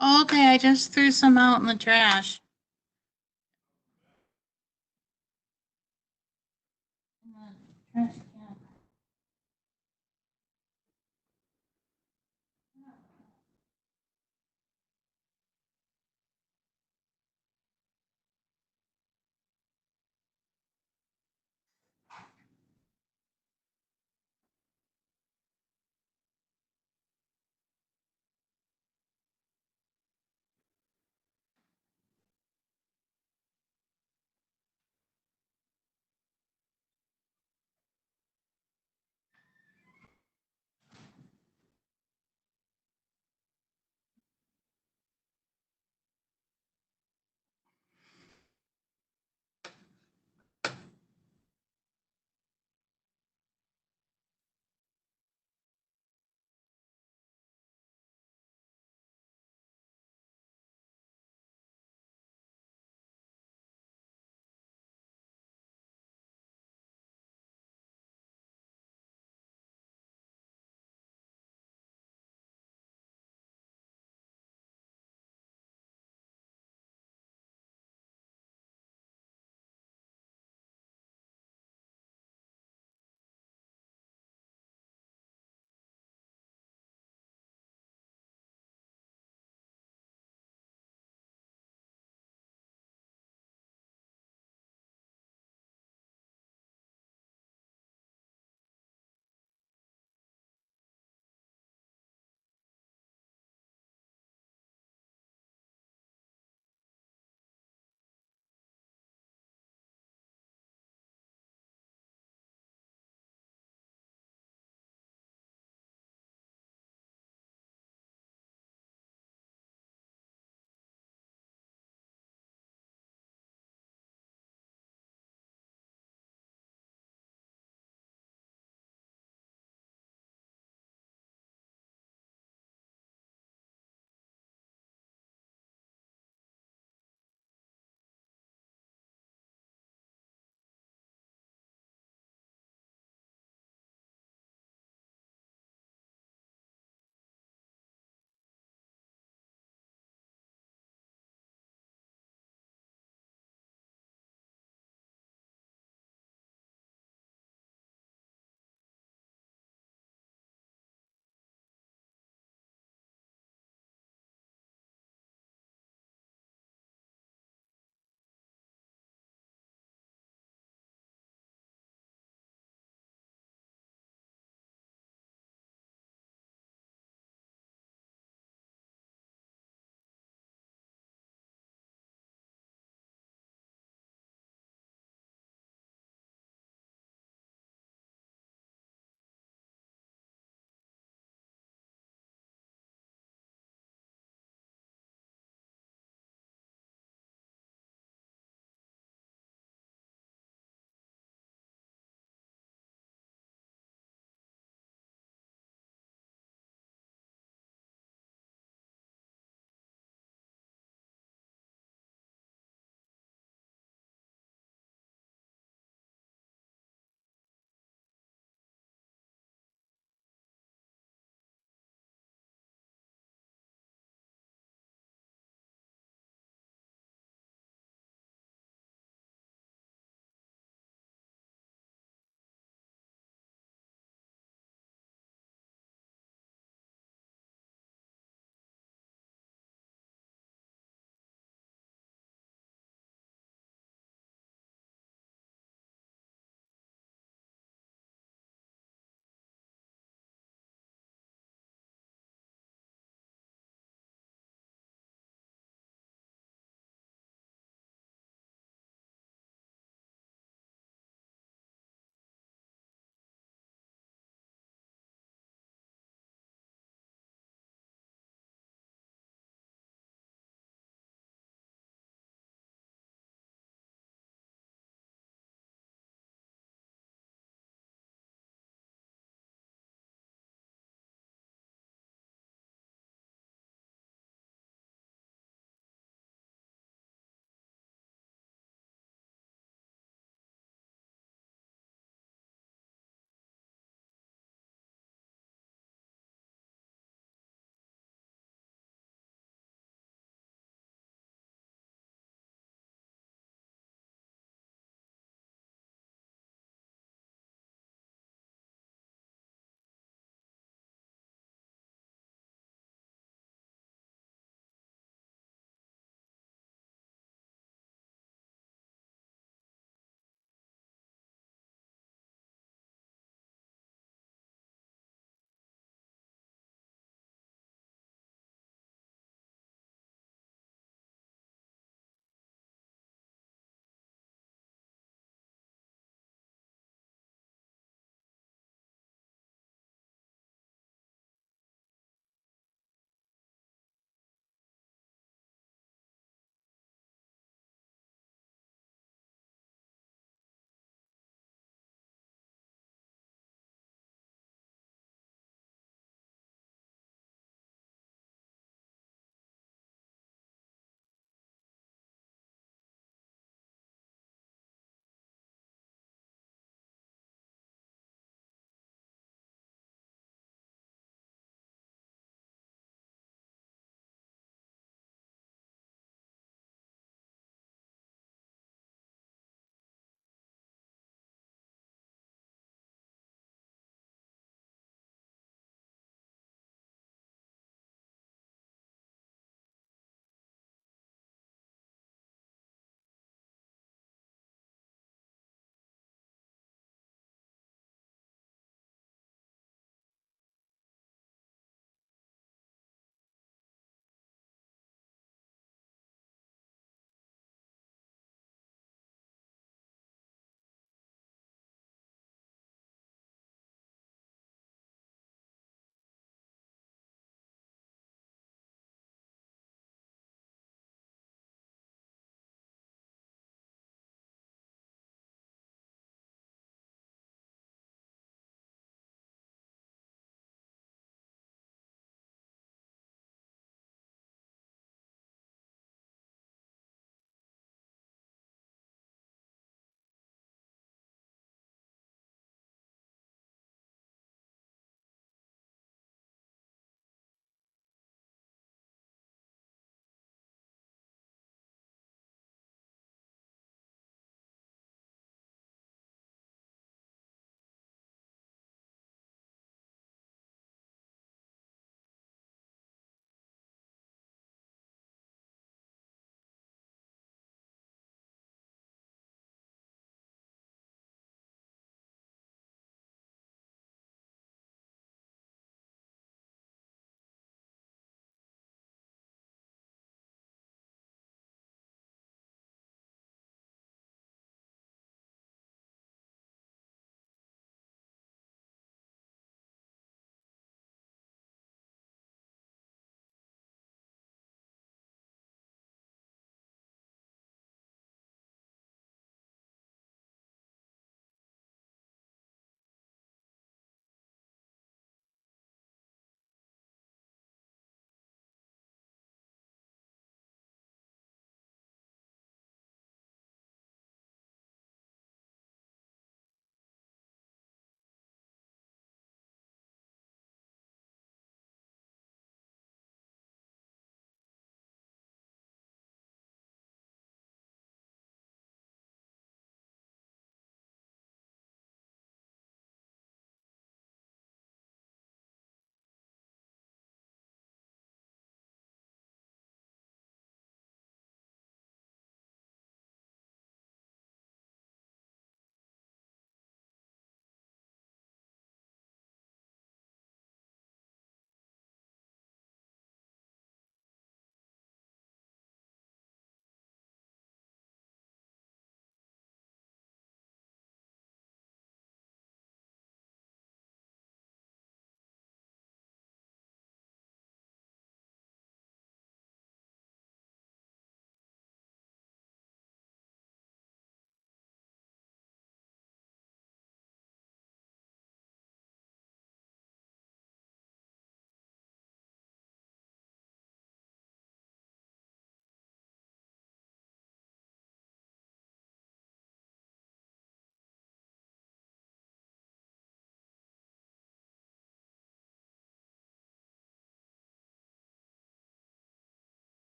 Oh, okay, I just threw some out in the trash. In the trash can.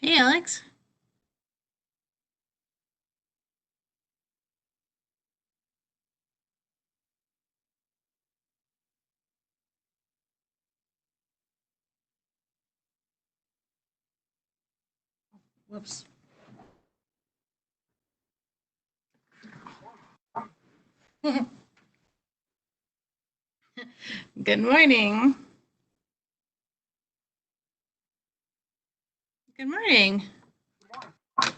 Hey, Alex. Whoops. Good morning. Good morning. All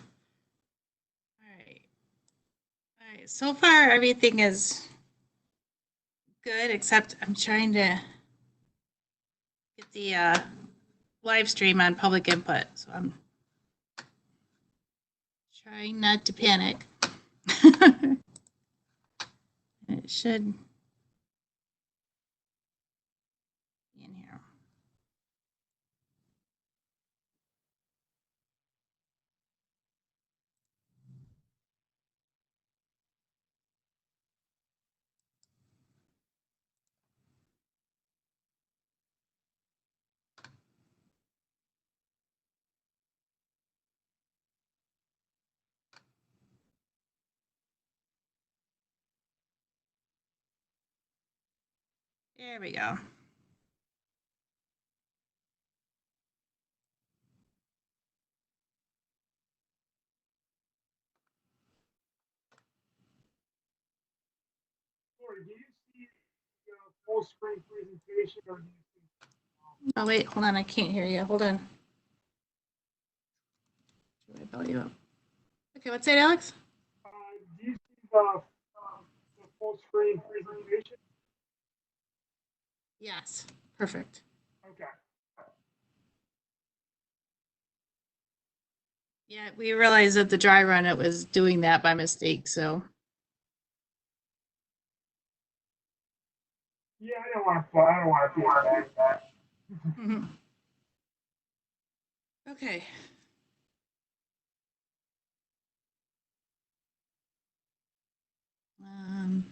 right. All right. So far, everything is good, except I'm trying to get the live stream on public input. So I'm trying not to panic. It should be in here. There we go. Lori, do you see the full screen presentation or do you see? Oh, wait, hold on. I can't hear you. Hold on. Should I bell you up? Okay, what's that, Alex? Do you see the full screen presentation? Yes. Perfect. Okay. Yeah, we realized that the dry run, it was doing that by mistake, so. Yeah, I don't want to do that. Okay. Um,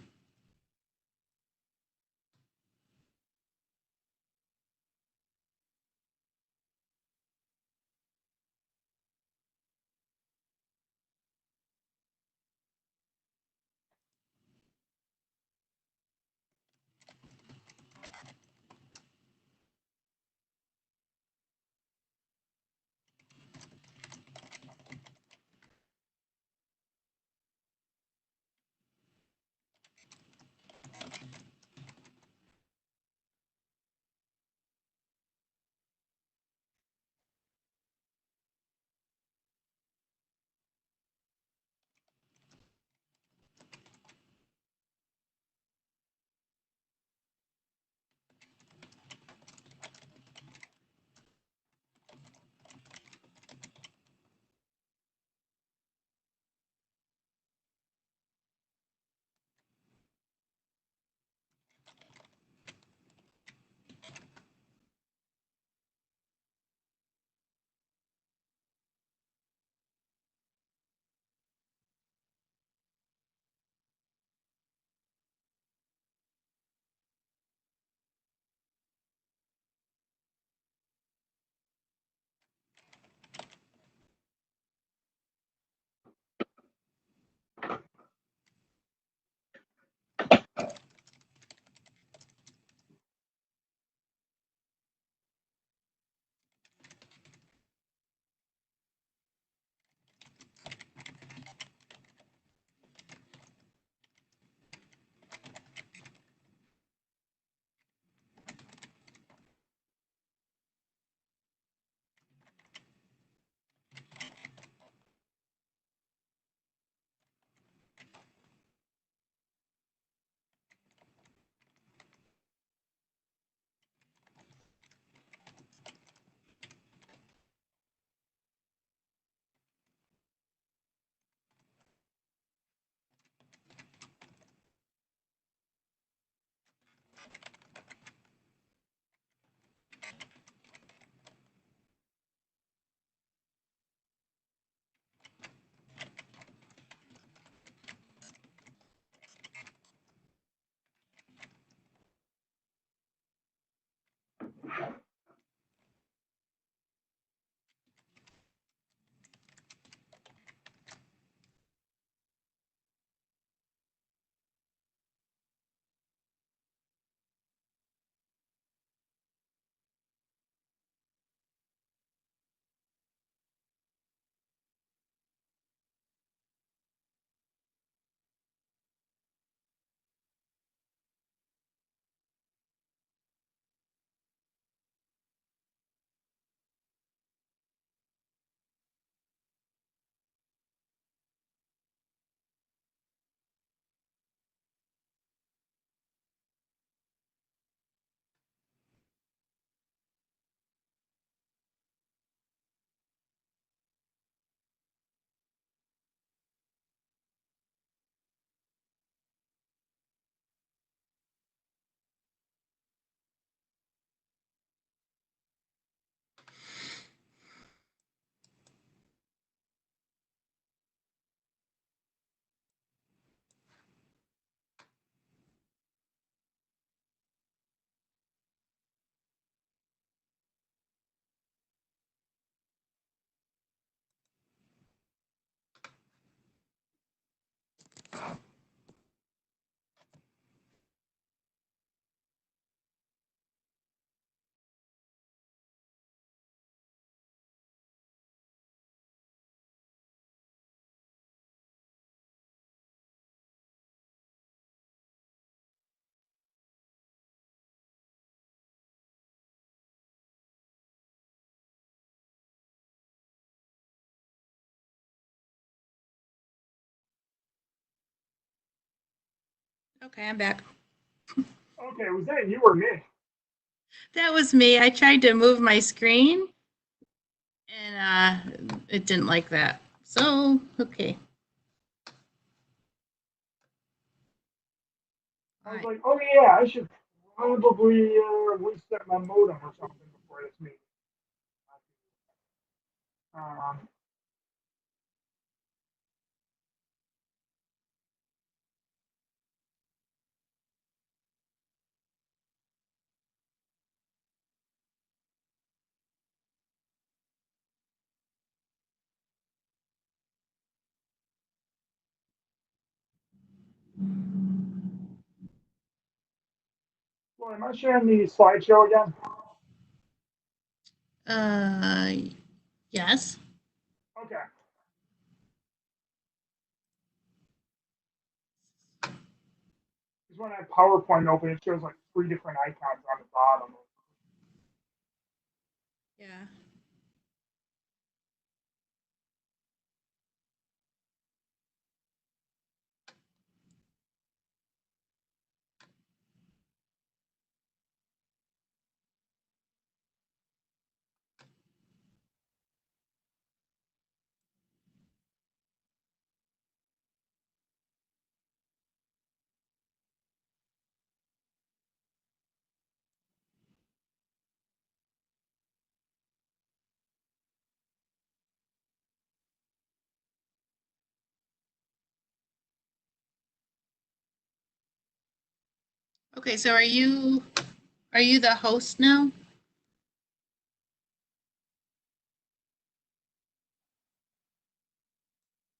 Okay, I'm back. Okay, was that you or me? That was me. I tried to move my screen and it didn't like that. So, okay. I was like, oh yeah, I should probably reset my modem or something before this meeting. Um, well, am I sharing the slideshow again? Yes. Okay. Because when I have PowerPoint open, it shows like 3 different icons on the bottom. Yeah. Okay, so are you the host now?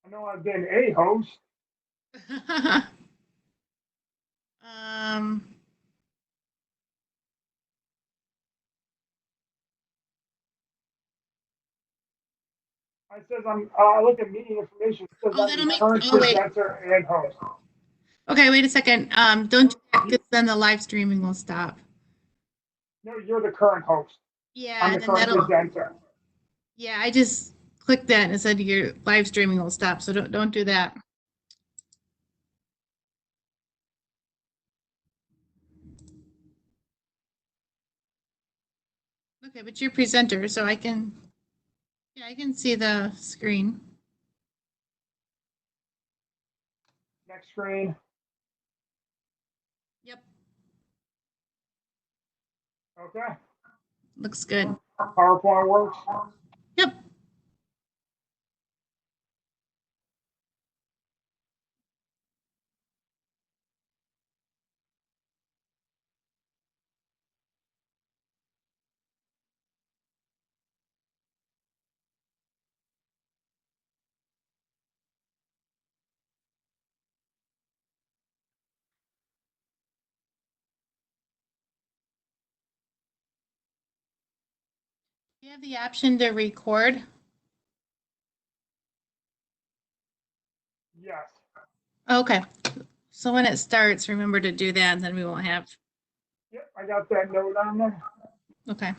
I know I've been a host. um I says I look at meeting information. It says I'm that'll the make current wait. presenter and host. Okay, wait a second. Don't do that because then the live streaming will stop. No, you're the current host. I'm Yeah, the then current that'll presenter. yeah, I just clicked that and it said your live streaming will stop. So don't do that. Okay, but you're presenter, so I can I can see the screen. Next screen. Yep. Okay. Looks good. PowerPoint works. Yep. You have the option to record. Yes. Okay. So when it starts, remember to do that, and then we won't have. Yep, I got that note on there. Okay.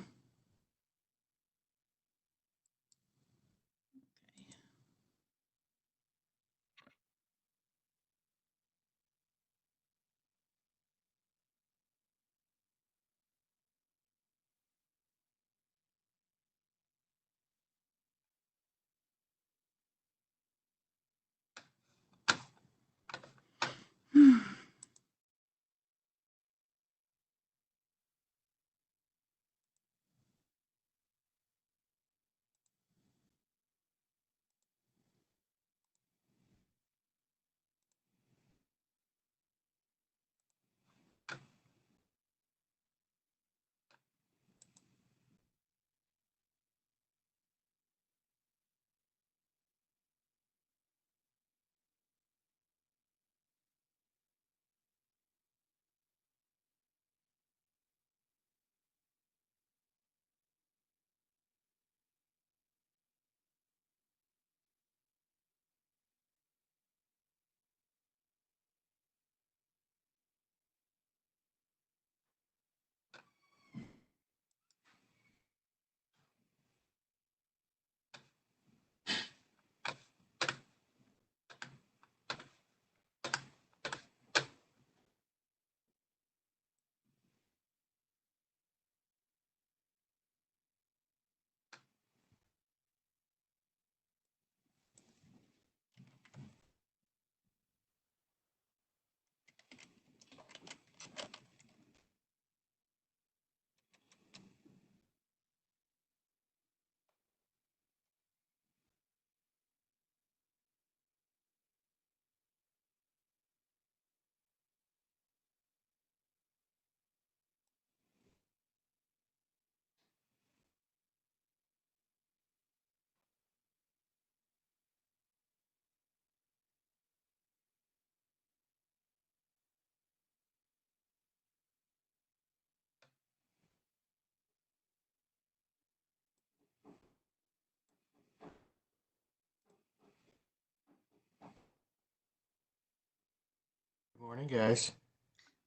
Morning, guys.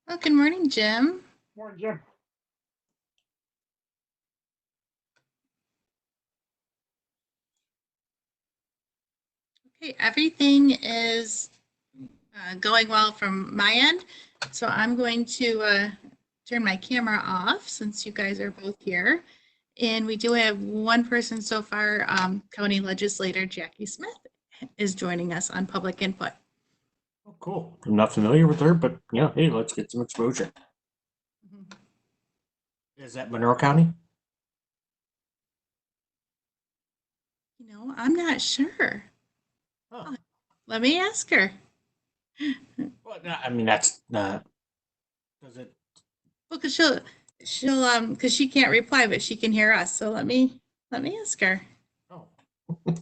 Oh, good morning, Jim. Morning, Jim. Okay, everything is going well from my end. So I'm going to turn my camera off since you guys are both here. And we do have one person so far, County Legislator Jackie Smith is joining us on public input. Oh, cool. I'm not familiar with her, but yeah, hey, let's get some exposure. Is that Monroe County? You know, I'm not sure. Oh, Let me ask her. well, no, I mean, that's not. Does it? Because because she can't reply, but she can hear us. So let me ask her. Oh. Oops.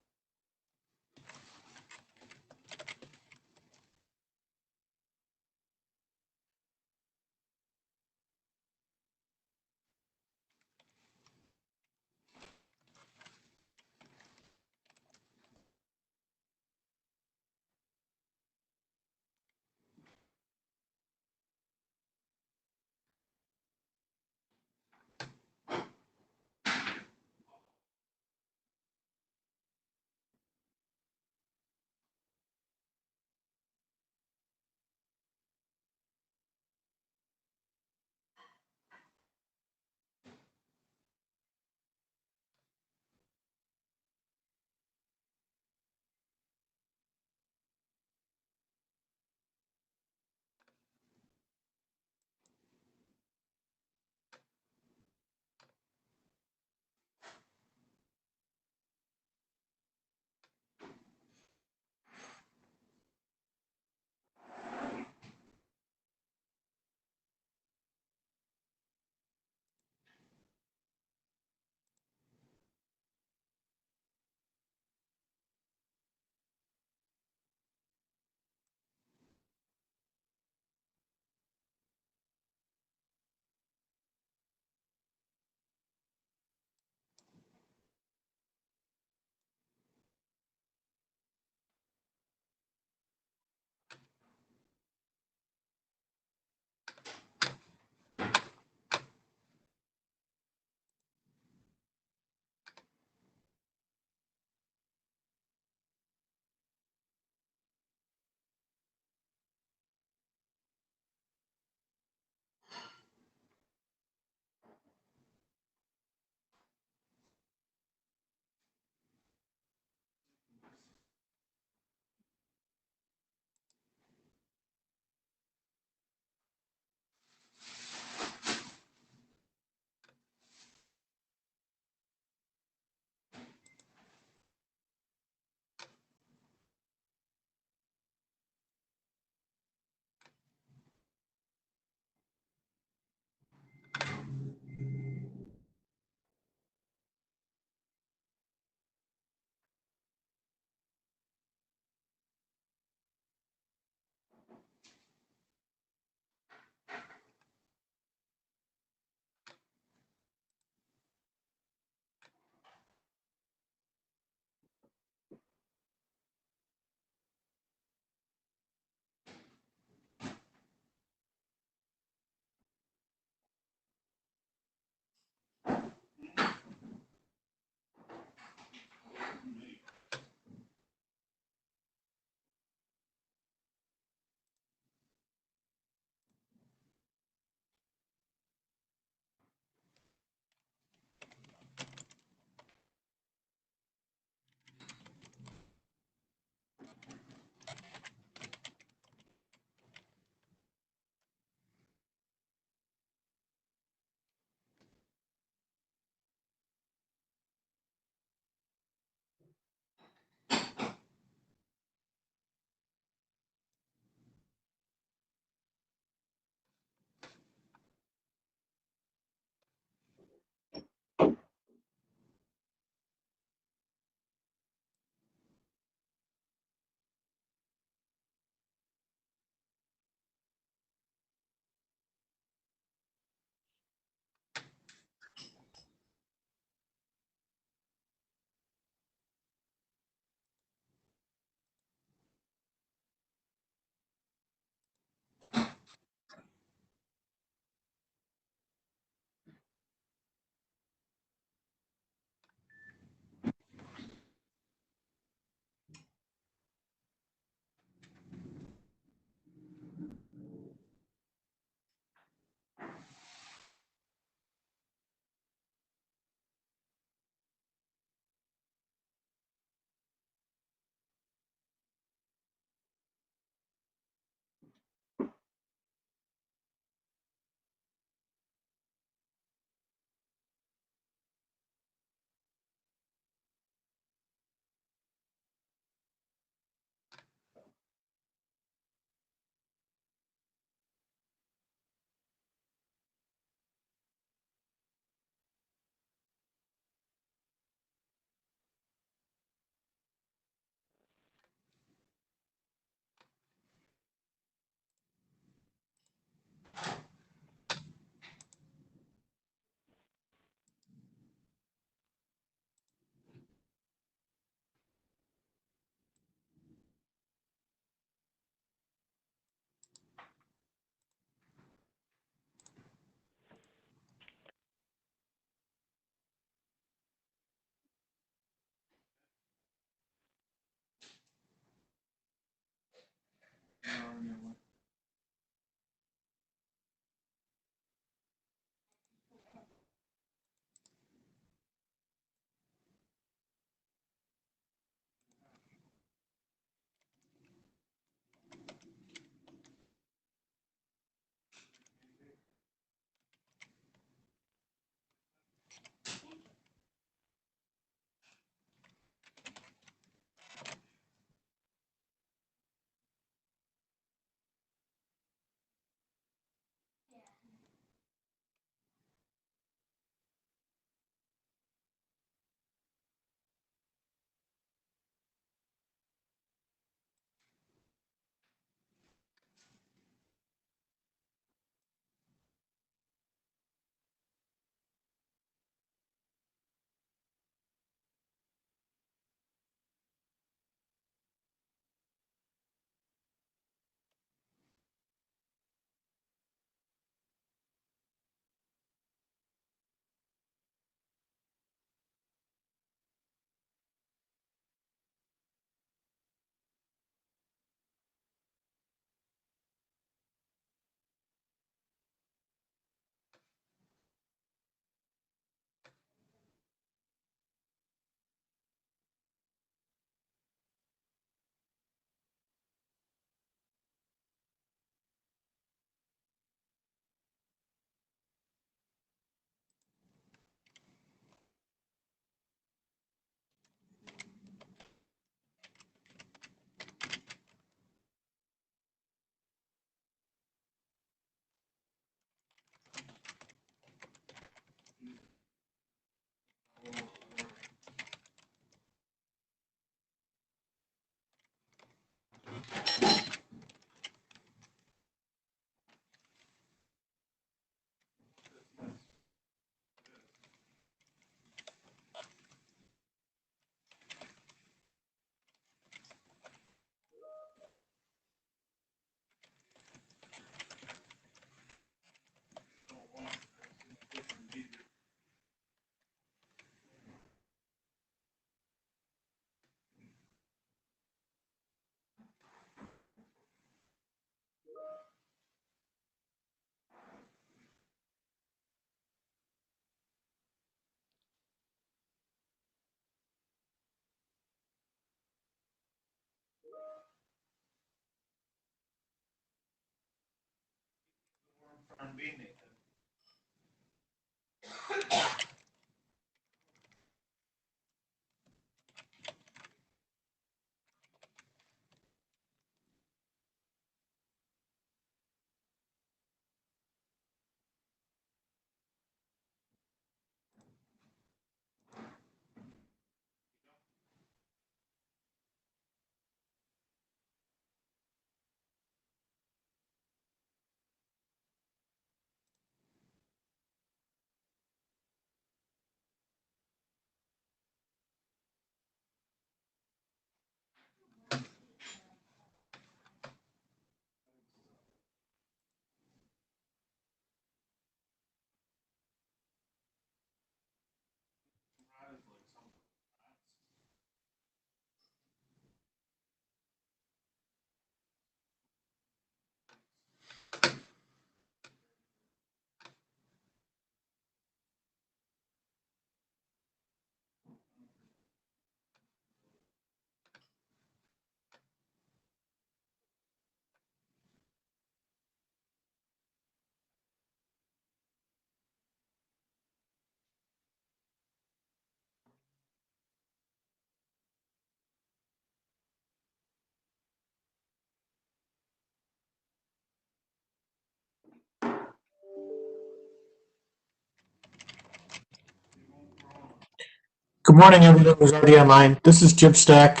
Good morning, everyone who's already online. This is Jim Stack.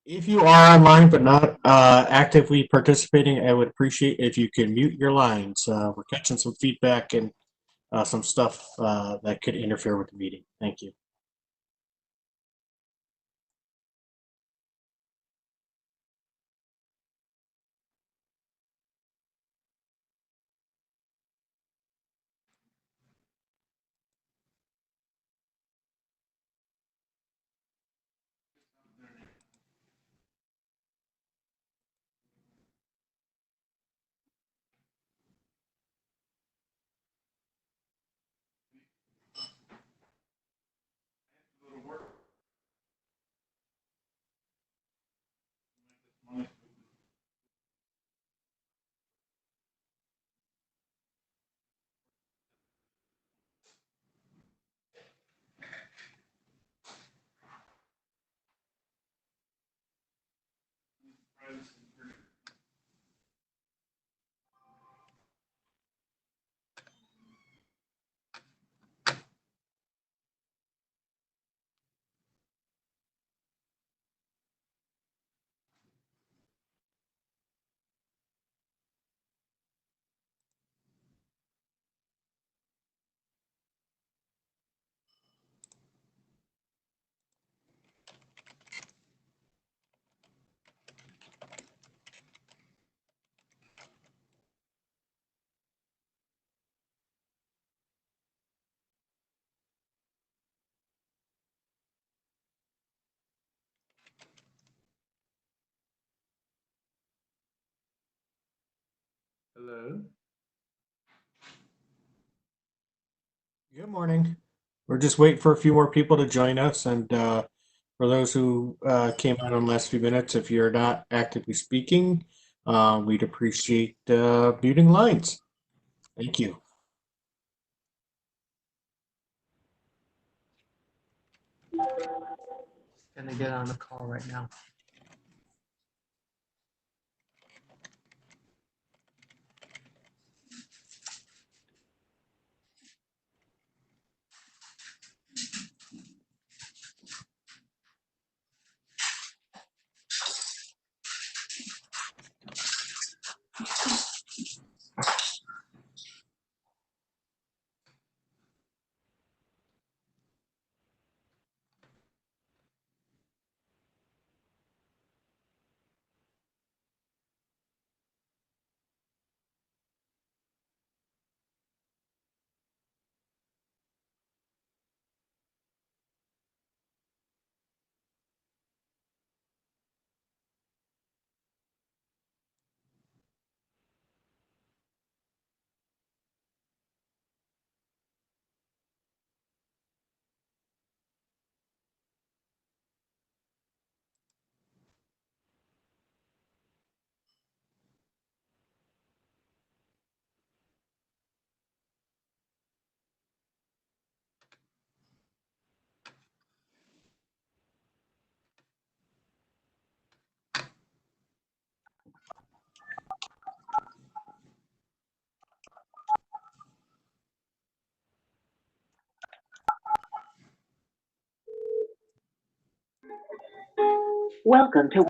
If you are online but not actively participating, I would appreciate if you can mute your lines. We're catching some feedback and some stuff that could interfere with the meeting. Thank you. Hello. Good morning. We're just waiting for a few more people to join us. And for those who came on in the last few minutes, if you're not actively speaking, we'd appreciate muting lines. Thank you. Gonna get on the call right now. Welcome to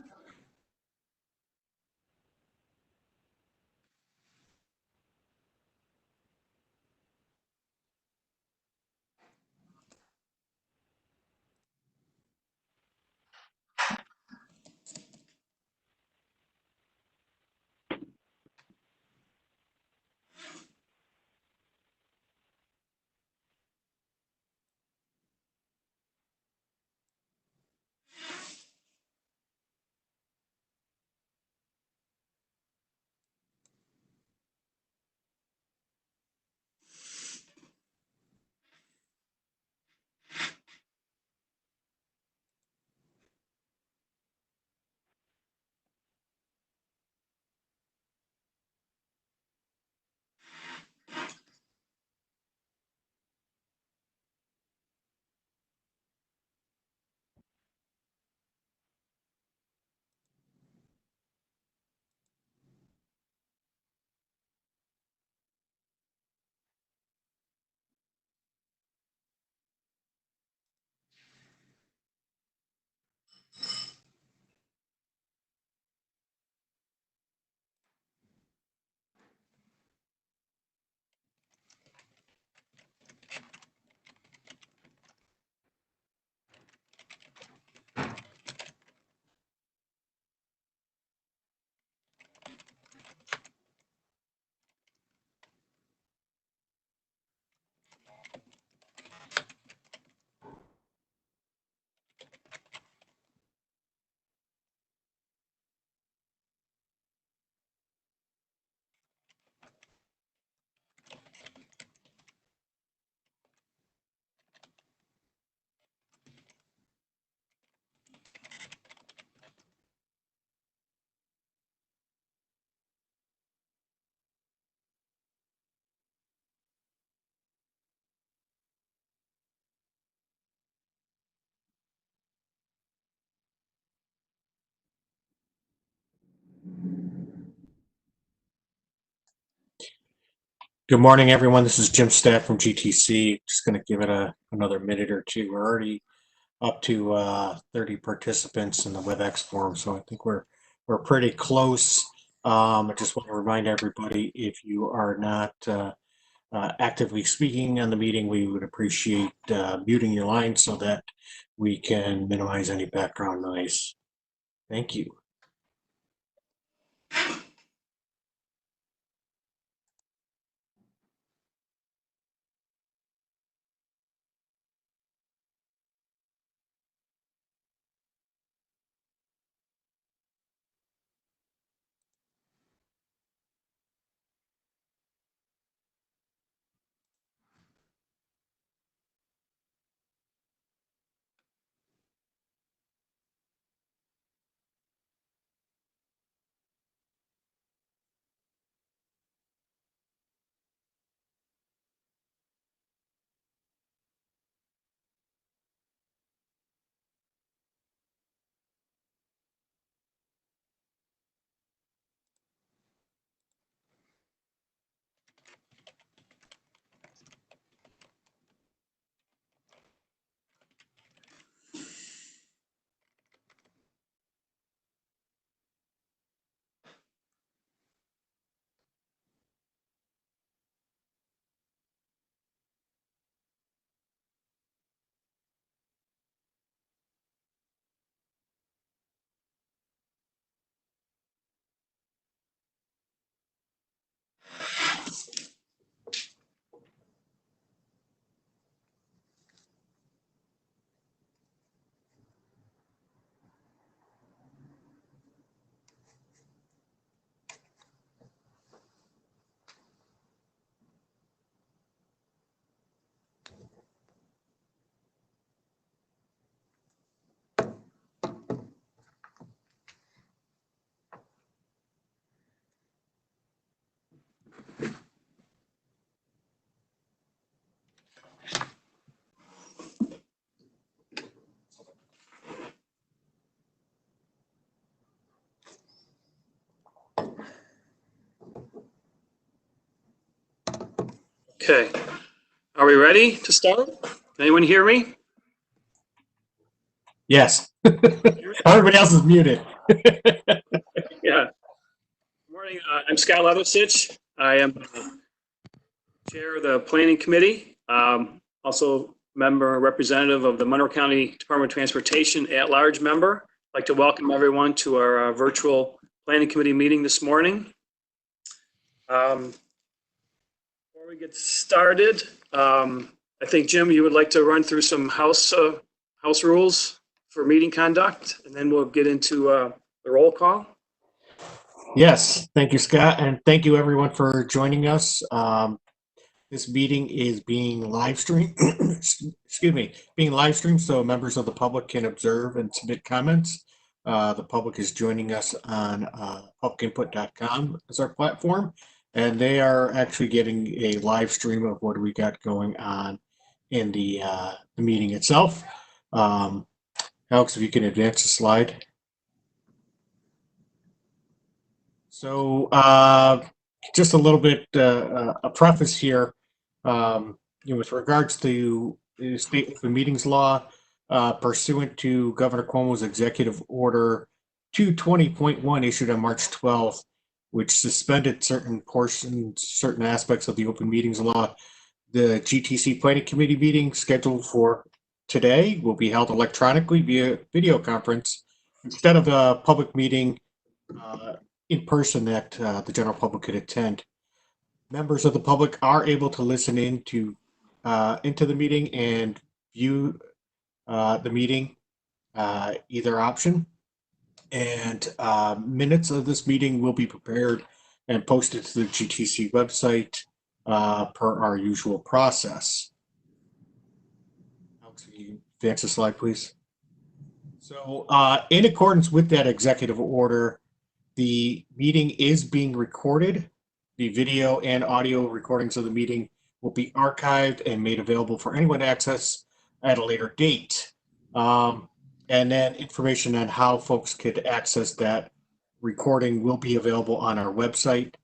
Good morning, everyone. This is Jim Stack from GTC. Just going to give it another minute or two. We're already up to 30 participants in the WebEx forum, so I think we're pretty close. I just want to remind everybody, if you are not actively speaking on the meeting, we would appreciate muting your line so that we can minimize any background noise. Thank you. Okay, are we ready to start? Anyone hear me? Yes. Hear me? Everybody else is muted. Yeah. Good morning. I'm Scott Leathersich. I am chair of the Planning Committee. Also member representative of the Monroe County Department of Transportation at-large member. I'd like to welcome everyone to our virtual Planning Committee meeting this morning. Before we get started, I think, Jim, you would like to run through some house rules for meeting conduct, and then we'll get into the roll call. Yes, thank you, Scott, and thank you everyone for joining us. This meeting is being live streamed, being live streamed so members of the public can observe and submit comments. The public is joining us on publicinput.com as our platform, and they are actually getting a live stream of what we got going on in the meeting itself. Alex, if you can advance the slide. So just a little bit, a preface here, with regards to the state open meetings law, pursuant to Governor Cuomo's executive order 220.1 issued on March 12th, which suspended certain aspects of the open meetings law. The GTC Planning Committee meeting scheduled for today will be held electronically via video conference instead of a public meeting in person that the general public could attend. Members of the public are able to listen into the meeting and view the meeting, either option. And minutes of this meeting will be prepared and posted to the GTC website per our usual process. Alex, can you advance the slide, please? So in accordance with that executive order, the meeting is being recorded. The video and audio recordings of the meeting will be archived and made available for anyone to access at a later date. And then information on how folks could access that recording will be available on our website.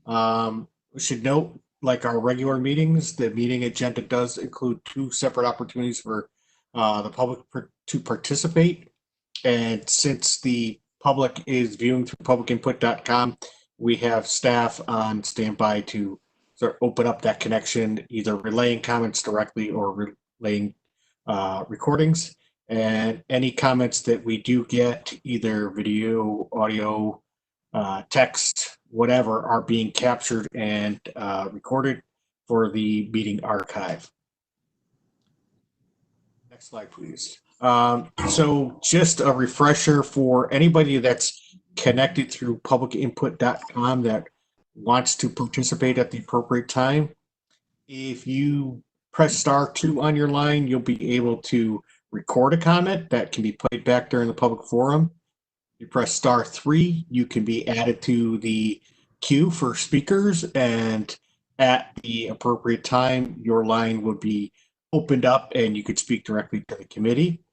We should note, like our regular meetings, the meeting agenda does include 2 separate opportunities for the public to participate. And since the public is viewing through publicinput.com, we have staff on standby to sort of open up that connection, either relaying comments directly or relaying recordings. And any comments that we do get, either video, audio, text, whatever, are being captured and recorded for the meeting archive. Next slide, please. So just a refresher for anybody that's connected through publicinput.com that wants to participate at the appropriate time. If you press *2 on your line, you'll be able to record a comment that can be played back during the public forum. You press *3, you can be added to the queue for speakers, and at the appropriate time, your line would be opened up and you could speak directly to the committee.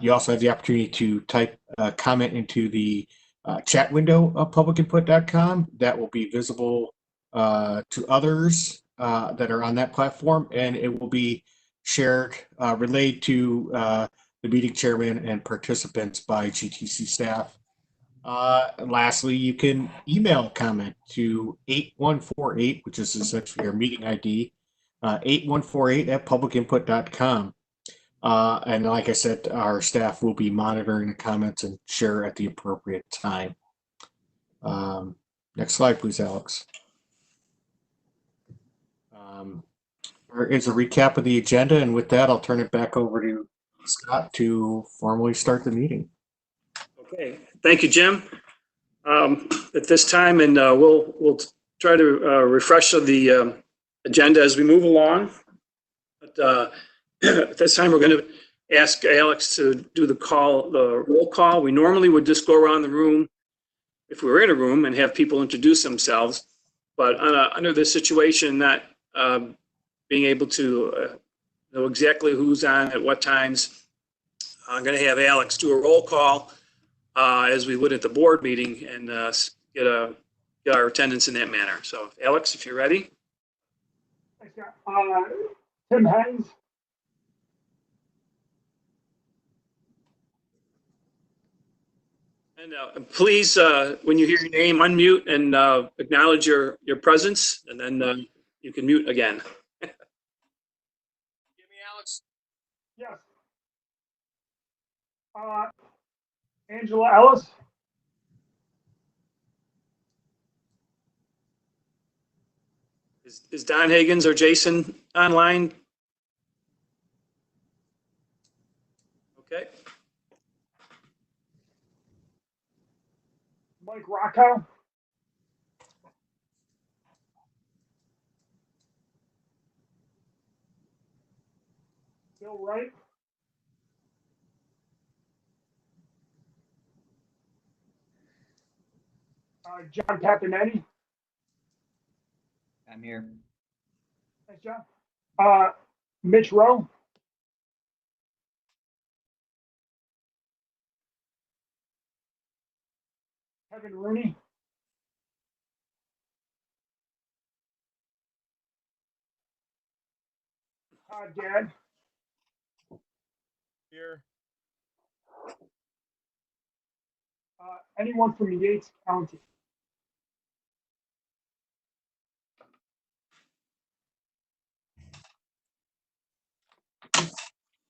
You also have the opportunity to type a comment into the chat window of publicinput.com that will be visible to others that are on that platform, and it will be shared, relayed to the meeting chairman and participants by GTC staff. Lastly, you can email a comment to 8148, which is essentially our meeting ID, 8148@publicinput.com. And like I said, our staff will be monitoring the comments and share at the appropriate time. Next slide, please, Alex. There is a recap of the agenda, and with that, I'll turn it back over to Scott to formally start the meeting. Okay, thank you, Jim. At this time, and we'll try to refresh the agenda as we move along. But at this time, we're going to ask Alex to do the roll call. We normally would just go around the room if we were in a room and have people introduce themselves. But under this situation, not being able to know exactly who's on at what times, I'm going to have Alex do a roll call as we would at the board meeting and get our attendance in that manner. So, Alex, if you're ready. Thanks, Scott. Tim Hayes. And please, when you hear your name, unmute and acknowledge your presence, and then you can mute again. Give me Alex. Yes. Angela Ellis. Is Don Higgins or Jason online? Okay. Mike Rocco. Bill Wright. John Papinetti. I'm here. Thanks, John. Mitch Rowe. Kevin Rooney. Todd Gadd. Here. Anyone from Yates County.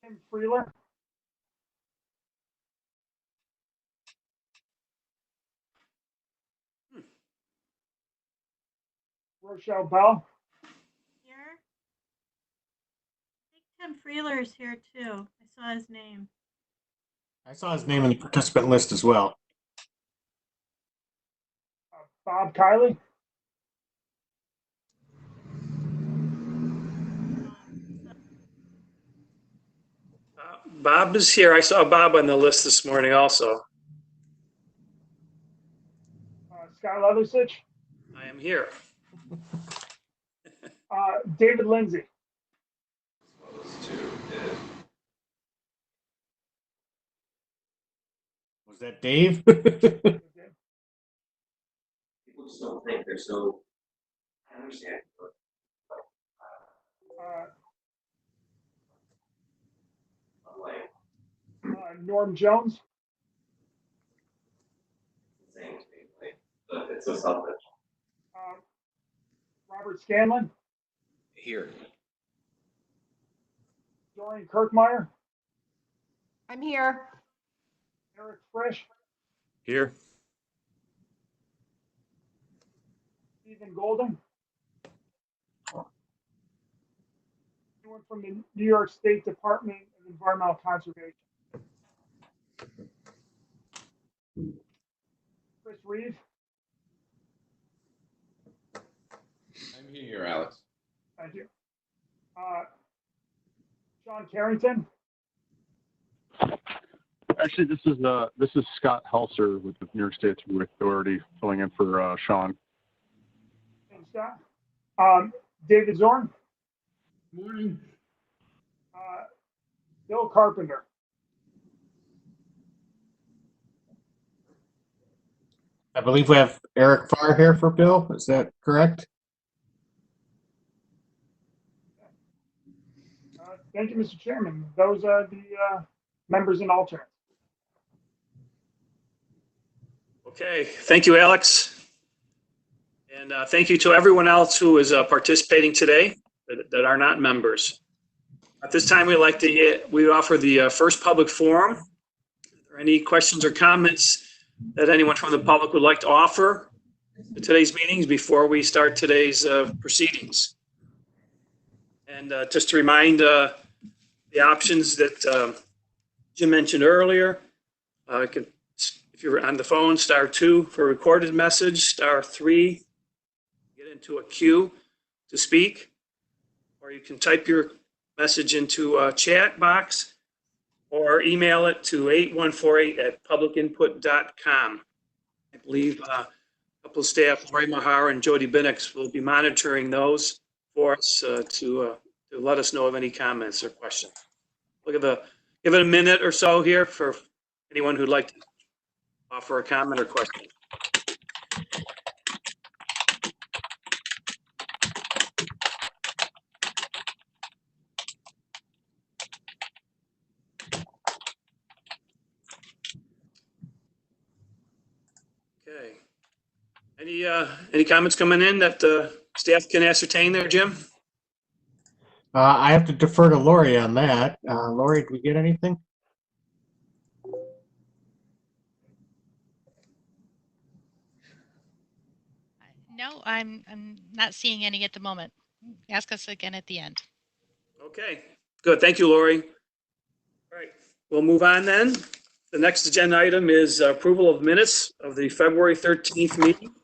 Tim Freeler. Rochelle Bell. Here. I think Tim Freeler is here too. I saw his name. I saw his name in the participant list as well. Bob Kiley. Bob is here. I saw Bob on the list this morning also. Scott Leathersich. I am here. David Lindsay. Was that Dave? People just don't think there's no. I understand. Norm Jones. It's so selfish. Robert Scanlon. Here. Dorian Kirkmeyer. I'm here. Eric Frisch. Here. Stephen Golden. Anyone from the New York State Department of Environmental Conservation. Chris Reeve. I'm here, Alex. Thank you. Sean Carrington. Actually, this is Scott Helser with the New York State Thruway Authority, filling in for Sean. Thanks, Scott. David Zorn. Morning. Bill Carpenter. I believe we have Eric Farr here for Bill. Is that correct? Thank you, Mr. Chairman. Those are the members and alternates. Okay, thank you, Alex. And thank you to everyone else who is participating today that are not members. At this time, we offer the first public forum. Are there any questions or comments that anyone from the public would like to offer to today's meetings before we start today's proceedings? And just to remind the options that Jim mentioned earlier, if you're on the phone, *2 for recorded message, *3 get into a queue to speak, or you can type your message into a chat box or email it to 8148@publicinput.com. I believe a couple of staff, Lori Mahar and Jody Binnix, will be monitoring those for us to let us know of any comments or questions. Give it a minute or so here for anyone who'd like to offer a comment or question. Any comments coming in that staff can ascertain there, Jim? I have to defer to Lori on that. Lori, did we get anything? No, I'm not seeing any at the moment. Ask us again at the end. Okay, good. Thank you, Lori. All right, we'll move on then. The next agenda item is approval of minutes of the February 13th meeting.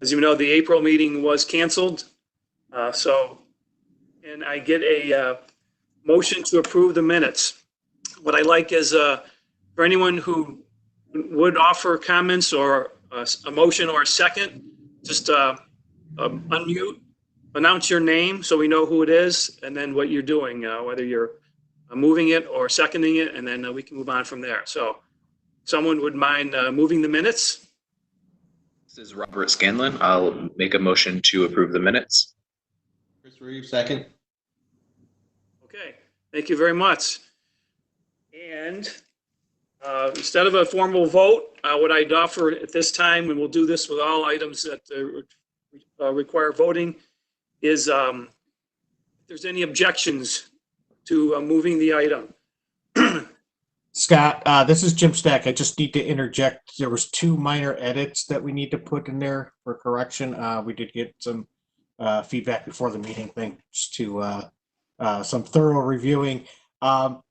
As you know, the April meeting was canceled. And I get a motion to approve the minutes. What I like is for anyone who would offer comments or a motion or a second, just unmute, announce your name so we know who it is, and then what you're doing, whether you're moving it or seconding it, and then we can move on from there. So someone would mind moving the minutes? This is Robert Scanlon. I'll make a motion to approve the minutes. Chris Reeves, second. Okay, thank you very much. And instead of a formal vote, what I'd offer at this time, and we'll do this with all items that require voting, is if there's any objections to moving the item. Scott, this is Jim Stack. I just need to interject. There was 2 minor edits that we need to put in there for correction. We did get some feedback before the meeting, thanks to some thorough reviewing. On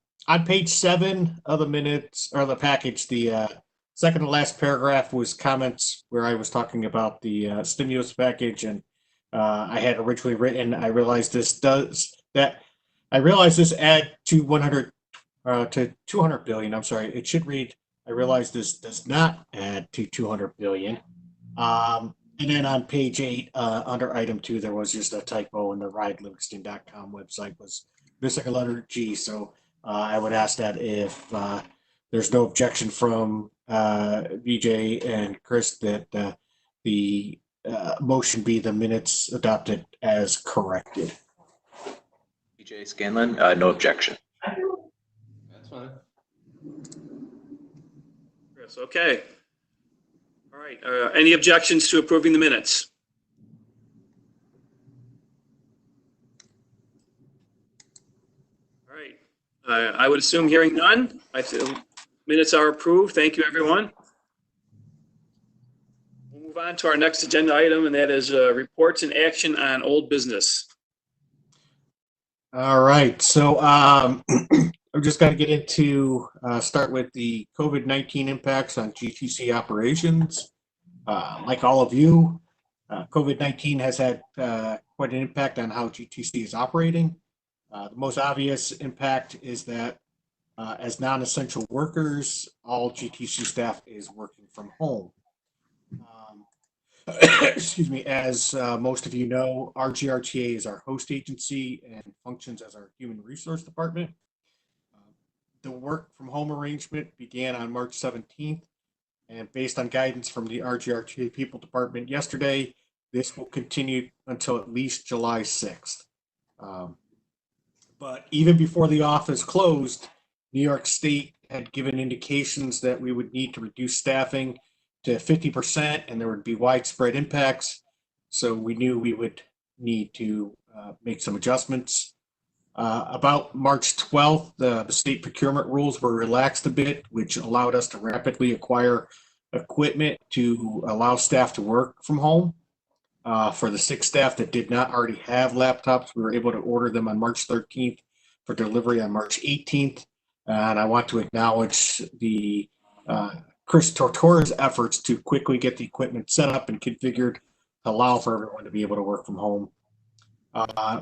page 7 of the minutes or the package, the second to last paragraph was comments where I was talking about the stimulus package, and I had originally written, I realized this add to 200 billion. I'm sorry, it should read, I realize this does not add to 200 billion. And then on page 8, under item 2, there was just a typo, and the ridelivingston.com website was missing a letter G. So I would ask that if there's no objection from VJ and Chris, that the motion be the minutes adopted as corrected. BJ Scanlon, no objection. That's fine. Chris, okay. All right, any objections to approving the minutes? All right, I would assume hearing none, I feel minutes are approved. Thank you, everyone. We'll move on to our next agenda item, and that is reports and action on old business. All right, so I'm just going to get into start with the COVID-19 impacts on GTC operations. Like all of you, COVID-19 has had quite an impact on how GTC is operating. The most obvious impact is that as non-essential workers, all GTC staff is working from home. Excuse me, as most of you know, RGRTA is our host agency and functions as our human resource department. The work from home arrangement began on March 17th, and based on guidance from the RGRTA People Department yesterday, this will continue until at least July 6th. But even before the office closed, New York State had given indications that we would need to reduce staffing to 50%, and there would be widespread impacts. So we knew we would need to make some adjustments. About March 12th, the state procurement rules were relaxed a bit, which allowed us to rapidly acquire equipment to allow staff to work from home. For the 6 staff that did not already have laptops, we were able to order them on March 13th for delivery on March 18th. And I want to acknowledge the Chris Tortora's efforts to quickly get the equipment set up and configured to allow for everyone to be able to work from home.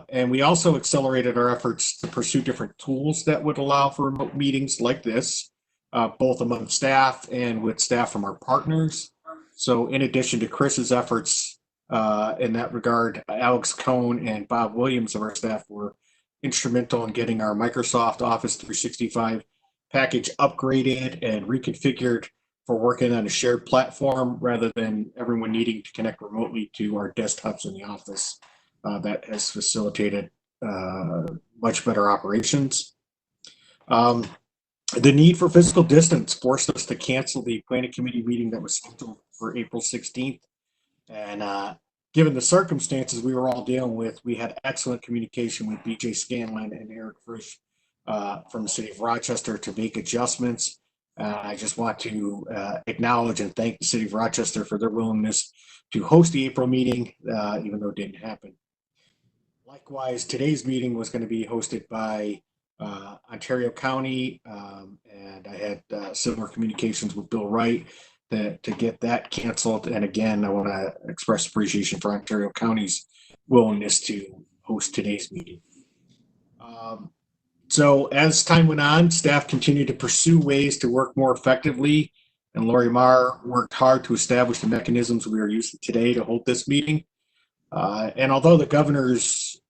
And we also accelerated our efforts to pursue different tools that would allow for remote meetings like this, both among staff and with staff from our partners. So in addition to Chris's efforts in that regard, Alex Cohn and Bob Williams of our staff were instrumental in getting our Microsoft Office 365 package upgraded and reconfigured for working on a shared platform rather than everyone needing to connect remotely to our desktops in the office. That has facilitated much better operations. The need for physical distance forced us to cancel the planning committee meeting that was scheduled for April 16th. And given the circumstances we were all dealing with, we had excellent communication with BJ Scanlon and Eric Frisch from the city of Rochester to make adjustments. I just want to acknowledge and thank the city of Rochester for their willingness to host the April meeting, even though it didn't happen. Likewise, today's meeting was going to be hosted by Ontario County, and I had similar communications with Bill Wright to get that canceled. And again, I want to express appreciation for Ontario County's willingness to host today's meeting. So as time went on, staff continued to pursue ways to work more effectively, and Lori Marr worked hard to establish the mechanisms we are using today to hold this meeting. And although the governor's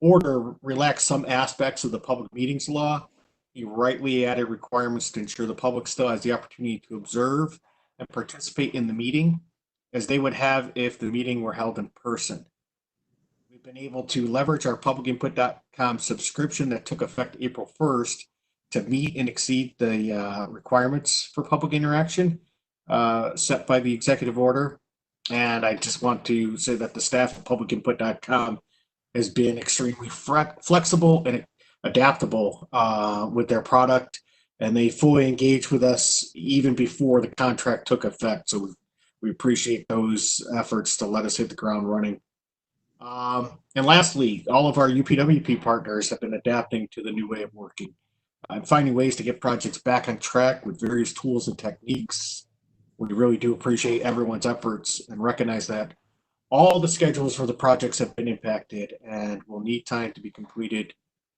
order relaxed some aspects of the public meetings law, he rightly added requirements to ensure the public still has the opportunity to observe and participate in the meeting as they would have if the meeting were held in person. We've been able to leverage our publicinput.com subscription that took effect April 1st to meet and exceed the requirements for public interaction set by the executive order. And I just want to say that the staff at publicinput.com has been extremely flexible and adaptable with their product, and they fully engaged with us even before the contract took effect. So we appreciate those efforts to let us hit the ground running. And lastly, all of our UPWP partners have been adapting to the new way of working and finding ways to get projects back on track with various tools and techniques. We really do appreciate everyone's efforts and recognize that all the schedules for the projects have been impacted and will need time to be completed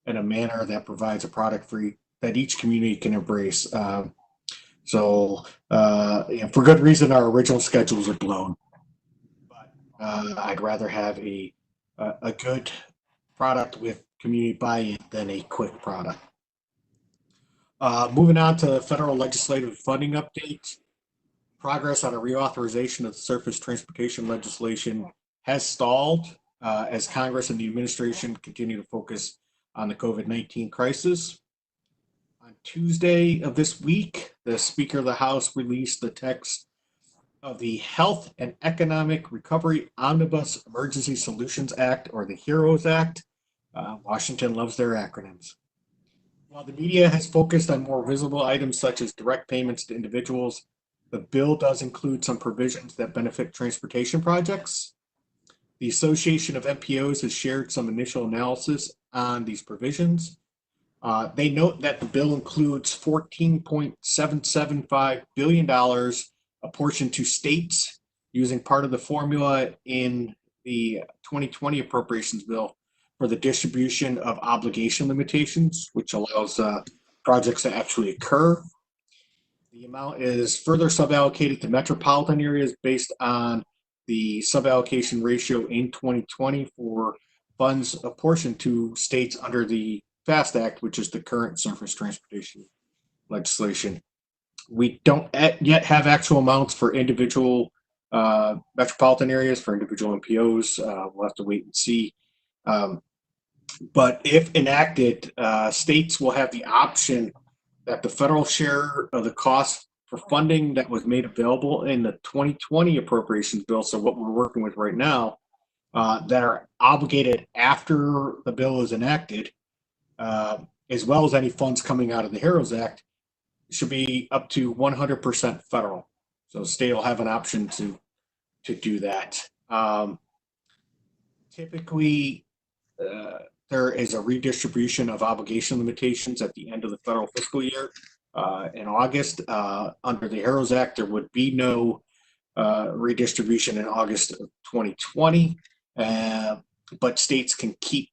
in a manner that provides a product that each community can embrace. So for good reason, our original schedules are blown. But I'd rather have a good product with community buy-in than a quick product. Moving on to federal legislative funding updates. Progress on a reauthorization of the surface transportation legislation has stalled as Congress and the administration continue to focus on the COVID-19 crisis. On Tuesday of this week, the Speaker of the House released the text of the Health and Economic Recovery Omnibus Emergency Solutions Act, or the HEROES Act. Washington loves their acronyms. While the media has focused on more visible items such as direct payments to individuals, the bill does include some provisions that benefit transportation projects. The Association of MPOs has shared some initial analysis on these provisions. They note that the bill includes $14.775 billion apportioned to states using part of the formula in the 2020 appropriations bill for the distribution of obligation limitations, which allows projects to actually occur. The amount is further suballocated to metropolitan areas based on the suballocation ratio in 2020 for funds apportioned to states under the FAST Act, which is the current surface transportation legislation. We don't yet have actual amounts for individual metropolitan areas, for individual MPOs. We'll have to wait and see. But if enacted, states will have the option that the federal share of the cost for funding that was made available in the 2020 appropriations bill, so what we're working with right now, that are obligated after the bill is enacted, as well as any funds coming out of the HEROES Act, should be up to 100% federal. So the state will have an option to do that. Typically, there is a redistribution of obligation limitations at the end of the federal fiscal year. In August, under the HEROES Act, there would be no redistribution in August of 2020, but states can keep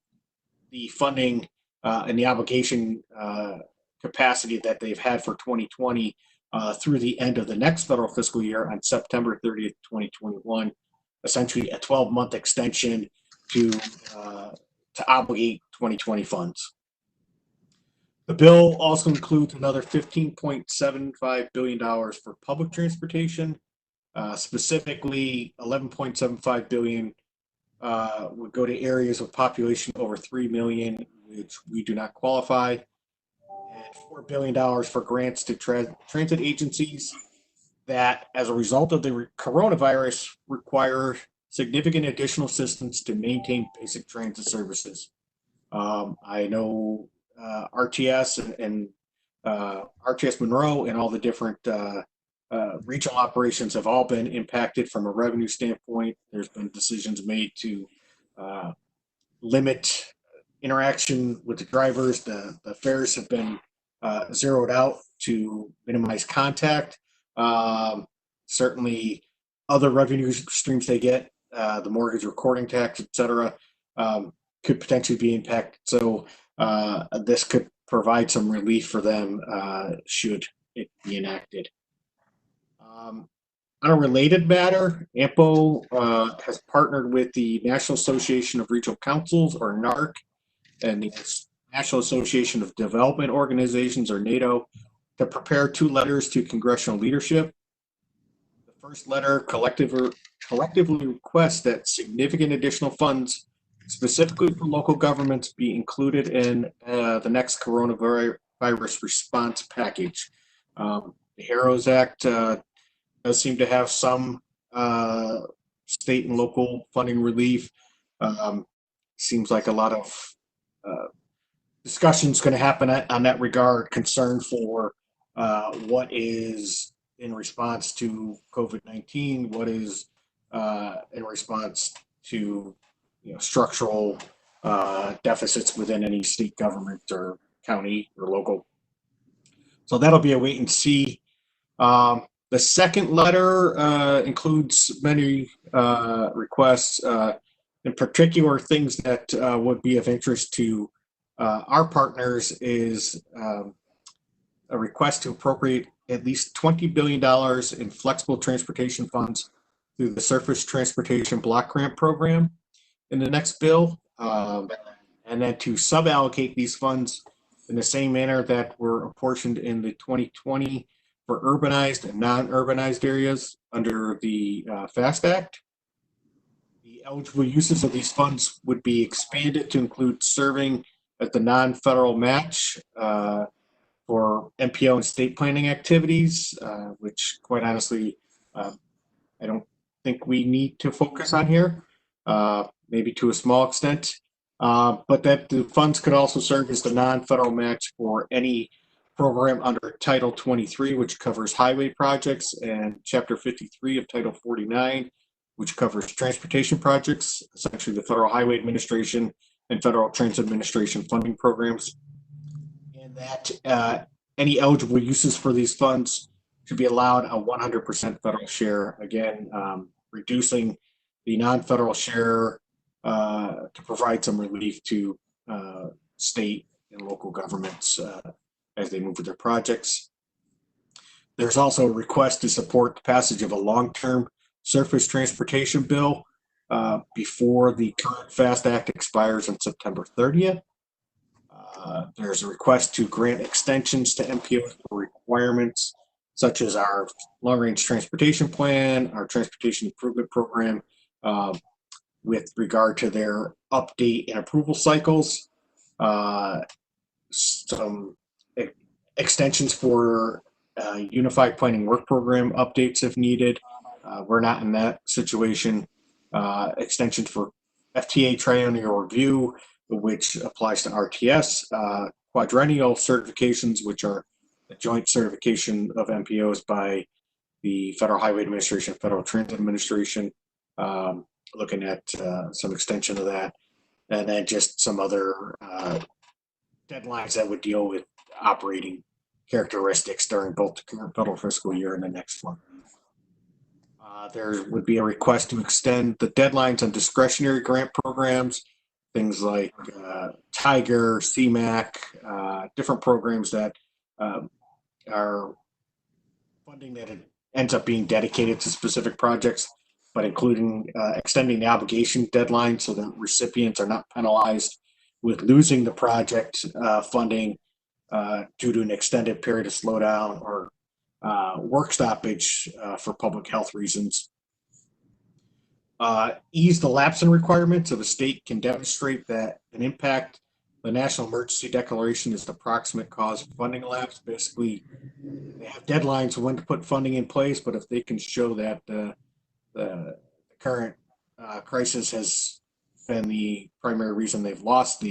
the funding and the obligation capacity that they've had for 2020 through the end of the next federal fiscal year on September 30th, 2021, essentially a 12-month extension to obligate 2020 funds. The bill also includes another $15.75 billion for public transportation. Specifically, $11.75 billion would go to areas with population over 3 million, which we do not qualify. $4 billion for grants to transit agencies that, as a result of the coronavirus, require significant additional assistance to maintain basic transit services. I know RTS and RTS Monroe and all the different regional operations have all been impacted from a revenue standpoint. There's been decisions made to limit interaction with the drivers. The fares have been zeroed out to minimize contact. Certainly other revenue streams they get, the mortgage recording tax, et cetera, could potentially be impacted. So this could provide some relief for them should it be enacted. On a related matter, AMPO has partnered with the National Association of Regional Councils, or NARC, and the National Association of Development Organizations, or NATO, to prepare 2 letters to congressional leadership. The first letter collectively requests that significant additional funds, specifically for local governments, be included in the next coronavirus response package. The HEROES Act does seem to have some state and local funding relief. Seems like a lot of discussion's going to happen on that regard, concern for what is in response to COVID-19, what is in response to structural deficits within any state government or county or local. So that'll be a wait and see. The second letter includes many requests, in particular things that would be of interest to our partners is a request to appropriate at least $20 billion in flexible transportation funds through the Surface Transportation Block Grant Program in the next bill, and then to suballocate these funds in the same manner that were apportioned in the 2020 for urbanized and non-urbanized areas under the FAST Act. The eligible uses of these funds would be expanded to include serving as the non-federal match for MPO and state planning activities, which quite honestly, I don't think we need to focus on here, maybe to a small extent, but that the funds could also serve as the non-federal match for any program under Title 23, which covers highway projects, and Chapter 53 of Title 49, which covers transportation projects, essentially the Federal Highway Administration and Federal Transit Administration funding programs. And that any eligible uses for these funds should be allowed a 100% federal share, again, reducing the non-federal share to provide some relief to state and local governments as they move with their projects. There's also a request to support the passage of a long-term surface transportation bill before the current FAST Act expires on September 30th. There's a request to grant extensions to MPOs for requirements such as our long-range transportation plan, our transportation improvement program, with regard to their update and approval cycles. Some extensions for unified planning work program updates if needed. We're not in that situation. Extensions for FTA triennial review, which applies to RTS, quadrennial certifications, which are the joint certification of MPOs by the Federal Highway Administration, Federal Transit Administration, looking at some extension of that, and then just some other deadlines that would deal with operating characteristics during both the current federal fiscal year and the next one. There would be a request to extend the deadlines on discretionary grant programs, things like Tiger, CMAQ, different programs that are funding that ends up being dedicated to specific projects, but including extending the obligation deadline so that recipients are not penalized with losing the project funding due to an extended period of slowdown or work stoppage for public health reasons. Ease the lapsing requirements. So the state can demonstrate that an impact the national emergency declaration is the proximate cause of funding lapse. Basically, they have deadlines for when to put funding in place, but if they can show that the current crisis has been the primary reason they've lost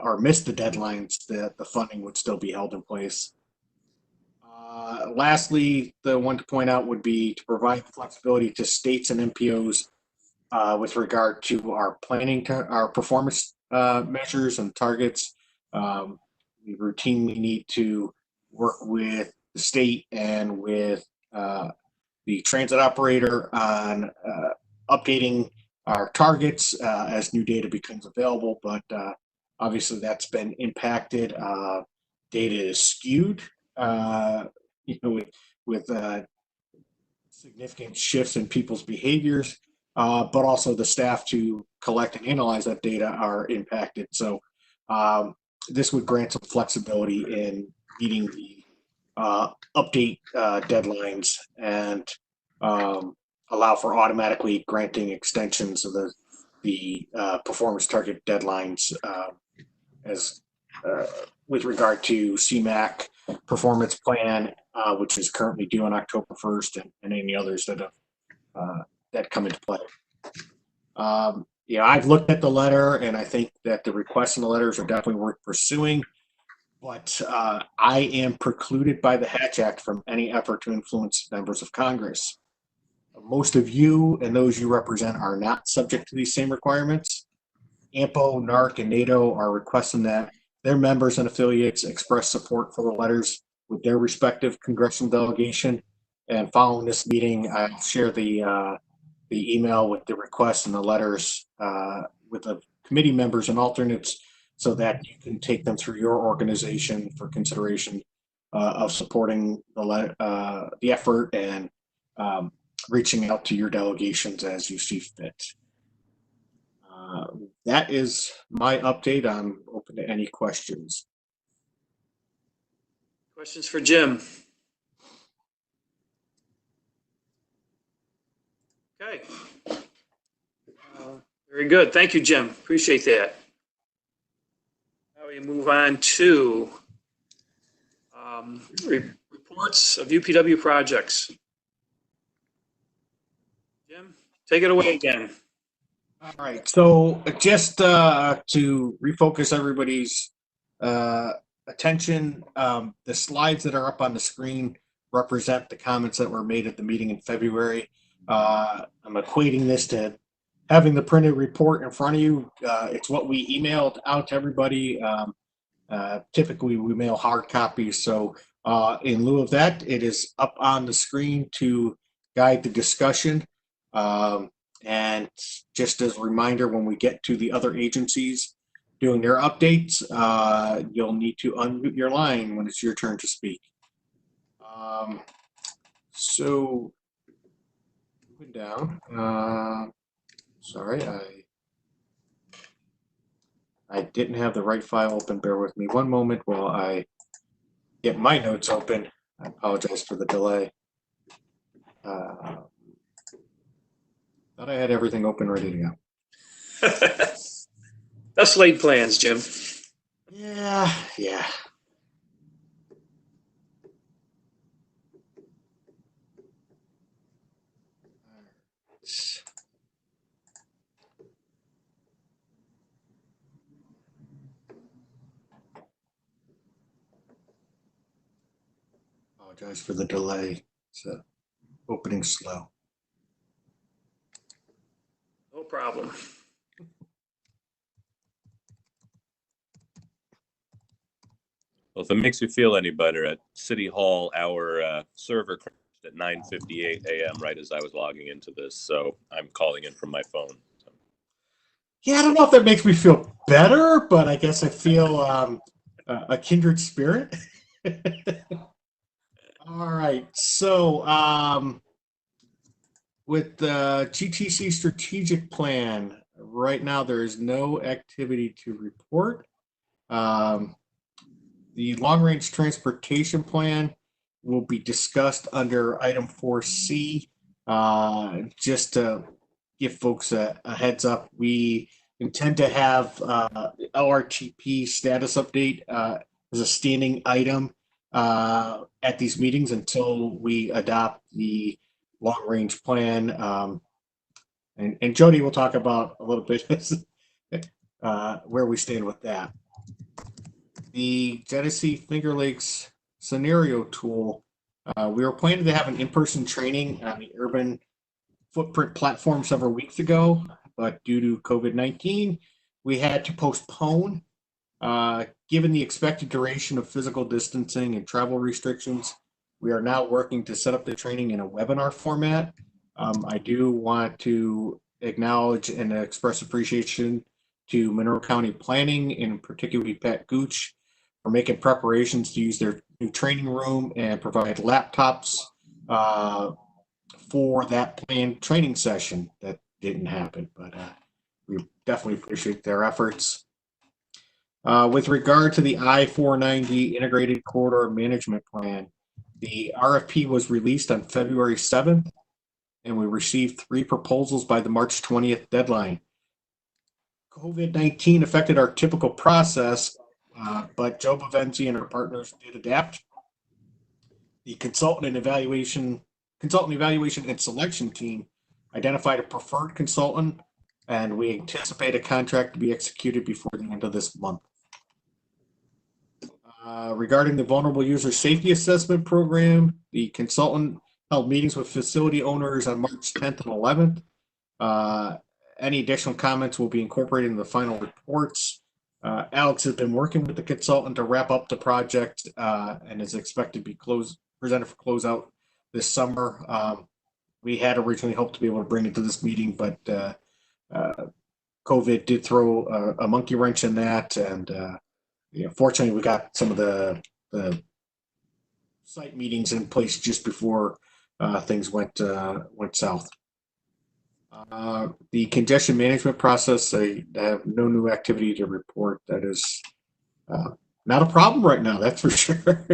or missed the deadlines, that the funding would still be held in place. Lastly, the one to point out would be to provide flexibility to states and MPOs with regard to our our performance measures and targets. We routinely need to work with the state and with the transit operator on updating our targets as new data becomes available, but obviously that's been impacted. Data is skewed, with significant shifts in people's behaviors, but also the staff to collect and analyze that data are impacted. So this would grant some flexibility in meeting the update deadlines and allow for automatically granting extensions of the performance target deadlines as with regard to CMAQ performance plan, which is currently due on October 1st, and any others that have that come into play. I've looked at the letter, and I think that the requests in the letters are definitely worth pursuing. But I am precluded by the Hatch Act from any effort to influence members of Congress. Most of you and those you represent are not subject to these same requirements. AMPO, NARC, and NATO are requesting that their members and affiliates express support for the letters with their respective congressional delegation. And following this meeting, I'll share the email with the requests and the letters with the committee members and alternates, so that you can take them through your organization for consideration of supporting the effort and reaching out to your delegations as you see fit. That is my update. I'm open to any questions. Questions for Jim? Okay. Very good. Thank you, Jim. Appreciate that. Now we move on to reports of UPW projects. Jim, take it away again. All right. So just to refocus everybody's attention, the slides that are up on the screen represent the comments that were made at the meeting in February. I'm equating this to having the printed report in front of you. It's what we emailed out to everybody. Typically, we mail hard copies. So in lieu of that, it is up on the screen to guide the discussion. And just as a reminder, when we get to the other agencies doing their updates, you'll need to unmute your line when it's your turn to speak. So moving down, sorry, I didn't have the right file open. Bear with me one moment while I get my notes open. I apologize for the delay. Thought I had everything open, ready to go. That's laid plans, Jim. Yeah. Apologize for the delay. It's opening slow. No problem. Well, if it makes you feel any better, at City Hall, our server crashed at 9:58 a.m. right as I was logging into this, so I'm calling in from my phone. So. Yeah, I don't know if that makes me feel better, but I guess I feel a kindred spirit. All right, so with the GTC strategic plan, right now there is no activity to report. The long-range transportation plan will be discussed under item 4C. Just to give folks a heads up, we intend to have LRTP status update as a standing item at these meetings until we adopt the long range plan. And Jody will talk about a little bit where we stand with that. The Genesee Finger Lakes scenario tool, we were planning to have an in-person training on the urban footprint platform several weeks ago, but due to COVID-19, we had to postpone. Given the expected duration of physical distancing and travel restrictions, we are now working to set up the training in a webinar format. I do want to acknowledge and express appreciation to Monroe County Planning, and particularly Pat Gooch, for making preparations to use their new training room and provide laptops for that planned training session that didn't happen, but we definitely appreciate their efforts. With regard to the I-490 Integrated Corridor Management Plan, the RFP was released on February 7th, and we received 3 proposals by the March 20th deadline. COVID-19 affected our typical process, but Joe Bavenzi and our partners did adapt. The consultant evaluation and selection team identified a preferred consultant, and we anticipate a contract to be executed before the end of this month. Regarding the Vulnerable User Safety Assessment Program, the consultant held meetings with facility owners on March 10th and 11th. Any additional comments will be incorporated in the final reports. Alex has been working with the consultant to wrap up the project and is expected to be presented for closeout this summer. We had originally hoped to be able to bring it to this meeting, but COVID did throw a monkey wrench in that, and fortunately, we got some of the site meetings in place just before things went south. The congestion management process, I have no new activity to report. That is not a problem right now, that's for sure.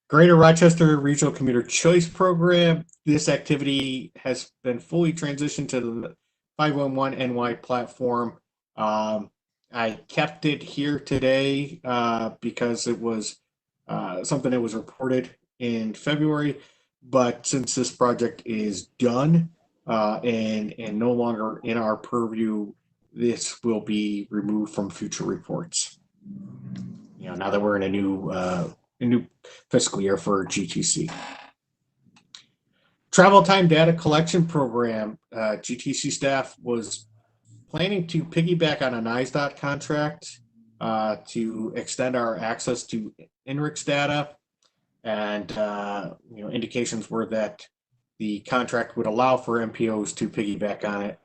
Greater Rochester Regional Commuter Choice Program. This activity has been fully transitioned to the 511NY platform. I kept it here today because it was something that was reported in February, but since this project is done and no longer in our purview, this will be removed from future reports. Now that we're in a new fiscal year for GTC. Travel time data collection program. GTC staff was planning to piggyback on a NISDOT contract to extend our access to INRIX data, and indications were that the contract would allow for MPOs to piggyback on it.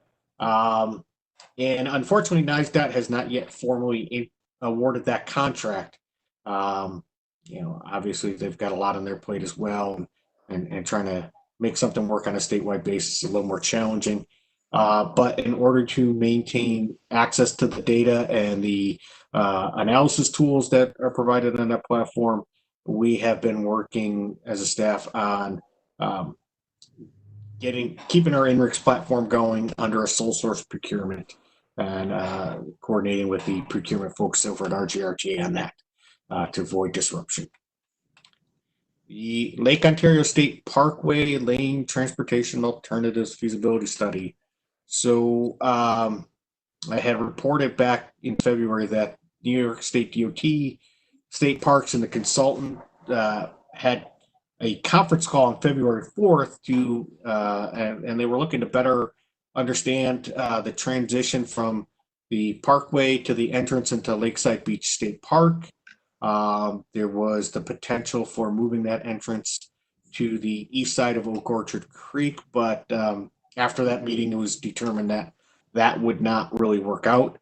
And unfortunately, NISDOT has not yet formally awarded that contract. Obviously they've got a lot on their plate as well, and trying to make something work on a statewide basis is a little more challenging. But in order to maintain access to the data and the analysis tools that are provided on that platform, we have been working as a staff on keeping our INRIX platform going under a sole source procurement, and coordinating with the procurement folks over at RGRTA on that to avoid disruption. The Lake Ontario State Parkway Lane Transportation Alternatives Feasibility Study. So I had reported back in February that New York State DOT, State Parks, and the consultant had a conference call on February 4th and they were looking to better understand the transition from the parkway to the entrance into Lakeside Beach State Park. There was the potential for moving that entrance to the east side of Oak Orchard Creek, but after that meeting, it was determined that that would not really work out.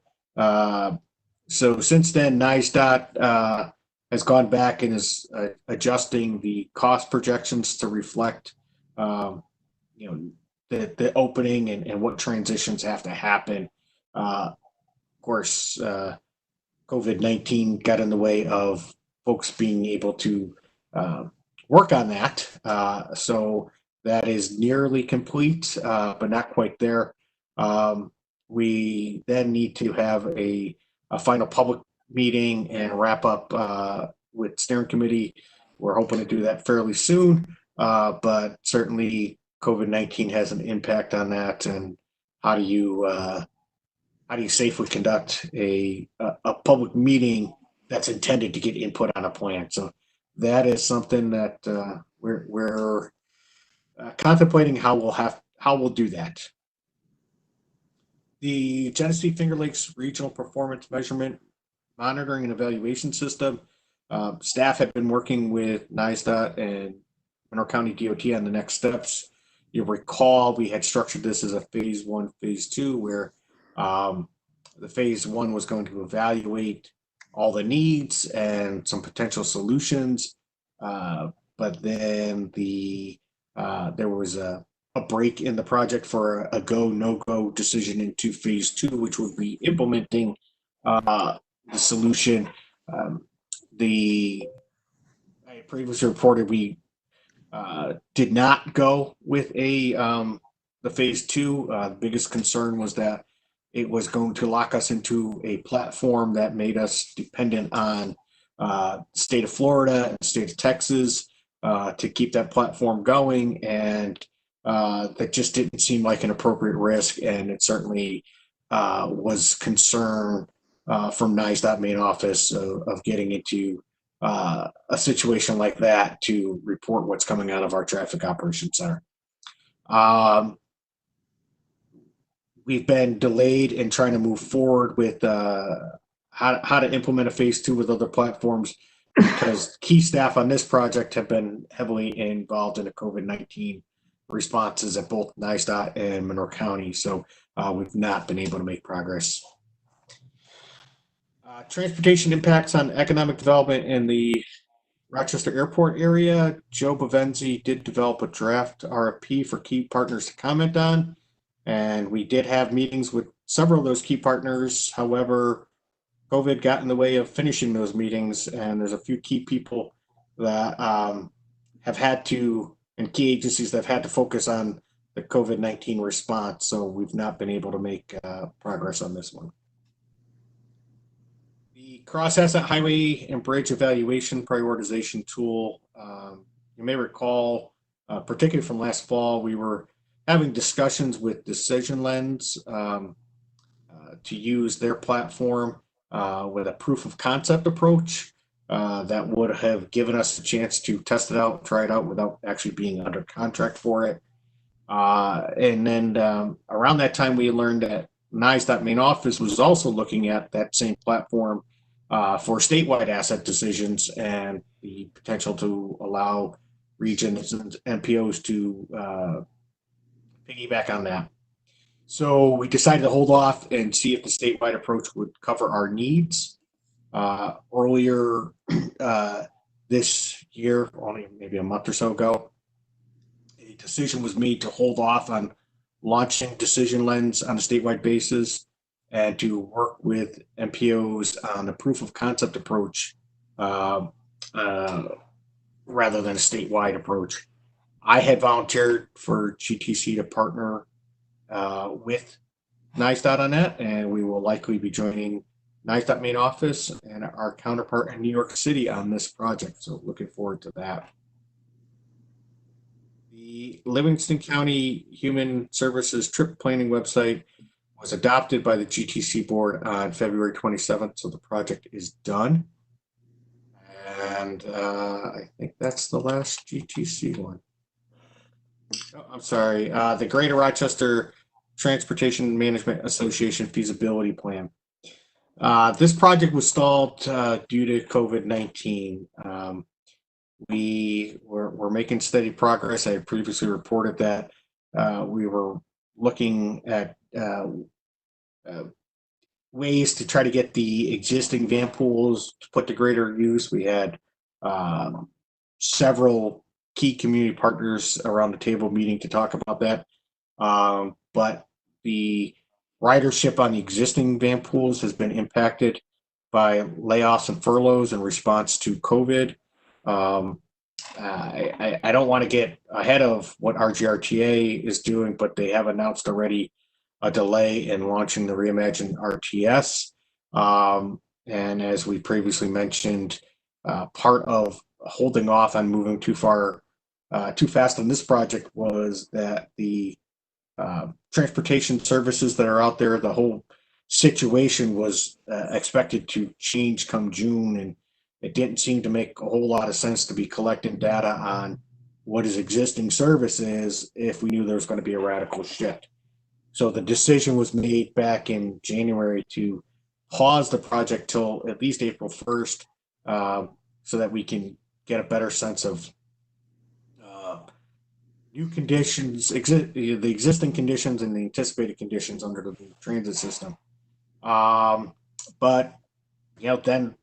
So since then, NISDOT has gone back and is adjusting the cost projections to reflect, the opening and what transitions have to happen. Of course, COVID-19 got in the way of folks being able to work on that. So that is nearly complete, but not quite there. We then need to have a final public meeting and wrap up with steering committee. We're hoping to do that fairly soon, but certainly COVID-19 has an impact on that. And how do you safely conduct a public meeting that's intended to get input on a plan? So that is something that we're contemplating how we'll do that. The Genesee Finger Lakes Regional Performance Measurement Monitoring and Evaluation System. Staff have been working with NISDOT and Monroe County DOT on the next steps. You'll recall we had structured this as a phase 1, phase 2, where the phase 1 was going to evaluate all the needs and some potential solutions, but then there was a break in the project for a go, no-go decision into phase 2, which would be implementing the solution. I previously reported we did not go with the phase 2. The biggest concern was that it was going to lock us into a platform that made us dependent on the state of Florida and the state of Texas to keep that platform going, and that just didn't seem like an appropriate risk, and it certainly was concern from NISDOT main office of getting into a situation like that to report what's coming out of our traffic operations center. We've been delayed in trying to move forward with how to implement a phase 2 with other platforms, because key staff on this project have been heavily involved in the COVID-19 responses at both NISDOT and Monroe County. So we've not been able to make progress. Transportation impacts on economic development in the Rochester Airport area. Joe Bavenzi did develop a draft RFP for key partners to comment on, and we did have meetings with several of those key partners. However, COVID got in the way of finishing those meetings, and there's a few key people that have had to, and key agencies that have had to focus on the COVID-19 response. So we've not been able to make progress on this one. The cross-asset highway and bridge evaluation prioritization tool. You may recall, particularly from last fall, we were having discussions with Decision Lens to use their platform with a proof of concept approach that would have given us a chance to test it out, try it out without actually being under contract for it. And then around that time, we learned that NISDOT main office was also looking at that same platform for statewide asset decisions and the potential to allow regions and MPOs to piggyback on that. So we decided to hold off and see if the statewide approach would cover our needs. Earlier this year, only maybe a month or so ago, a decision was made to hold off on launching Decision Lens on a statewide basis and to work with MPOs on the proof of concept approach rather than a statewide approach. I had volunteered for GTC to partner with NISDOT on that, and we will likely be joining NISDOT main office and our counterpart in New York City on this project. So looking forward to that. The Livingston County Human Services Trip Planning website was adopted by the GTC board on February 27th, so the project is done. And I think that's the last GTC one. Oh, I'm sorry, the Greater Rochester Transportation Management Association feasibility plan. This project was stalled due to COVID-19. We're making steady progress. I previously reported that we were looking at ways to try to get the existing van pools to put to greater use. We had several key community partners around the table meeting to talk about that. But the ridership on the existing van pools has been impacted by layoffs and furloughs in response to COVID. I don't want to get ahead of what RGRTA is doing, but they have announced already a delay in launching the reimagined RTS. And as we previously mentioned, part of holding off on moving too fast on this project was that the transportation services that are out there, the whole situation was expected to change come June, and it didn't seem to make a whole lot of sense to be collecting data on what his existing service is if we knew there was going to be a radical shift. So the decision was made back in January to pause the project till at least April 1st, so that we can get a better sense of new conditions, the existing conditions and the anticipated conditions under the transit system. But then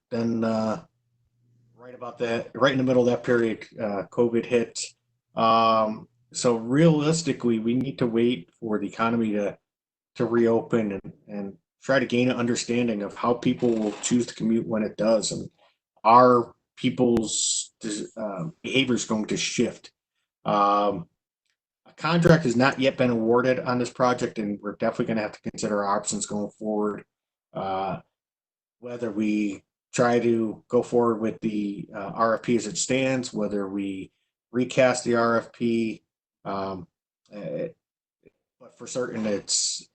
right about that, right in the middle of that period, COVID hit. So realistically, we need to wait for the economy to reopen and try to gain an understanding of how people will choose to commute when it does, and are people's behavior is going to shift. A contract has not yet been awarded on this project, and we're definitely going to have to consider our options going forward. Whether we try to go forward with the RFP as it stands, whether we recast the RFP, but for certain, it's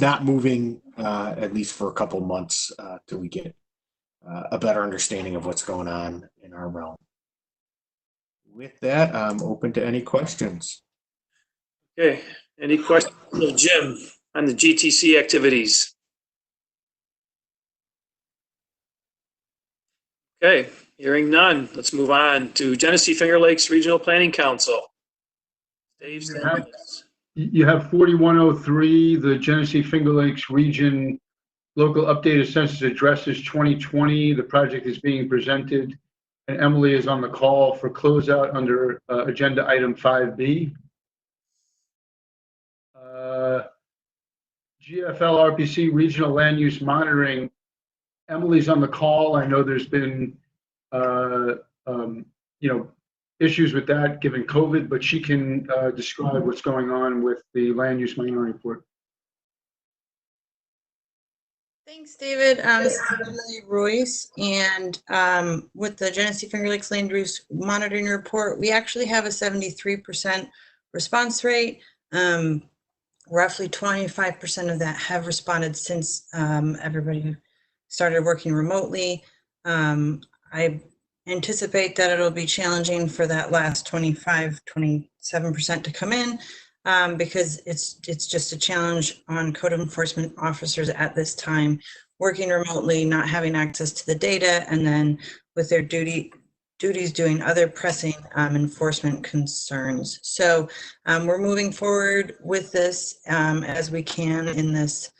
not moving at least for a couple months till we get a better understanding of what's going on in our realm. With that, I'm open to any questions. Okay, any questions of Jim on the GTC activities? Okay, hearing none, let's move on to Genesee Finger Lakes Regional Planning Council. Dave Stanley's. You have 4103, the Genesee Finger Lakes Region Local Updated Census Addresses 2020. The project is being presented, and Emily is on the call for closeout under agenda item 5B. GFL RPC Regional Land Use Monitoring. Emily's on the call. I know there's been, issues with that given COVID, but she can describe what's going on with the land use monitoring report. Thanks, David. This is Emily Royce, and with the Genesee Finger Lakes Land Use Monitoring Report, we actually have a 73% response rate. Roughly 25% of that have responded since everybody started working remotely. I anticipate that it'll be challenging for that last 27% to come in because it's just a challenge on code enforcement officers at this time, working remotely, not having access to the data, and then with their duties doing other pressing enforcement concerns. So we're moving forward with this as we can in this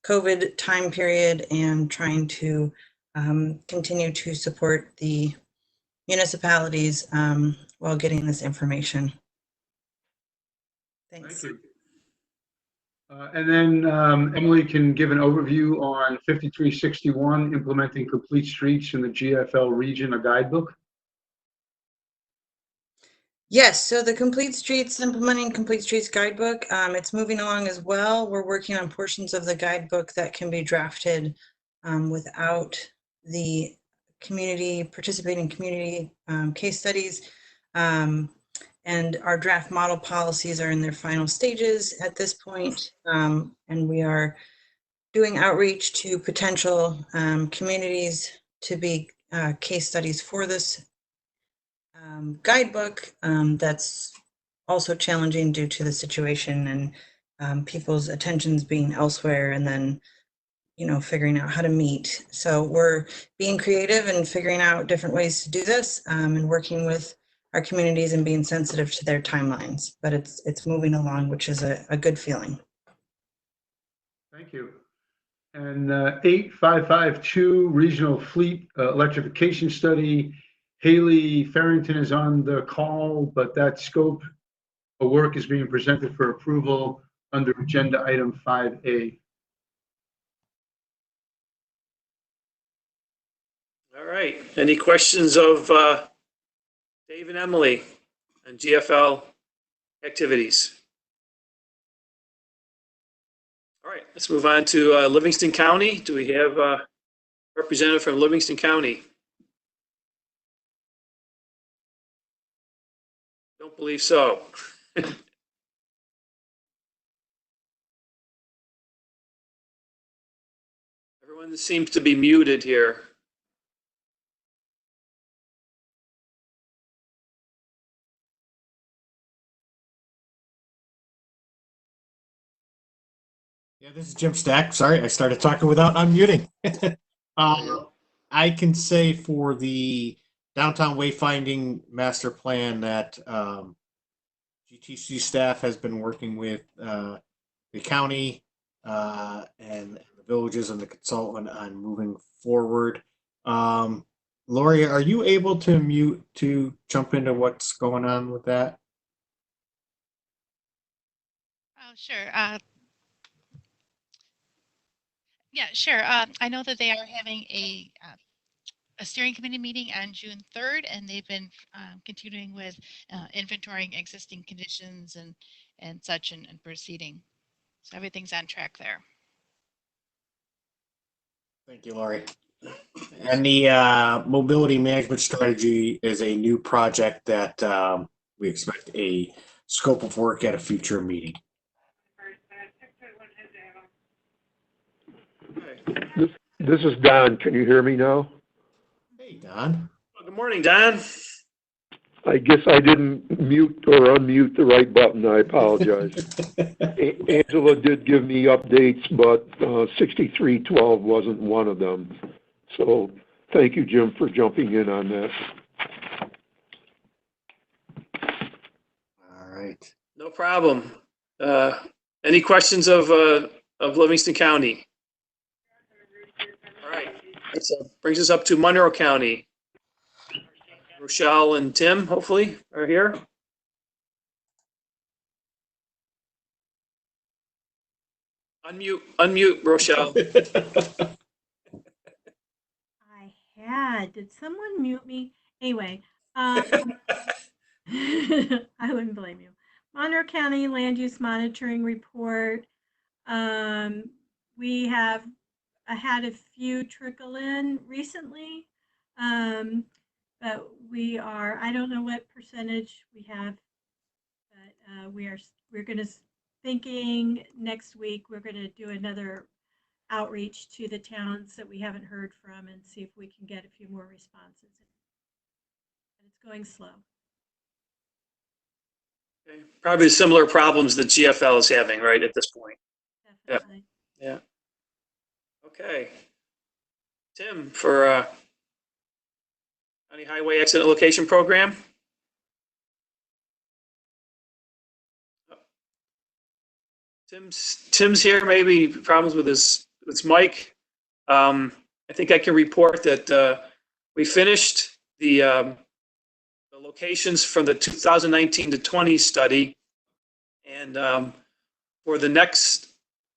COVID time period and trying to continue to support the municipalities while getting this information. Thanks. Thank you. And then Emily can give an overview on 5361, implementing complete streets in the GFL region, a guidebook. Yes, so the Complete Streets, implementing Complete Streets guidebook, it's moving along as well. We're working on portions of the guidebook that can be drafted without the participating community case studies. And our draft model policies are in their final stages at this point. And we are doing outreach to potential communities to be case studies for this guidebook that's also challenging due to the situation and people's attentions being elsewhere, and then figuring out how to meet. So we're being creative and figuring out different ways to do this and working with our communities and being sensitive to their timelines, but it's moving along, which is a good feeling. Thank you. And 8552 Regional Fleet Electrification Study. Haley Farrington is on the call, but that scope of work is being presented for approval under agenda item 5A. All right. Any questions of Dave and Emily on GFL activities. All right, let's move on to Livingston County. Do we have a representative from Livingston County? Don't believe so. Everyone seems to be muted here. Yeah, this is Jim Stack. Sorry, I started talking without unmuting. I can say for the downtown wayfinding master plan that GTC staff has been working with the county and the villages and the consultant on moving forward. Lori, are you able to mute to jump into what's going on with that? Oh, sure. Yeah, sure. I know that they are having a steering committee meeting on June 3rd, and they've been continuing with inventorying existing conditions and such and proceeding. So everything's on track there. Thank you, Lori. And the mobility management strategy is a new project that we expect a scope of work at a future meeting. This is Don. Can you hear me now? Hey, Don. Well, good morning, Don. I guess I didn't mute or unmute the right button. I apologize. Angela did give me updates, but 6312 wasn't one of them. So thank you, Jim, for jumping in on that. All right. No problem. Any questions of Livingston County? All right. That brings us up to Monroe County. Rochelle and Tim, hopefully, are here. Unmute, Rochelle. I had. Did someone mute me? Anyway, I wouldn't blame you. Monroe County Land Use Monitoring Report. We have had a few trickle in recently, but we are, I don't know what percentage we have, but we're going to thinking next week we're going to do another outreach to the towns that we haven't heard from and see if we can get a few more responses. But it's going slow. Okay. Probably similar problems that GFL is having, right, at this point. Definitely. Yeah. Okay. Tim, for County Highway Accident Location Program. Tim's here. Maybe problems with his mic. I think I can report that we finished the locations from the 2019 to 20 study, and for the next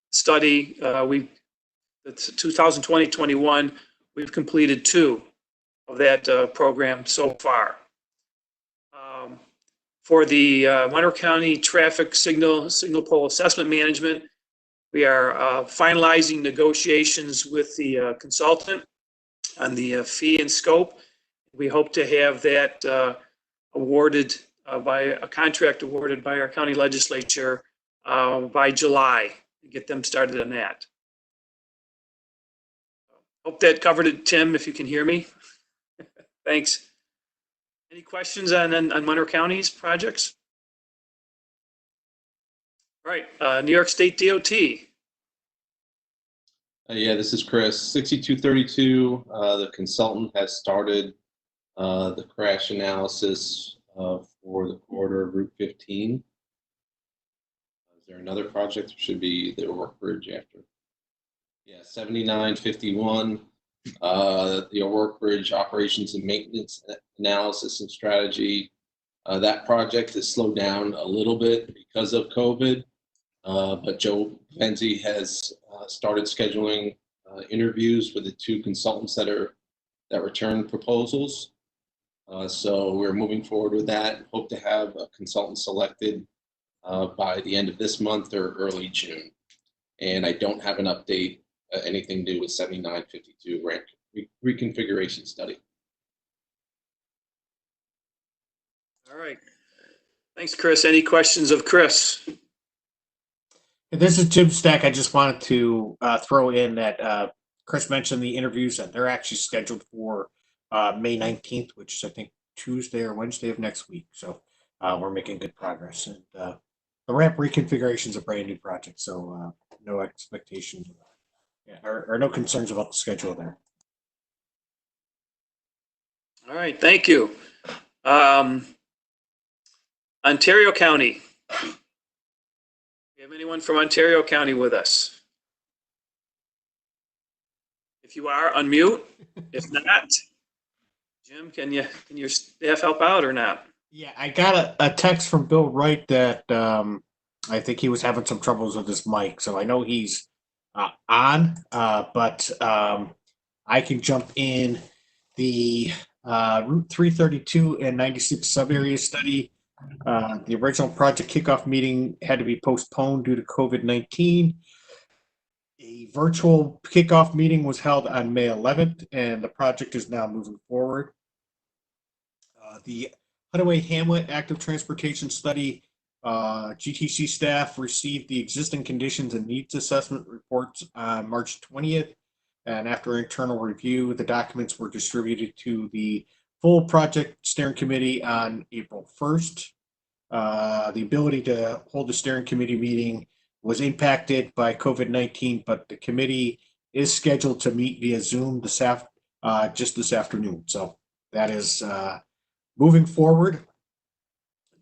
study, the 2020-21, we've completed 2 of that program so far. For the Monroe County Traffic Signal Pole Assessment Management, we are finalizing negotiations with the consultant on the fee and scope. We hope to have that awarded by a contract awarded by our county legislature by July, and get them started on that. Hope that covered it, Tim, if you can hear me. Thanks. Any questions on Monroe County's projects? All right, New York State DOT. Yeah, this is Chris. 6232, the consultant has started the crash analysis for the corridor of Route 15. Is there another project? There should be the O'Rourke Bridge after. Yeah, 7951, the O'Rourke Bridge operations and maintenance analysis and strategy. That project has slowed down a little bit because of COVID, but Joe Penzi has started scheduling interviews with the 2 consultants that returned proposals. So we're moving forward with that. Hope to have a consultant selected by the end of this month or early June. And I don't have an update, anything to do with 7952 ramp reconfiguration study. All right. Thanks, Chris. Any questions of Chris? This is Jim Stack. I just wanted to throw in that Chris mentioned the interviews, and they're actually scheduled for May 19th, which is, I think, Tuesday or Wednesday of next week. So we're making good progress. And the ramp reconfiguration is a brand new project, so no expectations or no concerns about the schedule there. All right. Thank you. Ontario County. Do you have anyone from Ontario County with us? If you are, unmute. If not, Jim, can your staff help out or not? Yeah, I got a text from Bill Wright that I think he was having some troubles with his mic, so I know he's on, but I can jump in. The Route 332 and 96 sub-area study. The original project kickoff meeting had to be postponed due to COVID-19. A virtual kickoff meeting was held on May 11th, and the project is now moving forward. The Hudaway Hamlet Active Transportation Study, GTC staff received the existing conditions and needs assessment reports on March 20th. And after internal review, the documents were distributed to the full project steering committee on April 1st. The ability to hold the steering committee meeting was impacted by COVID-19, but the committee is scheduled to meet via Zoom just this afternoon. So that is moving forward.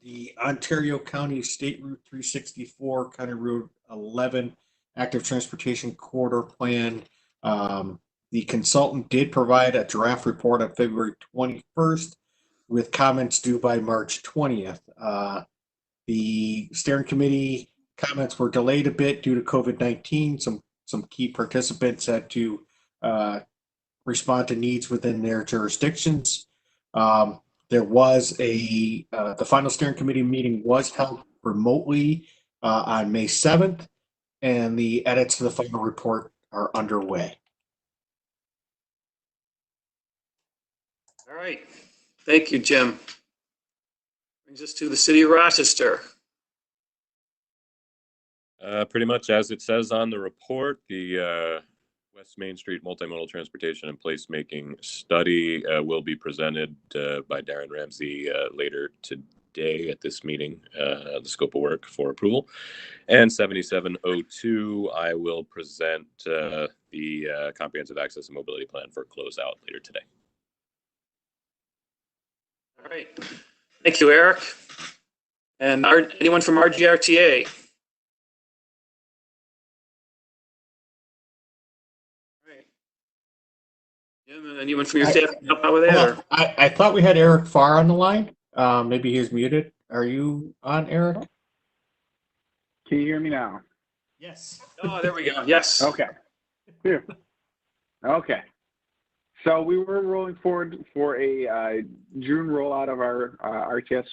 The Ontario County State Route 364, County Route 11 Active Transportation Corridor Plan. The consultant did provide a draft report on February 21st with comments due by March 20th. The steering committee comments were delayed a bit due to COVID-19. Some key participants had to respond to needs within their jurisdictions. There was the final steering committee meeting was held remotely on May 7th, and the edits to the final report are underway. All right. Thank you, Jim. Brings us to the city of Rochester. Pretty much as it says on the report, the West Main Street Multimodal Transportation and Placemaking Study will be presented by Darren Ramsey later today at this meeting, the scope of work for approval. And 7702, I will present the Comprehensive Access and Mobility Plan for closeout later today. All right. Thank you, Eric. And anyone from RGRTA? Jim, anyone from your staff can help out with that? I thought we had Eric Farr on the line. Maybe he's muted. Are you on, Eric? Can you hear me now? Yes. Oh, there we go. Yes. Okay. Here. Okay. So we were rolling forward for a June rollout of our RTS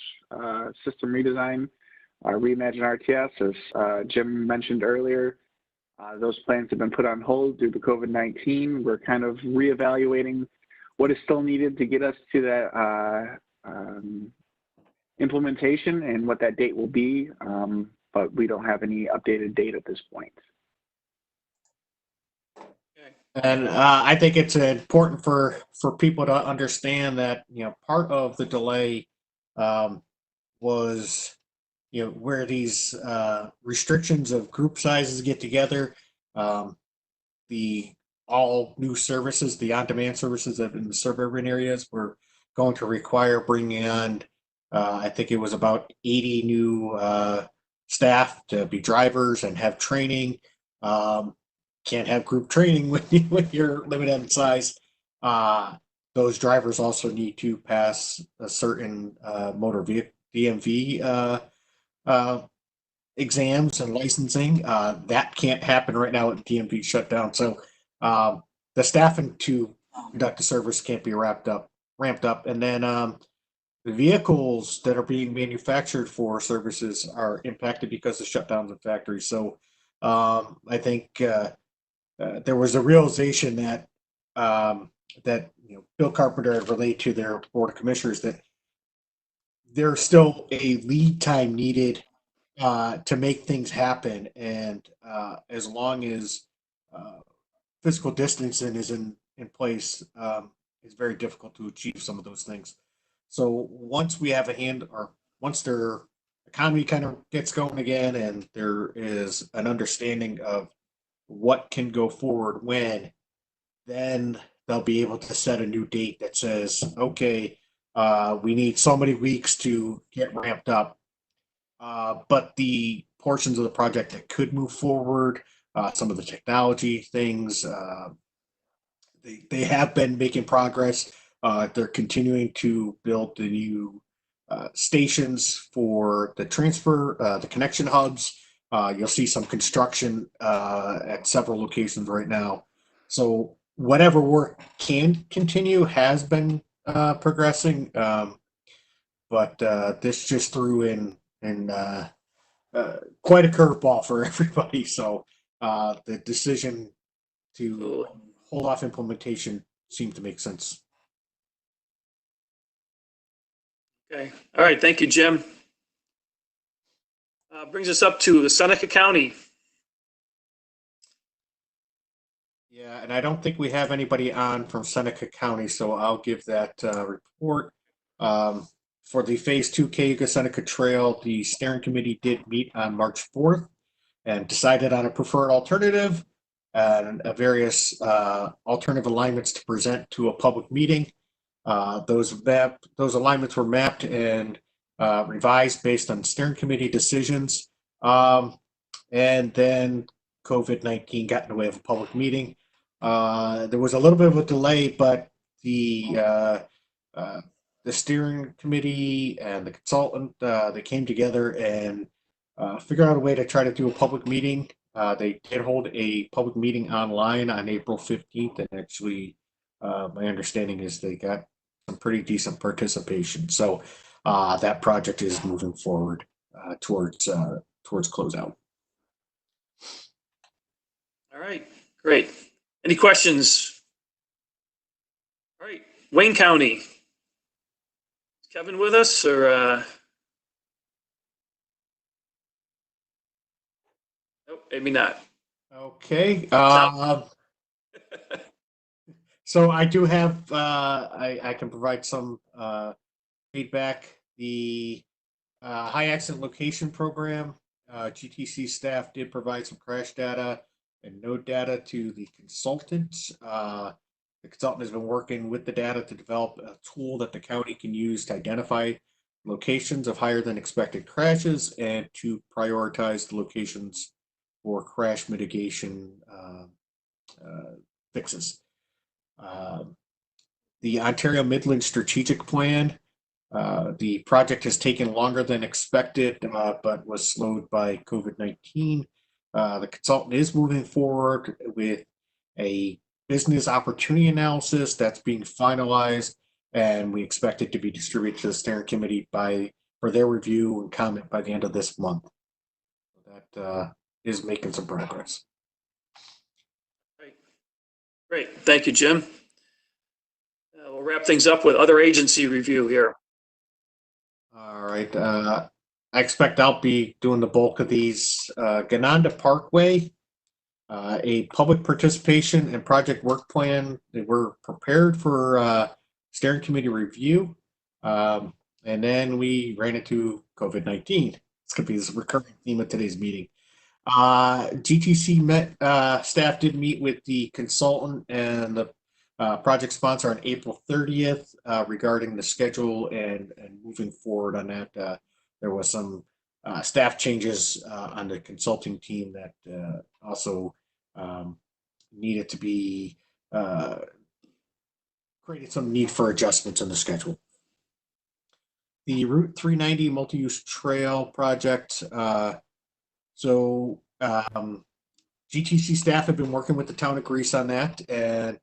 system redesign, Reimagine RTS, as Jim mentioned earlier. Those plans have been put on hold due to COVID-19. We're kind of reevaluating what is still needed to get us to that implementation and what that date will be, but we don't have any updated date at this point. And I think it's important for people to understand that, part of the delay was, where these restrictions of group sizes get together, the all new services, the on-demand services in the suburban areas were going to require bringing on, I think it was about 80 new staff to be drivers and have training. Can't have group training with your limited size. Those drivers also need to pass a certain motor vehicle DMV exams and licensing. That can't happen right now with DMV shut down. So the staffing to conduct the service can't be wrapped up ramped up, and then the vehicles that are being manufactured for services are impacted because of shutdowns of factories. So I think there was a realization that Bill Carpenter had relayed to their board of commissioners that there's still a lead time needed to make things happen, and as long as physical distancing is in place, it's very difficult to achieve some of those things. So once we have once their economy kind of gets going again, and there is an understanding of what can go forward when, then they'll be able to set a new date that says, okay, we need so many weeks to get ramped up. But the portions of the project that could move forward, some of the technology things, they have been making progress. They're continuing to build the new stations for the transfer, the connection hubs. You'll see some construction at several locations right now. So whatever work can continue has been progressing, but this just threw in quite a curveball for everybody. So the decision to hold off implementation seemed to make sense. Okay. All right. Thank you, Jim. Brings us up to the Seneca County. Yeah, and I don't think we have anybody on from Seneca County, so I'll give that report. For the Phase 2 Cayuga Seneca Trail, the steering committee did meet on March 4th and decided on a preferred alternative and various alternative alignments to present to a public meeting. Those alignments were mapped and revised based on steering committee decisions. And then COVID-19 got in the way of a public meeting. There was a little bit of a delay, but the steering committee and the consultant, they came together and figured out a way to try to do a public meeting. They did hold a public meeting online on April 15th, and actually, my understanding is they got some pretty decent participation. So that project is moving forward towards closeout. All right, great. Any questions? All right, Wayne County. Is Kevin with us, or? Nope, maybe not. Okay. So I do have, I can provide some feedback. The high accident location program, GTC staff did provide some crash data and node data to the consultant. The consultant has been working with the data to develop a tool that the county can use to identify locations of higher than expected crashes and to prioritize the locations for crash mitigation fixes. The Ontario Midland Strategic Plan, the project has taken longer than expected, but was slowed by COVID-19. The consultant is moving forward with a business opportunity analysis that's being finalized, and we expect it to be distributed to the steering committee for their review and comment by the end of this month. That is making some progress. Great. Thank you, Jim. We'll wrap things up with other agency review here. All right. I expect I'll be doing the bulk of these. Gananda Parkway, a public participation and project work plan. They were prepared for steering committee review. And then we ran into COVID-19. It's going to be this recurring theme of today's meeting. GTC staff did meet with the consultant and the project sponsor on April 30th regarding the schedule and moving forward on that. There was some staff changes on the consulting team that also needed to be created some need for adjustments in the schedule. The Route 390 multi-use trail project. GTC staff have been working with the town of Greece on that, and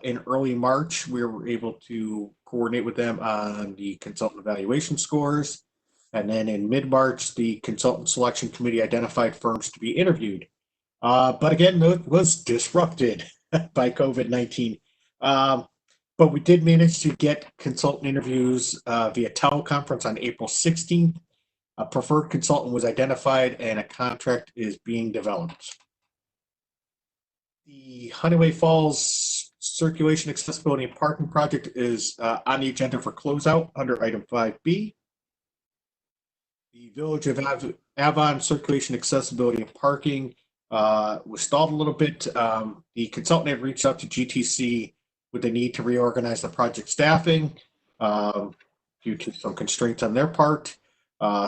in early March, we were able to coordinate with them on the consultant evaluation scores. And then in mid-March, the consultant selection committee identified firms to be interviewed. But again, it was disrupted by COVID-19. But we did manage to get consultant interviews via teleconference on April 16th. A preferred consultant was identified and a contract is being developed. The Honeyway Falls Circulation, Accessibility, and Parking Project is on the agenda for closeout under item 5B. The Village of Avon Circulation, Accessibility, and Parking was stalled a little bit. The consultant had reached out to GTC with the need to reorganize the project staffing due to some constraints on their part.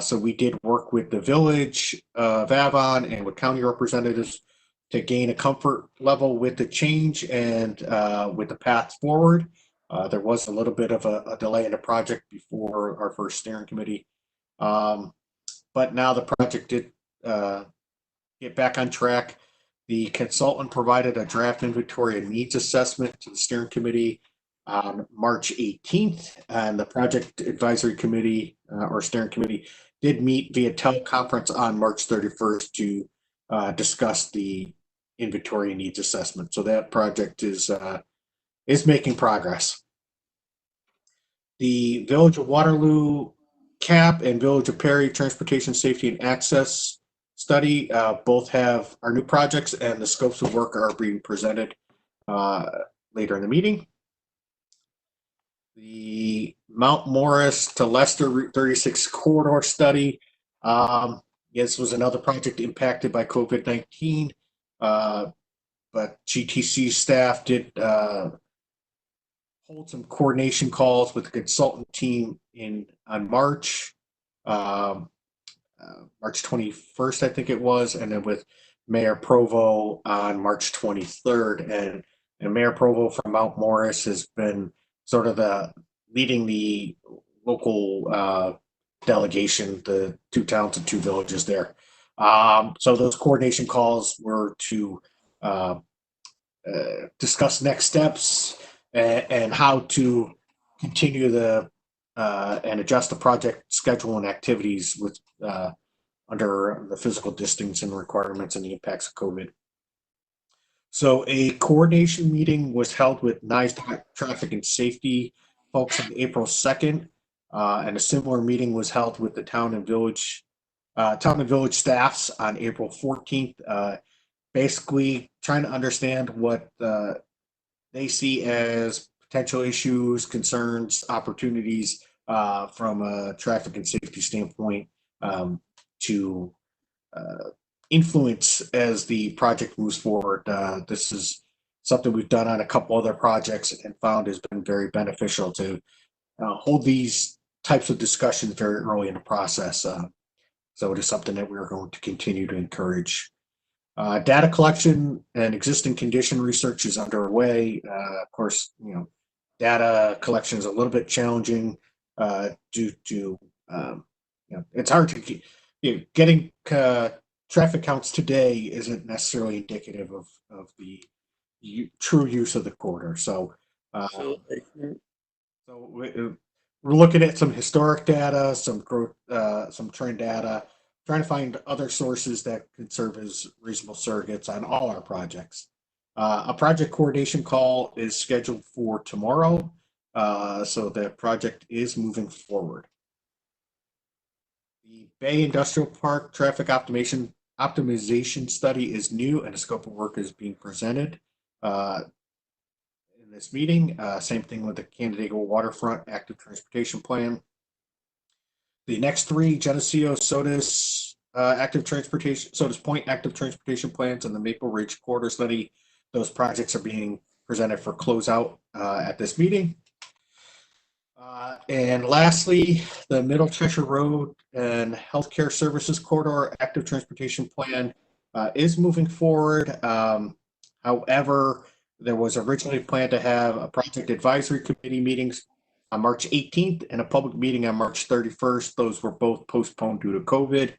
So we did work with the Village of Avon and with county representatives to gain a comfort level with the change and with the path forward. There was a little bit of a delay in the project before our first steering committee. But now the project did get back on track. The consultant provided a draft inventory and needs assessment to the steering committee on March 18th, and the project advisory committee or steering committee did meet via teleconference on March 31st to discuss the inventory and needs assessment. So that project is making progress. The Village of Waterloo CAP and Village of Perry Transportation Safety and Access Study both have our new projects, and the scopes of work are being presented later in the meeting. The Mount Morris to Leicester Route 36 corridor study. This was another project impacted by COVID-19, but GTC staff did hold some coordination calls with the consultant team on March 21st, I think it was, and then with Mayor Provo on March 23rd. And Mayor Provo from Mount Morris has been sort of leading the local delegation, the 2 towns and 2 villages there. So those coordination calls were to discuss next steps and how to continue and adjust the project schedule and activities with under the physical distancing requirements and the impacts of COVID. So a coordination meeting was held with NISE Traffic and Safety folks on April 2nd, and a similar meeting was held with the town and village staffs on April 14th. Basically, trying to understand what they see as potential issues, concerns, opportunities from a traffic and safety standpoint to influence as the project moves forward. This is something we've done on a couple other projects and found has been very beneficial to hold these types of discussions very early in the process. So it is something that we're going to continue to encourage. Data collection and existing condition research is underway. Of course, data collection is a little bit challenging due to it's hard to keep getting traffic counts today isn't necessarily indicative of the true use of the corridor. So, we're looking at some historic data, some growth, some trend data, trying to find other sources that could serve as reasonable surrogates on all our projects. A project coordination call is scheduled for tomorrow, so the project is moving forward. The Bay Industrial Park traffic optimization study is new, and a scope of work is being presented in this meeting. Same thing with the Canandaigua Waterfront Active Transportation Plan. The next 3, Geneseo Sodas Sodas Point Active Transportation Plans and the Maple Ridge Corridor Study, those projects are being presented for closeout at this meeting. And lastly, the Middle Cheshire Road and Healthcare Services Corridor Active Transportation Plan is moving forward. However, there was originally planned to have a project advisory committee meetings on March 18th and a public meeting on March 31st. Those were both postponed due to COVID.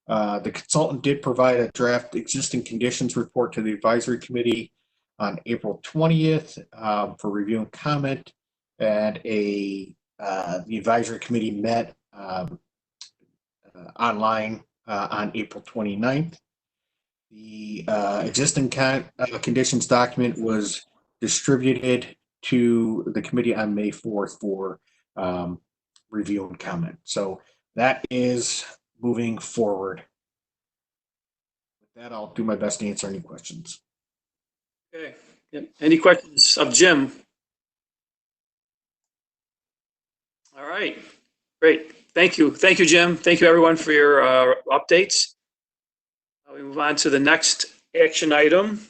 The consultant did provide a draft existing conditions report to the advisory committee on April 20th for review and comment. and the advisory committee met online on April 29th. The existing conditions document was distributed to the committee on May 4th for review and comment. So that is moving forward. With that, I'll do my best to answer any questions. Okay. Yep. Any questions of Jim? All right. Great. Thank you. Thank you, Jim. Thank you, everyone, for your updates. We move on to the next action item,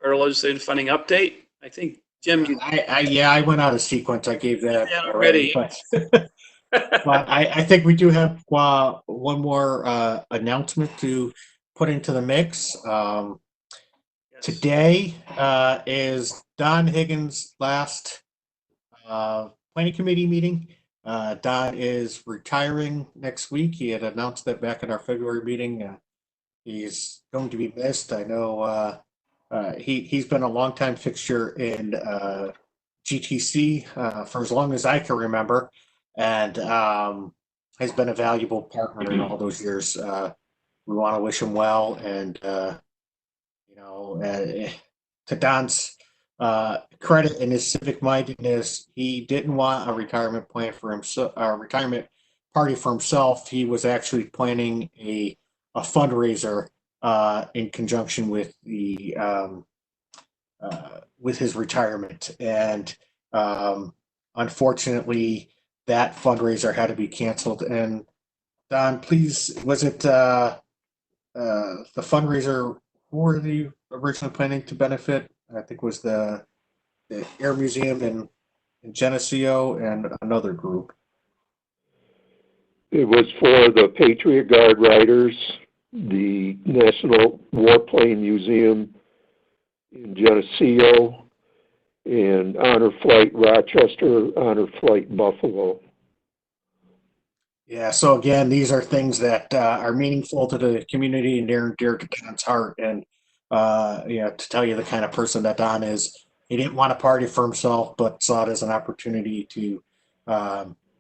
our legislative funding update. I think, Jim, you. I went out of sequence. I gave that already. But, but I think we do have one more announcement to put into the mix. Today is Don Higgins' last planning committee meeting. Don is retiring next week. He had announced that back in our February meeting. He's going to be missed. I know he's been a longtime fixture in GTC for as long as I can remember, and has been a valuable partner in all those years. We want to wish him well, and to Don's credit and his civic mindedness, he didn't want a retirement plan for himself, a retirement party for himself. He was actually planning a fundraiser in conjunction with the with his retirement, and unfortunately, that fundraiser had to be canceled. And Don, please, was it the fundraiser? Who were they originally planning to benefit? I think it was the Air Museum in Geneseo and another group. It was for the Patriot Guard Riders, the National Warplane Museum in Geneseo, and Honor Flight Rochester, Honor Flight Buffalo. Yeah, so again, these are things that are meaningful to the community and near and dear to Don's heart. And to tell you the kind of person that Don is, he didn't want a party for himself, but saw it as an opportunity to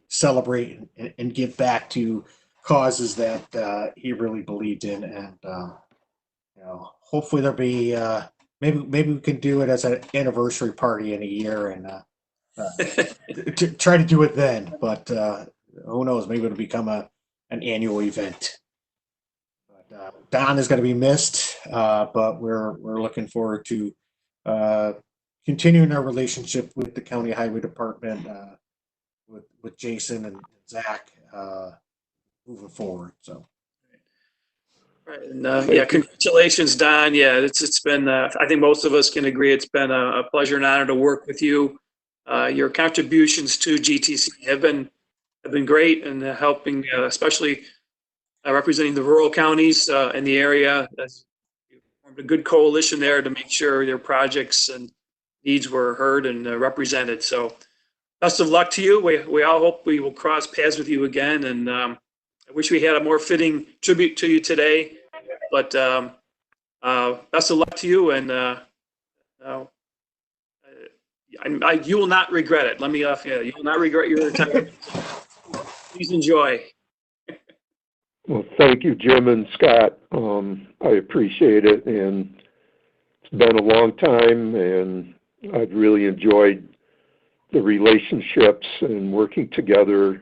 celebrate and give back to causes that he really believed in. And hopefully there'll be maybe we can do it as an anniversary party in a year and try to do it then. But who knows? Maybe it'll become an annual event. But Don is going to be missed, but we're looking forward to continuing our relationship with the County Highway Department, with Jason and Zach moving forward. So. Right. And congratulations, Don. Yeah, it's been. I think most of us can agree it's been a pleasure and honor to work with you. Your contributions to GTC have been great and helping, especially representing the rural counties in the area. You formed a good coalition there to make sure your projects and needs were heard and represented. So, best of luck to you. We all hope we will cross paths with you again. And I wish we had a more fitting tribute to you today. But best of luck to you, and you will not regret it. Let me off. Yeah, you will not regret your retirement. Please enjoy. Well, thank you, Jim and Scott. I appreciate it, and it's been a long time, and I've really enjoyed the relationships and working together.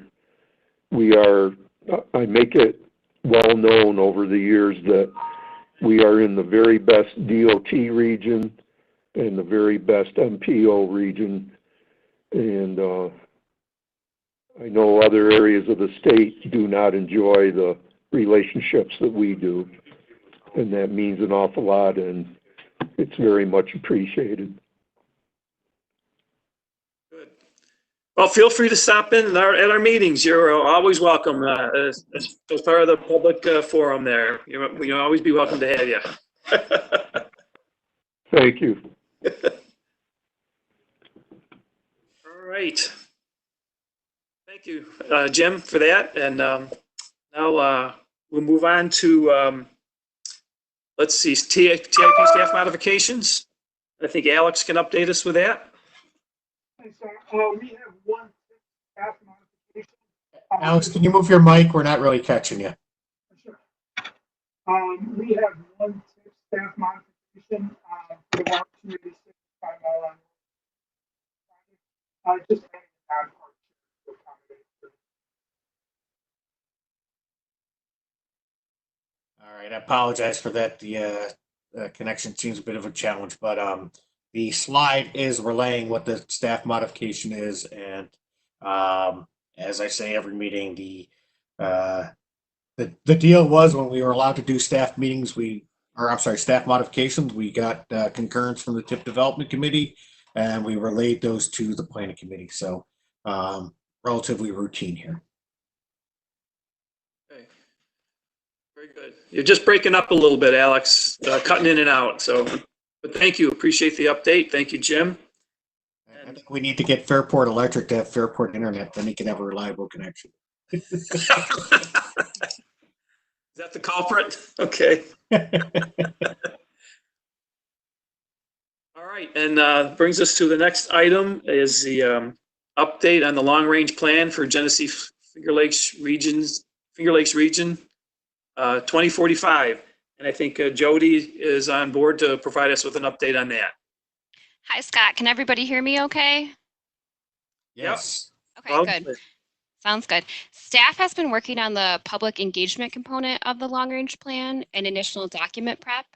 I make it well known over the years that we are in the very best DOT region and the very best MPO region, and I know other areas of the state do not enjoy the relationships that we do, and that means an awful lot, and it's very much appreciated. Good. Well, feel free to stop in at our meetings. You're always welcome as part of the public forum there. You'll always be welcome to have you. Thank you. All right. Thank you, Jim, for that. And now we'll move on to, let's see, TIP staff modifications. I think Alex can update us with that. So we have one staff modification. Alex, can you move your mic? We're not really catching you. Sure. We have one staff modification for the 286 5 mile line. Just adding that part to accommodate. All right, I apologize for that. The connection seems a bit of a challenge, but the slide is relaying what the staff modification is, and as I say every meeting, the deal was when we were allowed to do staff meetings, staff modifications, we got concurrence from the TIP Development Committee, and we relayed those to the Planning Committee. So relatively routine here. Okay. Very good. You're just breaking up a little bit, Alex, cutting in and out. So, but thank you. Appreciate the update. Thank you, Jim. I think we need to get Fairport Electric to have Fairport Internet, then he can have a reliable connection. Is that the culprit? Okay. All right, and brings us to the next item is the update on the long-range plan for Genesee Finger Lakes Region 2045. And I think Jody is on board to provide us with an update on that. Hi, Scott. Can everybody hear me okay? Yes. Okay, good. Sounds good. Staff has been working on the public engagement component of the long-range plan and initial document prep.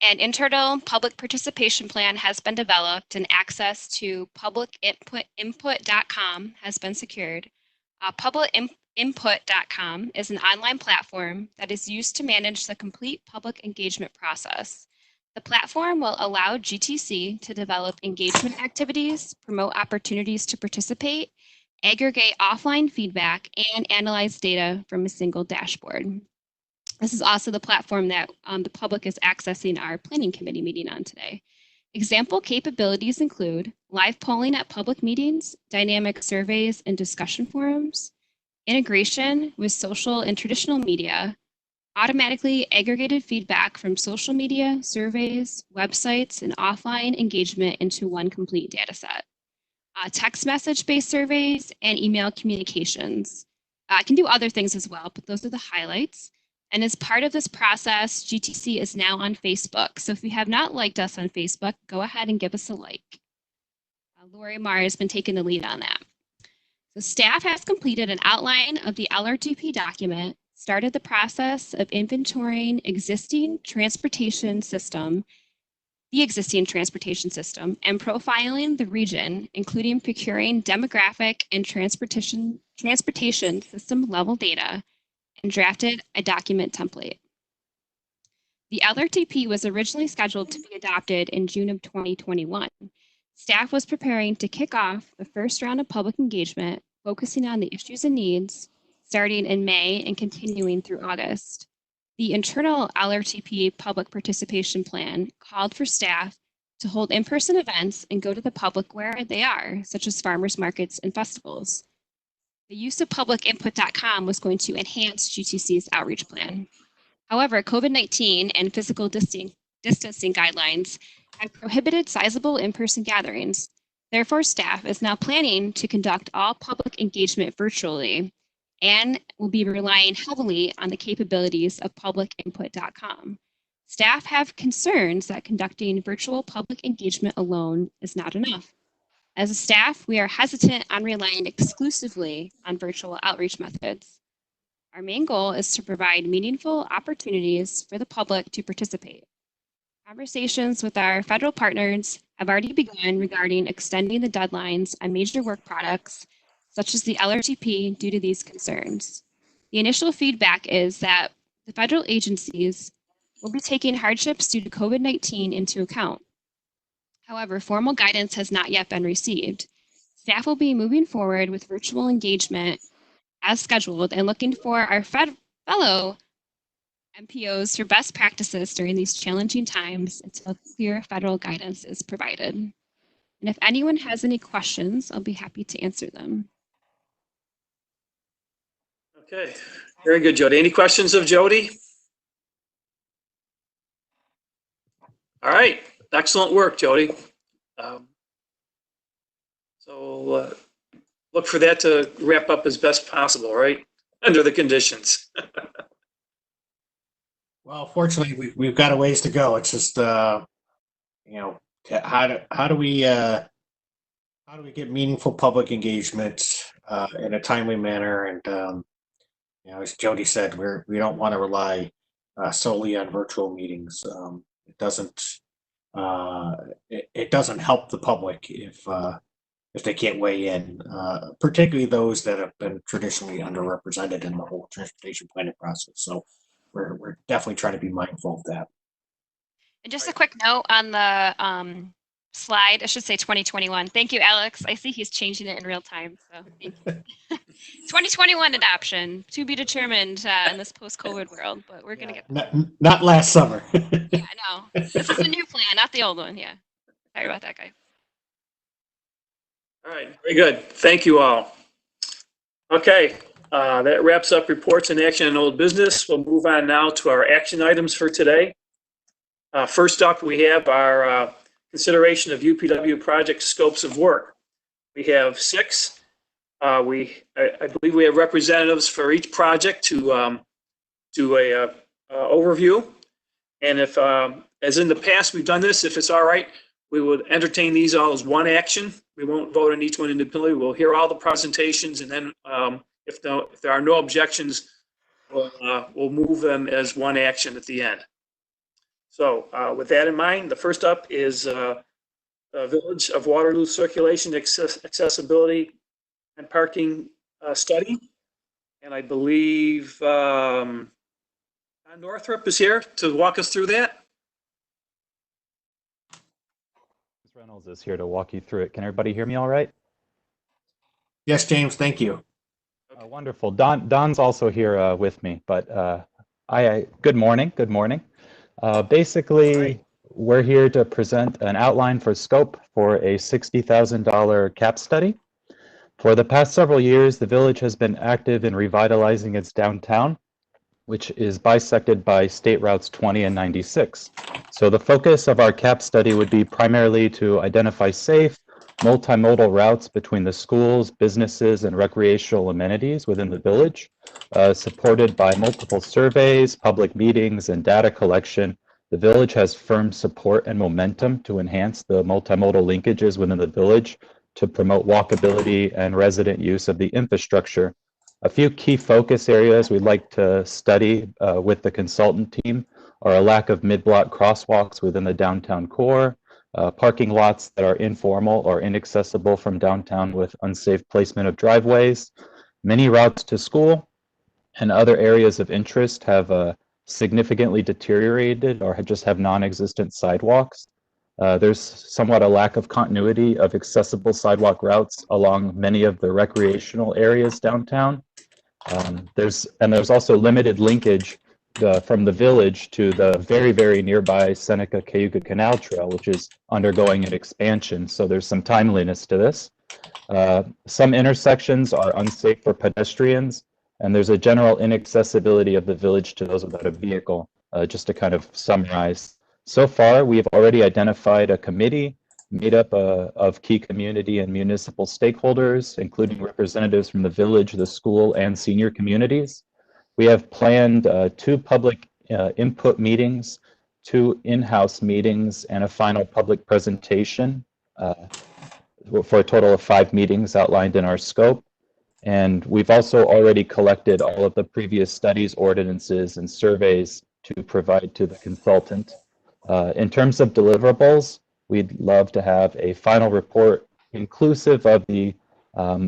An internal public participation plan has been developed and access to publicinput.com has been secured. Publicinput.com is an online platform that is used to manage the complete public engagement process. The platform will allow GTC to develop engagement activities, promote opportunities to participate, aggregate offline feedback, and analyze data from a single dashboard. This is also the platform that the public is accessing our planning committee meeting on today. Example capabilities include live polling at public meetings, dynamic surveys and discussion forums, integration with social and traditional media, automatically aggregated feedback from social media, surveys, websites, and offline engagement into one complete data set. Text message-based surveys and email communications. I can do other things as well, but those are the highlights. And as part of this process, GTC is now on Facebook. So if you have not liked us on Facebook, go ahead and give us a like. Lori Marr has been taking the lead on that. So staff has completed an outline of the LRTP document, started the process of inventorying the existing transportation system, and profiling the region, including procuring demographic and transportation system level data, and drafted a document template. The LRTP was originally scheduled to be adopted in June of 2021. Staff was preparing to kick off the first round of public engagement, focusing on the issues and needs, starting in May and continuing through August. The internal LRTP public participation plan called for staff to hold in-person events and go to the public where they are, such as farmers markets and festivals. The use of publicinput.com was going to enhance GTC's outreach plan. However, COVID-19 and physical distancing guidelines have prohibited sizable in-person gatherings. Therefore, staff is now planning to conduct all public engagement virtually and will be relying heavily on the capabilities of publicinput.com. Staff have concerns that conducting virtual public engagement alone is not enough. As a staff, we are hesitant on relying exclusively on virtual outreach methods. Our main goal is to provide meaningful opportunities for the public to participate. Conversations with our federal partners have already begun regarding extending the deadlines on major work products, such as the LRTP, due to these concerns. The initial feedback is that the federal agencies will be taking hardships due to COVID-19 into account. However, formal guidance has not yet been received. Staff will be moving forward with virtual engagement as scheduled and looking for our fellow MPOs for best practices during these challenging times until clear federal guidance is provided. And if anyone has any questions, I'll be happy to answer them. Okay, very good, Jody. Any questions of Jody? All right, excellent work, Jody. look for that to wrap up as best possible, right? Under the conditions. Well, fortunately, we've got a ways to go. It's just, you know, how do we get meaningful public engagement in a timely manner? And you know, as Jody said, we don't want to rely solely on virtual meetings. It doesn't it doesn't help the public if they can't weigh in, particularly those that have been traditionally underrepresented in the whole transportation planning process. So we're definitely trying to be mindful of that. And just a quick note on the slide, I should say 2021. Thank you, Alex. I see he's changing it in real time. So thank you. 2021 adoption to be determined in this post-COVID world, but we're going to get not last summer. Yeah, I know. This is the new plan, not the old one. Yeah. Sorry about that, guys. All right, very good. Thank you all. Okay, that wraps up reports and action and old business. We'll move on now to our action items for today. First up, we have our consideration of UPW project scopes of work. We have 6. I believe we have representatives for each project to do a overview. And if, as in the past, we've done this, if it's all right, we would entertain these all as one action. We won't vote on each one independently. We'll hear all the presentations, and then if there are no objections, we'll move them as one action at the end. So with that in mind, the first up is Village of Waterloo Circulation Accessibility and Parking Study. And I believe Don Northrup is here to walk us through that. Reynolds is here to walk you through it. Can everybody hear me all right? Yes, James, thank you. Wonderful. Don's also here with me, but good morning. Good morning. Basically, we're here to present an outline for scope for a $60,000 CAP study. For the past several years, the village has been active in revitalizing its downtown, which is bisected by State Routes 20 and 96. So the focus of our CAP study would be primarily to identify safe, multimodal routes between the schools, businesses, and recreational amenities within the village, supported by multiple surveys, public meetings, and data collection. The village has firm support and momentum to enhance the multimodal linkages within the village to promote walkability and resident use of the infrastructure. A few key focus areas we'd like to study with the consultant team are a lack of mid-block crosswalks within the downtown core, parking lots that are informal or inaccessible from downtown with unsafe placement of driveways, many routes to school, and other areas of interest have significantly deteriorated or just have non-existent sidewalks. There's somewhat a lack of continuity of accessible sidewalk routes along many of the recreational areas downtown. There's also limited linkage from the village to the very, very nearby Seneca-Cayuga Canal Trail, which is undergoing an expansion. So there's some timeliness to this. Some intersections are unsafe for pedestrians, and there's a general inaccessibility of the village to those without a vehicle. Just to kind of summarize, so far we have already identified a committee made up of key community and municipal stakeholders, including representatives from the village, the school, and senior communities. We have planned 2 public input meetings, 2 in-house meetings, and a final public presentation for a total of 5 meetings outlined in our scope. And we've also already collected all of the previous studies, ordinances, and surveys to provide to the consultant. In terms of deliverables, we'd love to have a final report inclusive of the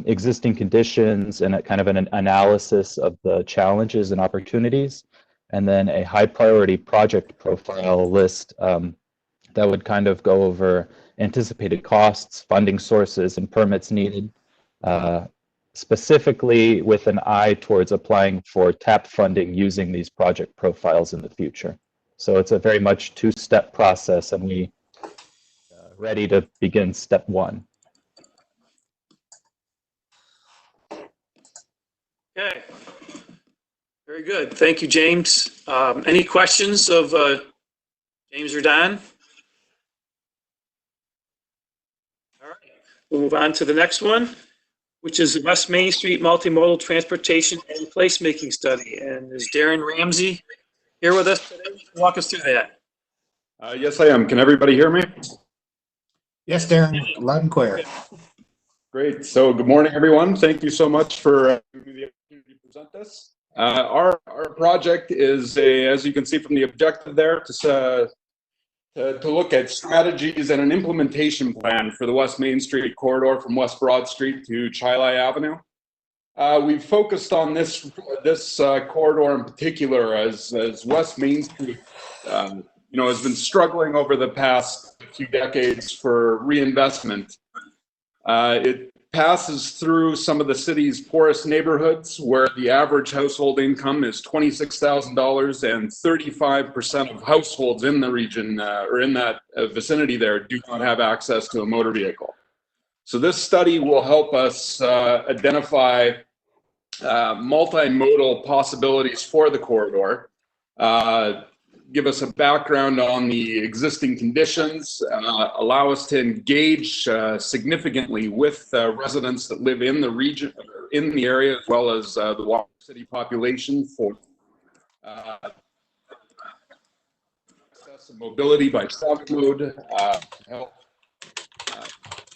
existing conditions and a kind of an analysis of the challenges and opportunities, and then a high priority project profile list that would kind of go over anticipated costs, funding sources, and permits needed, specifically with an eye towards applying for TAP funding using these project profiles in the future. So it's a very much 2-step process, and we ready to begin step 1. Okay, very good. Thank you, James. Any questions of James or Don? All right, we'll move on to the next one. which is the West Main Street Multimodal Transportation and Placemaking Study. And is Darren Ramsey here with us today? Walk us through that. Yes, I am. Can everybody hear me? Yes, Darren, loud and clear. Great. So good morning, everyone. Thank you so much for giving me the opportunity to present this. Our project is, as you can see from the objective there, to look at strategies and an implementation plan for the West Main Street corridor from West Broad Street to Chilai Avenue. We've focused on this corridor in particular as West Main Street has been struggling over the past few decades for reinvestment. It passes through some of the city's poorest neighborhoods where the average household income is $26,000 and 35% of households in the region or in that vicinity there do not have access to a motor vehicle. So this study will help us identify multimodal possibilities for the corridor, give us a background on the existing conditions, allow us to engage significantly with residents that live in the region, in the area, as well as the Water City population for access and mobility by truck mode, help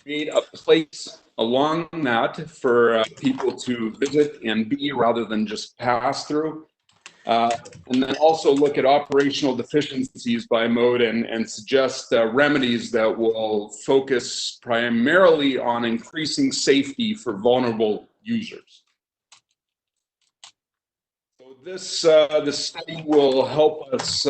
create a place along that for people to visit and be rather than just pass through. And then also look at operational deficiencies by mode and suggest remedies that will focus primarily on increasing safety for vulnerable users. So this study will help us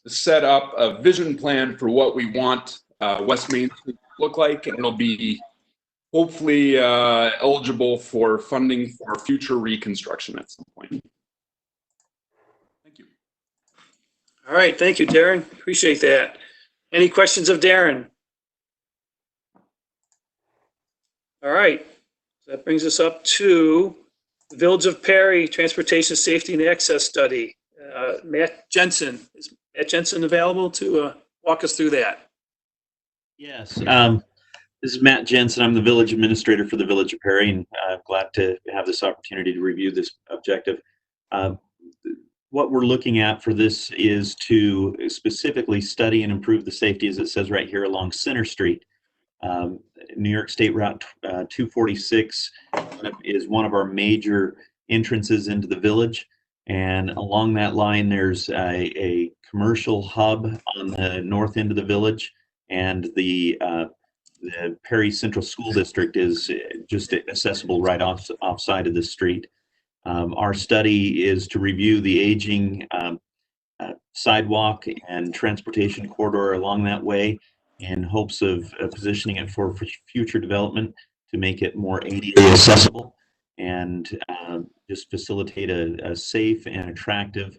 set up a vision plan for what we want West Main Street to look like, and it'll be hopefully eligible for funding for future reconstruction at some point. All right, thank you, Darren. Appreciate that. Any questions of Darren? All right, that brings us up to the Village of Perry Transportation Safety and Access Study. Matt Jensen, is Matt Jensen available to walk us through that? Yes, this is Matt Jensen. I'm the village administrator for the Village of Perry, and I'm glad to have this opportunity to review this objective. What we're looking at for this is to specifically study and improve the safety, as it says right here, along Center Street. New York State Route 246 is one of our major entrances into the village. And along that line, there's a commercial hub on the north end of the village. And the Perry Central School District is just accessible right offside of the street. Our study is to review the aging sidewalk and transportation corridor along that way in hopes of positioning it for future development to make it more ADA accessible and just facilitate a safe and attractive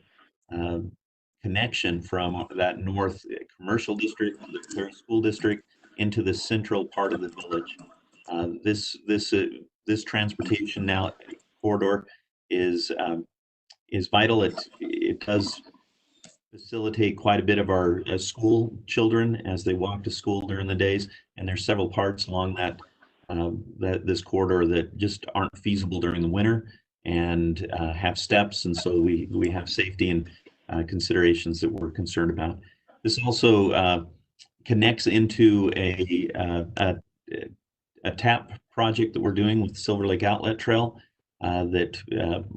connection from that north commercial district, the Perry School District, into the central part of the village. This transportation now corridor is vital. It does facilitate quite a bit of our school children as they walk to school during the days, and there's several parts along this corridor that just aren't feasible during the winter and have steps, and so we have safety and considerations that we're concerned about. This also connects into a TAP project that we're doing with Silver Lake Outlet Trail that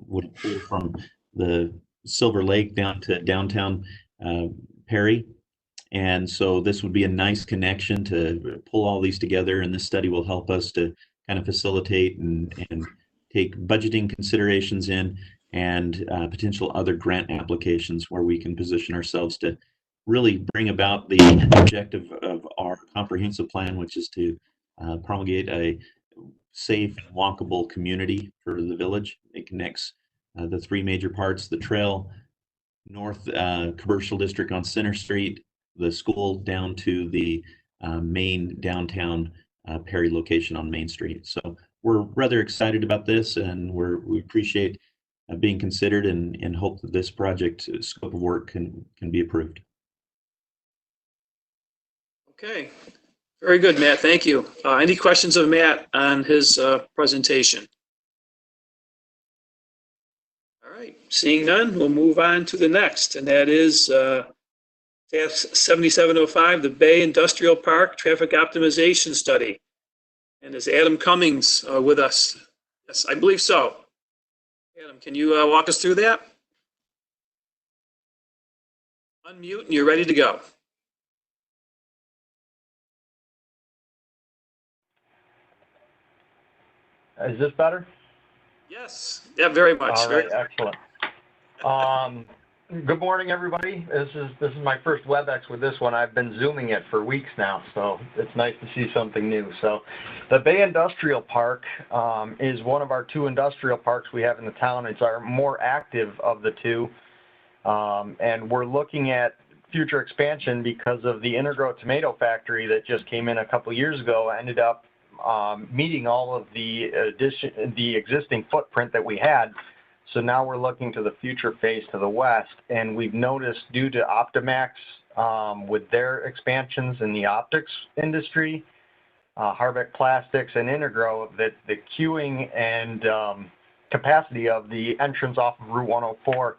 would pull from the Silver Lake down to downtown Perry. And so this would be a nice connection to pull all these together, and this study will help us to kind of facilitate and take budgeting considerations in and potential other grant applications where we can position ourselves to really bring about the objective of our comprehensive plan, which is to promulgate a safe and walkable community for the village. It connects the three major parts: the trail, north commercial district on Center Street, the school, down to the main downtown Perry location on Main Street. So we're rather excited about this, and we appreciate being considered and hope that this project scope of work can be approved. Okay, Very good, Matt. Thank you. Any questions of Matt on his presentation? All right, seeing none, we'll move on to the next, and that is task 7705, the Bay Industrial Park Traffic Optimization Study. And is Adam Cummings with us? Yes, I believe so. Adam, can you walk us through that? Unmute and you're ready to go. Is this better? Yes, yeah, very much. All right, excellent. Good morning, everybody. This is my first WebEx with this one. I've been Zooming it for weeks now, so it's nice to see something new. So the Bay Industrial Park is one of our 2 industrial parks we have in the town. It's our more active of the 2, and we're looking at future expansion because of the Intergrow tomato factory that just came in a couple years ago. Ended up meeting all of the existing footprint that we had. So now we're looking to the future phase to the west, and we've noticed due to Optimax with their expansions in the optics industry, Harbeck Plastics and Intergrow, that the queuing and capacity of the entrance off of Route 104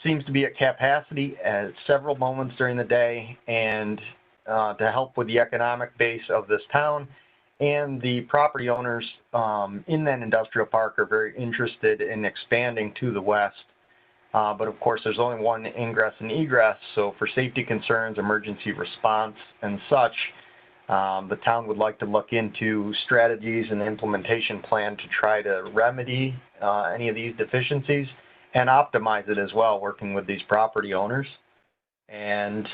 seems to be at capacity at several moments during the day, and to help with the economic base of this town. And the property owners in that industrial park are very interested in expanding to the west. But of course, there's only one ingress and egress. So for safety concerns, emergency response, and such, the town would like to look into strategies and implementation plan to try to remedy any of these deficiencies and optimize it as well, working with these property owners. And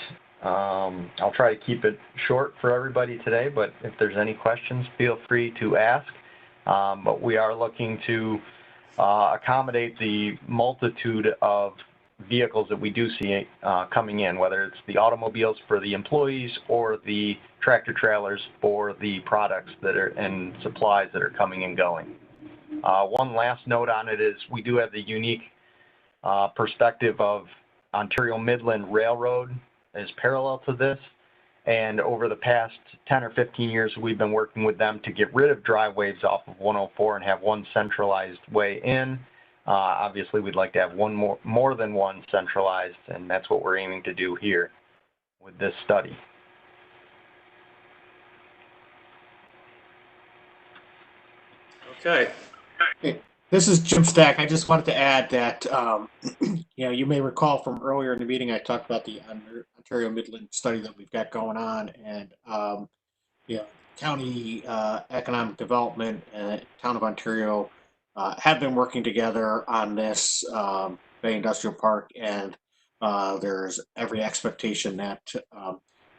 I'll try to keep it short for everybody today, but if there's any questions, feel free to ask. But we are looking to accommodate the multitude of vehicles that we do see coming in, whether it's the automobiles for the employees or the tractor trailers for the products that are and supplies that are coming and going. One last note on it is we do have the unique perspective of Ontario Midland Railroad is parallel to this, and over the past 10 or 15 years we've been working with them to get rid of driveways off of 104 and have one centralized way in. Obviously we'd like to have one more than one centralized, and that's what we're aiming to do here with this study. Okay. This is Jim Stack. I just wanted to add that, you may recall from earlier in the meeting, I talked about the Ontario Midland study that we've got going on, and, county economic development and town of Ontario have been working together on this Bay Industrial Park, and there's every expectation that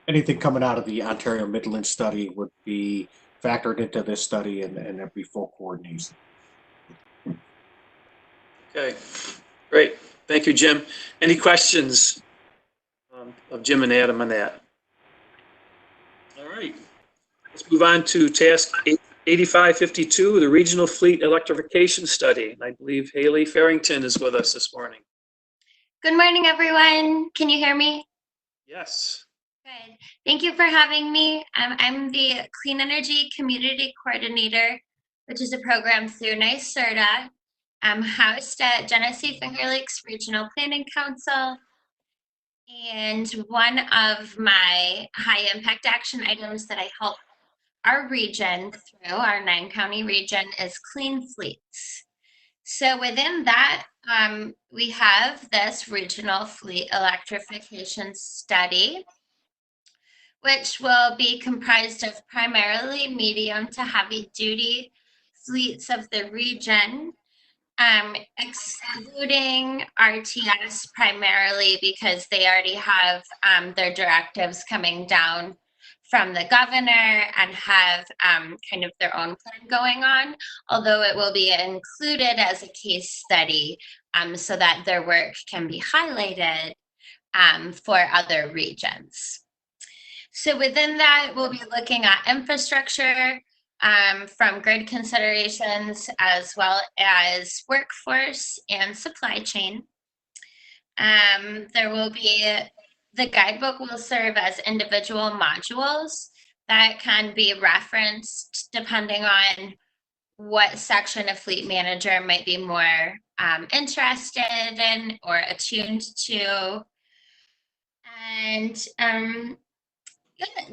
anything coming out of the Ontario Midland study would be factored into this study, and there'd be full coordination. Okay, great. Thank you, Jim. Any questions of Jim and Adam on that? All right, let's move on to task 8552, the Regional Fleet Electrification Study. I believe Haley Farrington is with us this morning. Good morning, everyone. Can you hear me? Yes. Good. Thank you for having me. I'm the Clean Energy Community Coordinator, which is a program through NYSERDA. I'm housed at Genesee Finger Lakes Regional Planning Council. And one of my high impact action items that I help our region through, our 9-county region, is clean fleets. So within that, we have this regional fleet electrification study, which will be comprised of primarily medium to heavy duty fleets of the region, excluding RTS primarily because they already have their directives coming down from the governor and have kind of their own plan going on, although it will be included as a case study so that their work can be highlighted for other regions. So within that, we'll be looking at infrastructure, from grid considerations as well as workforce and supply chain. There will be, the guidebook will serve as individual modules, that can be referenced depending on what section a fleet manager might be more interested in or attuned to. And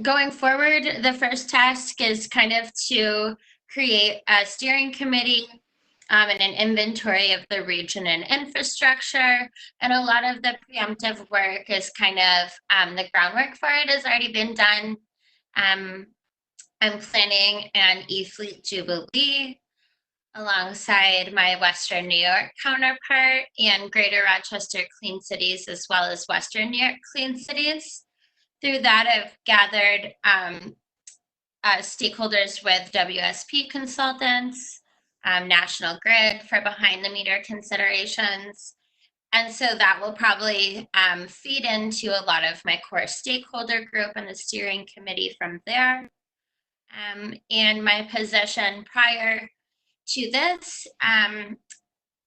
going forward, the first task is kind of to create a steering committee and an inventory of the region and infrastructure. And a lot of the preemptive work is kind of the groundwork for it has already been done. I'm planning an e-fleet jubilee alongside my Western New York counterpart and Greater Rochester Clean Cities, as well as Western New York Clean Cities. Through that, I've gathered stakeholders with WSP consultants, National Grid for behind the meter considerations. And so that will probably feed into a lot of my core stakeholder group and the steering committee from there. And my position prior to this,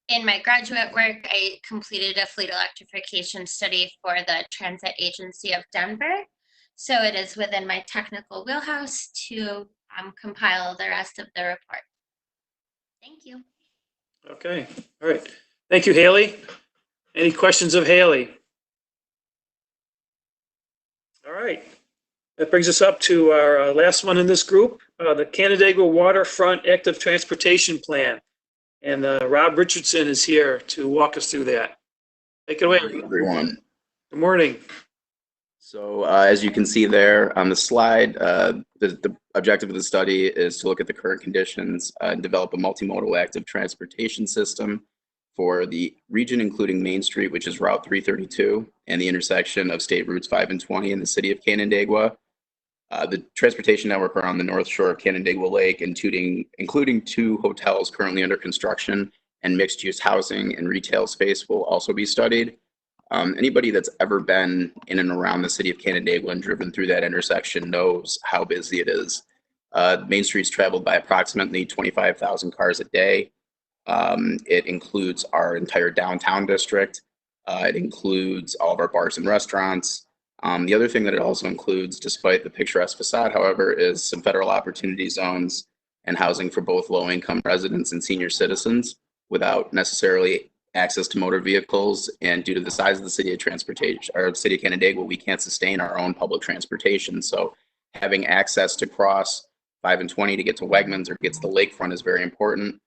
in my graduate work, I completed a fleet electrification study for the Transit Agency of Denver. So it is within my technical wheelhouse to compile the rest of the report. Thank you. Okay, all right. Thank you, Haley. Any questions of Haley? All right. That brings us up to our last one in this group, the Canandaigua Waterfront Active Transportation Plan. And Rob Richardson is here to walk us through that. Take it away. Everyone. Good morning. So as you can see there on the slide, the objective of the study is to look at the current conditions and develop a multimodal active transportation system for the region, including Main Street, which is Route 332, and the intersection of State Routes 5 and 20 in the city of Canandaigua. The transportation network around the north shore of Canandaigua Lake, including 2 hotels currently under construction and mixed-use housing and retail space, will also be studied. Anybody that's ever been in and around the city of Canandaigua and driven through that intersection knows how busy it is. Main Street's traveled by approximately 25,000 cars a day. It includes our entire downtown district. It includes all of our bars and restaurants. The other thing that it also includes, despite the picturesque facade, however, is some federal opportunity zones and housing for both low-income residents and senior citizens without necessarily access to motor vehicles. And due to the size of the city of transportation, or city of Canandaigua, we can't sustain our own public transportation. So having access to cross 5 and 20 to get to Wegmans or get to the lakefront is very important.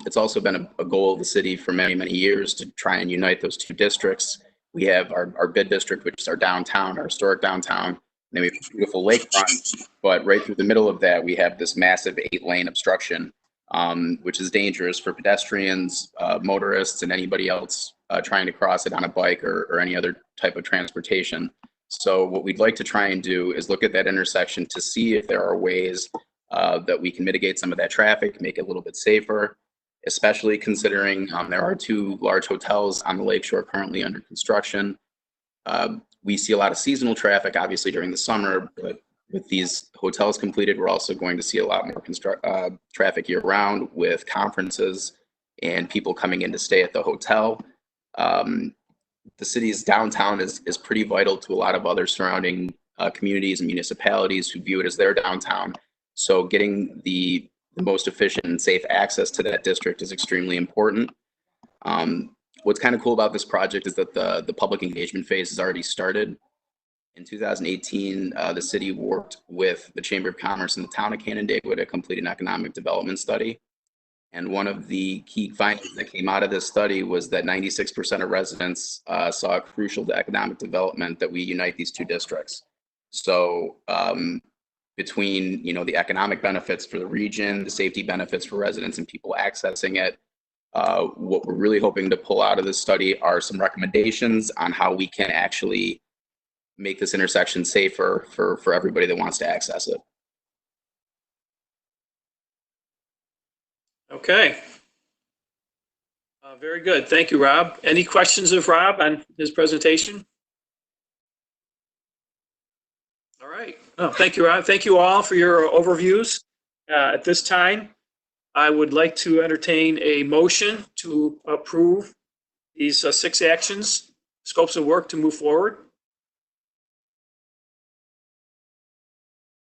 It's also been a goal of the city for many, many years to try and unite those 2 districts. We have our bid district, which is our downtown, our historic downtown. And then we have a beautiful lakefront, but right through the middle of that, we have this massive 8-lane obstruction, which is dangerous for pedestrians, motorists, and anybody else trying to cross it on a bike or any other type of transportation. So what we'd like to try and do is look at that intersection to see if there are ways that we can mitigate some of that traffic, make it a little bit safer, especially considering there are 2 large hotels on the lakeshore currently under construction. We see a lot of seasonal traffic, obviously, during the summer, but with these hotels completed, we're also going to see a lot more traffic year-round with conferences and people coming in to stay at the hotel. The city's downtown is pretty vital to a lot of other surrounding communities and municipalities who view it as their downtown. So getting the most efficient and safe access to that district is extremely important. What's kind of cool about this project is that the public engagement phase has already started. In 2018, the city worked with the Chamber of Commerce in the town of Canandaigua to complete an economic development study. And one of the key findings that came out of this study was that 96% of residents saw it crucial to economic development that we unite these 2 districts. So between the economic benefits for the region, the safety benefits for residents and people accessing it, what we're really hoping to pull out of this study are some recommendations on how we can actually make this intersection safer for everybody that wants to access it. Okay. Very good. Thank you, Rob. Any questions of Rob on his presentation? All right. Oh, thank you, Rob. Thank you all for your overviews. At this time, I would like to entertain a motion to approve these 6 actions, scopes of work to move forward.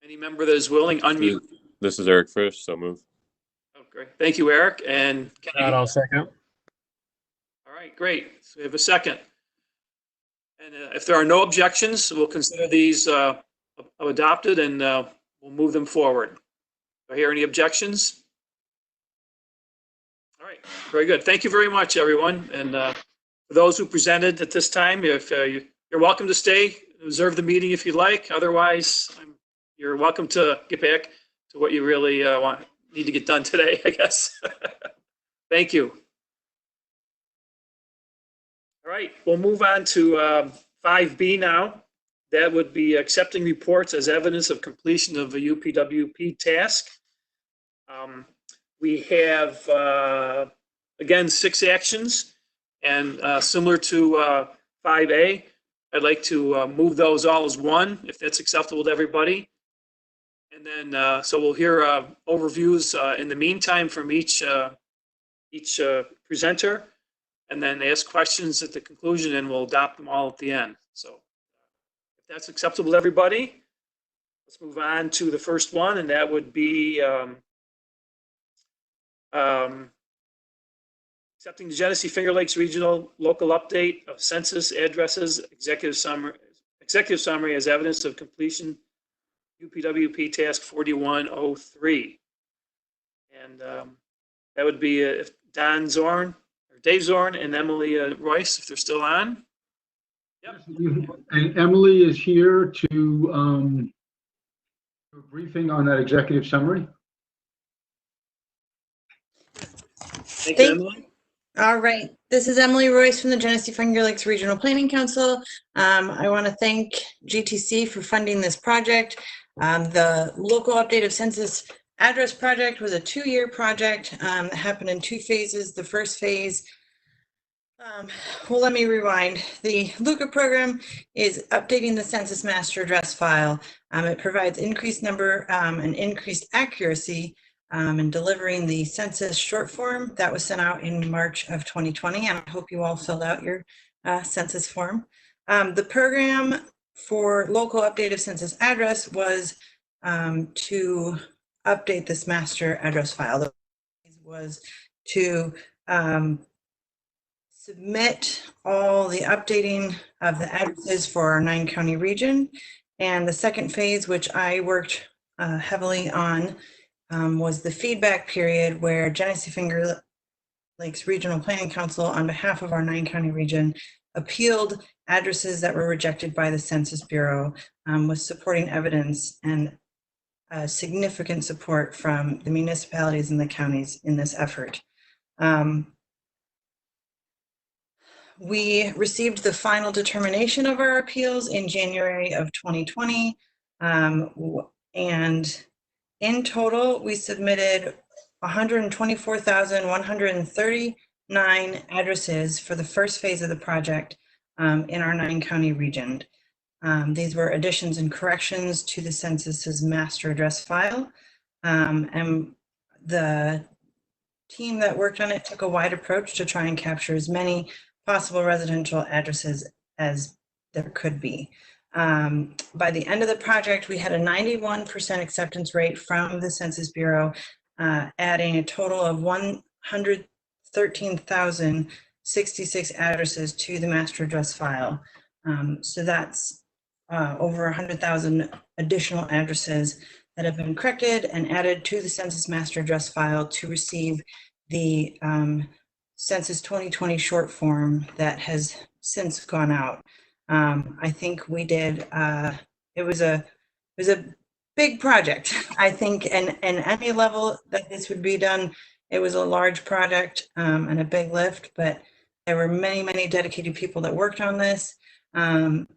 Any member that is willing, unmute. This is Eric Frisch, so move. Oh, great. Thank you, Eric. And can I? I'll second. All right, great. So we have a second. And if there are no objections, we'll consider these adopted and we'll move them forward. Do I hear any objections? All right, very good. Thank you very much, everyone. And for those who presented at this time, if you're welcome to stay, observe the meeting if you'd like. Otherwise, you're welcome to get back to what you really need to get done today, I guess. Thank you. All right, we'll move on to 5B now. That would be accepting reports as evidence of completion of a UPWP task. We have, again, 6 actions, and similar to 5A, I'd like to move those all as one, if that's acceptable to everybody. And then, so we'll hear overviews in the meantime from each presenter, and then ask questions at the conclusion, and we'll adopt them all at the end. So if that's acceptable to everybody, let's move on to the first one, and that would be accepting the Genesee Finger Lakes Regional Local Update of Census Addresses Executive Summary as evidence of completion UPWP Task 4103. And that would be Don Zorn, or Dave Zorn, and Emily Royce, if they're still on. Yep. And Emily is here to do a briefing on that executive summary. Thank you, Emily. All right, this is Emily Royce from the Genesee Finger Lakes Regional Planning Council. I want to thank GTC for funding this project. The local update of census address project was a 2-year project that happened in 2 phases. The first phase, well, let me rewind. The LUCA program is updating the census master address file. It provides increased number and increased accuracy in delivering the census short form that was sent out in March of 2020. And I hope you all filled out your census form. The program for local update of census address was to update this master address file. The was to submit all the updating of the addresses for our 9-county region. And the second phase, which I worked heavily on, was the feedback period where Genesee Finger Lakes Regional Planning Council, on behalf of our 9-county region, appealed addresses that were rejected by the Census Bureau with supporting evidence and significant support from the municipalities and the counties in this effort. We received the final determination of our appeals in January of 2020. And in total, we submitted 124,139 addresses for the first phase of the project in our 9-county region. These were additions and corrections to the census's master address file. And the team that worked on it took a wide approach to try and capture as many possible residential addresses as there could be. By the end of the project, we had a 91% acceptance rate from the Census Bureau, adding a total of 113,066 addresses to the master address file. So that's over 100,000 additional addresses that have been corrected and added to the census master address file to receive the Census 2020 short form that has since gone out. I think we did, it was a big project. I think, and any level that this would be done, it was a large project and a big lift, but there were many, many dedicated people that worked on this. And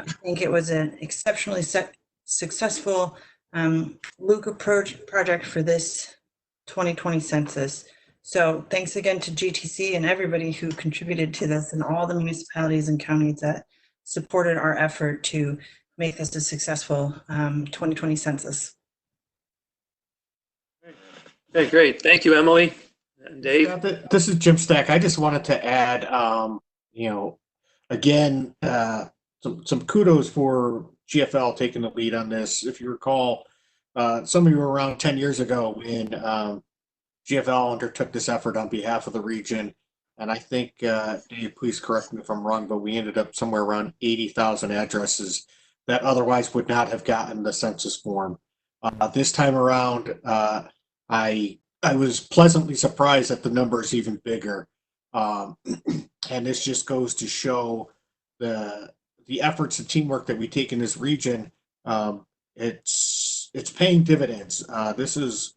I think it was an exceptionally successful LUCA project for this 2020 census. So thanks again to GTC and everybody who contributed to this, and all the municipalities and counties that supported our effort to make this a successful 2020 census. Okay, great. Thank you, Emily. And Dave? Yeah, this is Jim Stack. I just wanted to add, again, some kudos for GFL taking the lead on this. If you recall, some of you were around 10 years ago when GFL undertook this effort on behalf of the region. And I think, Dave, please correct me if I'm wrong, but we ended up somewhere around 80,000 addresses that otherwise would not have gotten the census form. This time around, I was pleasantly surprised that the number is even bigger. And this just goes to show the efforts and teamwork that we take in this region. It's paying dividends. This is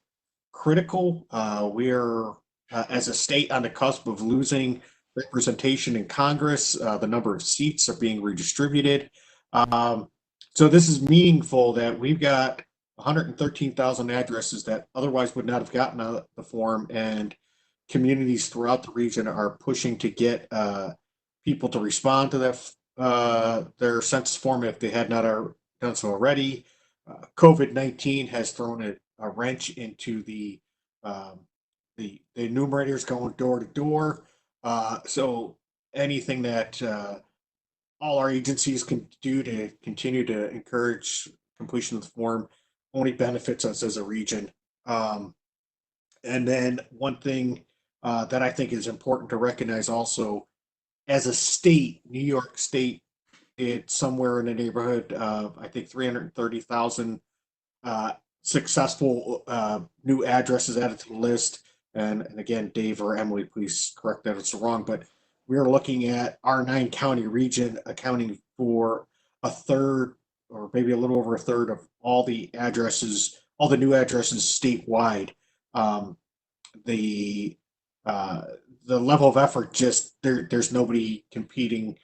critical. We're as a state on the cusp of losing representation in Congress. The number of seats are being redistributed. So this is meaningful that we've got 113,000 addresses that otherwise would not have gotten the form, and communities throughout the region are pushing to get people to respond to their census form if they had not done so already. COVID-19 has thrown a wrench into the enumerators going door to door. So anything that all our agencies can do to continue to encourage completion of the form only benefits us as a region. And then one thing that I think is important to recognize also, as a state, New York State, it's somewhere in the neighborhood of, I think, 330,000 successful new addresses added to the list. And again, Dave or Emily, please correct that if it's wrong, but we're looking at our 9-county region accounting for a third, or maybe a little over a third, of all the addresses, all the new addresses statewide. The level of effort, just there's nobody competing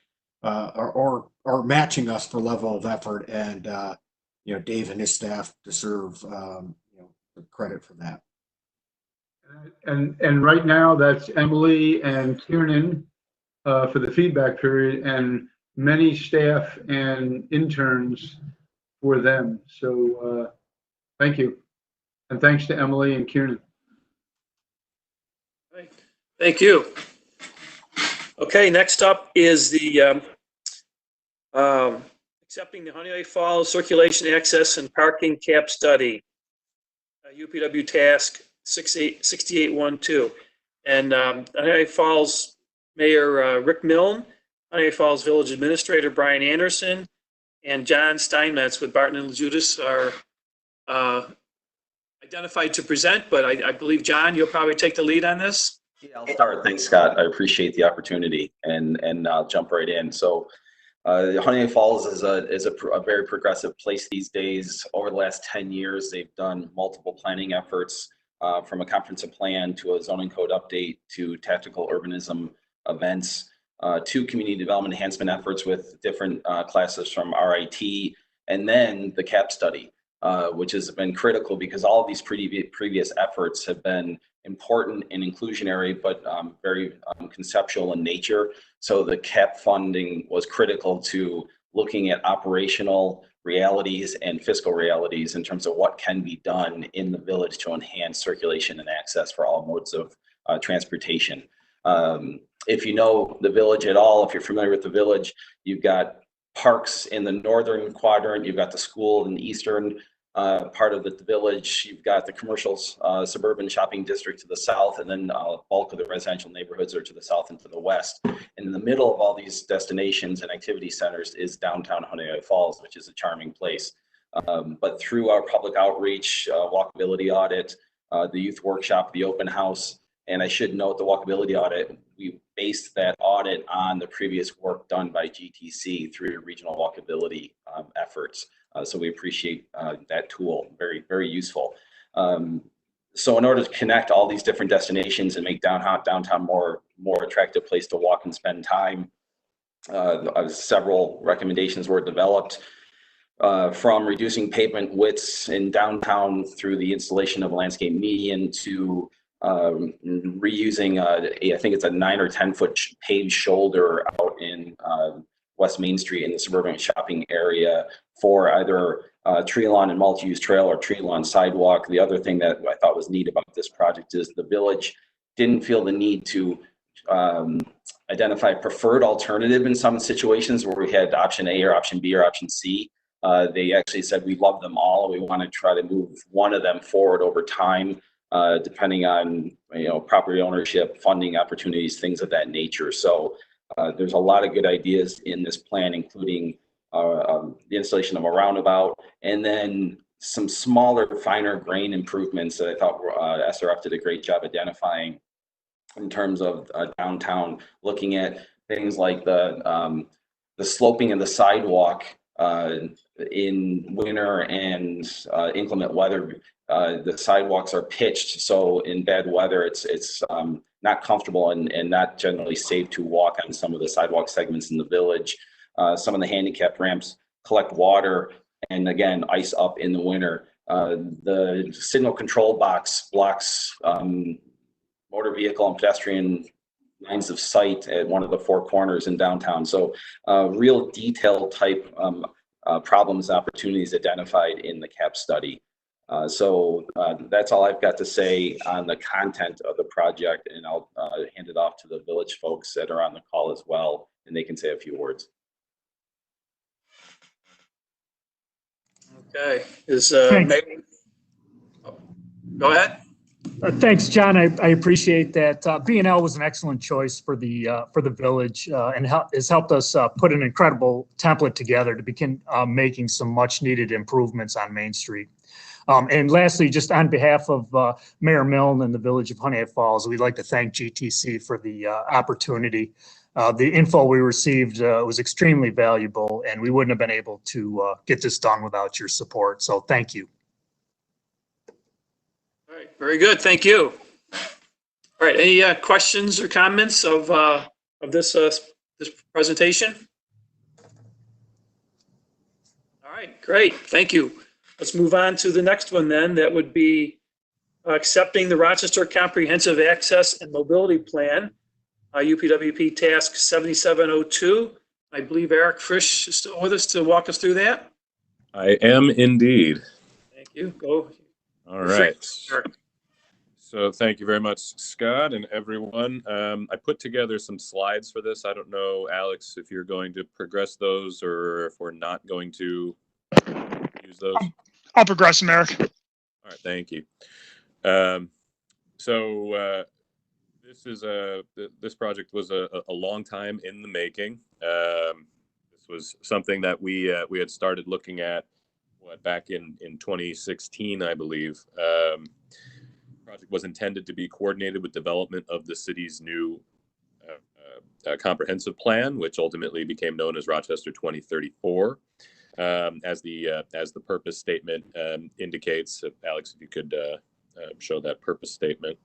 or matching us for level of effort, and Dave and his staff deserve credit for that. And right now, that's Emily and Kiernan for the feedback period, and many staff and interns for them. So thank you. And thanks to Emily and Kiernan. Thank you. Okay, next up is the accepting the Honeoye Falls Circulation Access and Parking Cap Study, UPW task 6812. And Honeoye Falls Mayor Rick Milne, Honeoye Falls Village Administrator Brian Anderson, and John Steinmetz with Barton and Judas are identified to present, but I believe, John, you'll probably take the lead on this. Yeah, I'll start. Thanks, Scott. I appreciate the opportunity, and I'll jump right in. So Honeoye Falls is a very progressive place these days. Over the last 10 years, they've done multiple planning efforts, from a comprehensive plan to a zoning code update to tactical urbanism events, to community development enhancement efforts with different classes from RIT, and then the CAP study, which has been critical because all of these previous efforts have been important and inclusionary, but very conceptual in nature. So the CAP funding was critical to looking at operational realities and fiscal realities in terms of what can be done in the village to enhance circulation and access for all modes of transportation. If you know the village at all, if you're familiar with the village, you've got parks in the northern quadrant, you've got the school in the eastern part of the village, you've got the commercial suburban shopping district to the south, and then bulk of the residential neighborhoods are to the south and to the west. And in the middle of all these destinations and activity centers is downtown Honeoye Falls, which is a charming place. But through our public outreach, walkability audit, the youth workshop, the open house, and I should note the walkability audit, we based that audit on the previous work done by GTC through regional walkability efforts. So we appreciate that tool, very, very useful. So in order to connect all these different destinations and make downtown more attractive place to walk and spend time, several recommendations were developed, from reducing pavement widths in downtown through the installation of a landscape median to reusing I think it's a 9 or 10 foot paved shoulder out in West Main Street in the suburban shopping area for either tree lawn and multi-use trail or tree lawn sidewalk. The other thing that I thought was neat about this project is the village didn't feel the need to identify preferred alternative in some situations where we had option A or option B or option C. They actually said we love them all. We want to try to move one of them forward over time, depending on property ownership, funding opportunities, things of that nature. So there's a lot of good ideas in this plan, including the installation of a roundabout, and then some smaller, finer grain improvements that I thought SRF did a great job identifying in terms of downtown, looking at things like the sloping of the sidewalk in winter and inclement weather. The sidewalks are pitched, so in bad weather, it's not comfortable and not generally safe to walk on some of the sidewalk segments in the village. Some of the handicap ramps collect water and again, ice up in the winter. The signal control box blocks motor vehicle and pedestrian lines of sight at one of the four corners in downtown. So real detailed type problems, opportunities identified in the CAP study. So that's all I've got to say on the content of the project, and I'll hand it off to the village folks that are on the call as well, and they can say a few words. Okay, Thanks. Go ahead. Thanks, John. I appreciate that. B&L was an excellent choice for the village and has helped us put an incredible template together to begin making some much needed improvements on Main Street. And lastly, just on behalf of Mayor Milne and the village of Honey Falls, we'd like to thank GTC for the opportunity. The info we received was extremely valuable, and we wouldn't have been able to get this done without your support. So thank you. All right, very good. Thank you. All right, any questions or comments of this this presentation? All right, great. Thank you. Let's move on to the next one then. That would be accepting the Rochester Comprehensive Access and Mobility Plan, UPWP Task 7702. I believe Eric Frisch is still with us to walk us through that. I am indeed. Thank you. Go. All right. So thank you very much, Scott and everyone. I put together some slides for this. I don't know, Alex, if you're going to progress those or if we're not going to use those. I'll progress them, Eric. All right, thank you. This project was a long time in the making. This was something that we had started looking at back in 2016, I believe. The project was intended to be coordinated with development of the city's new comprehensive plan, which ultimately became known as Rochester 2034. As the purpose statement indicates. Alex, if you could show that purpose statement.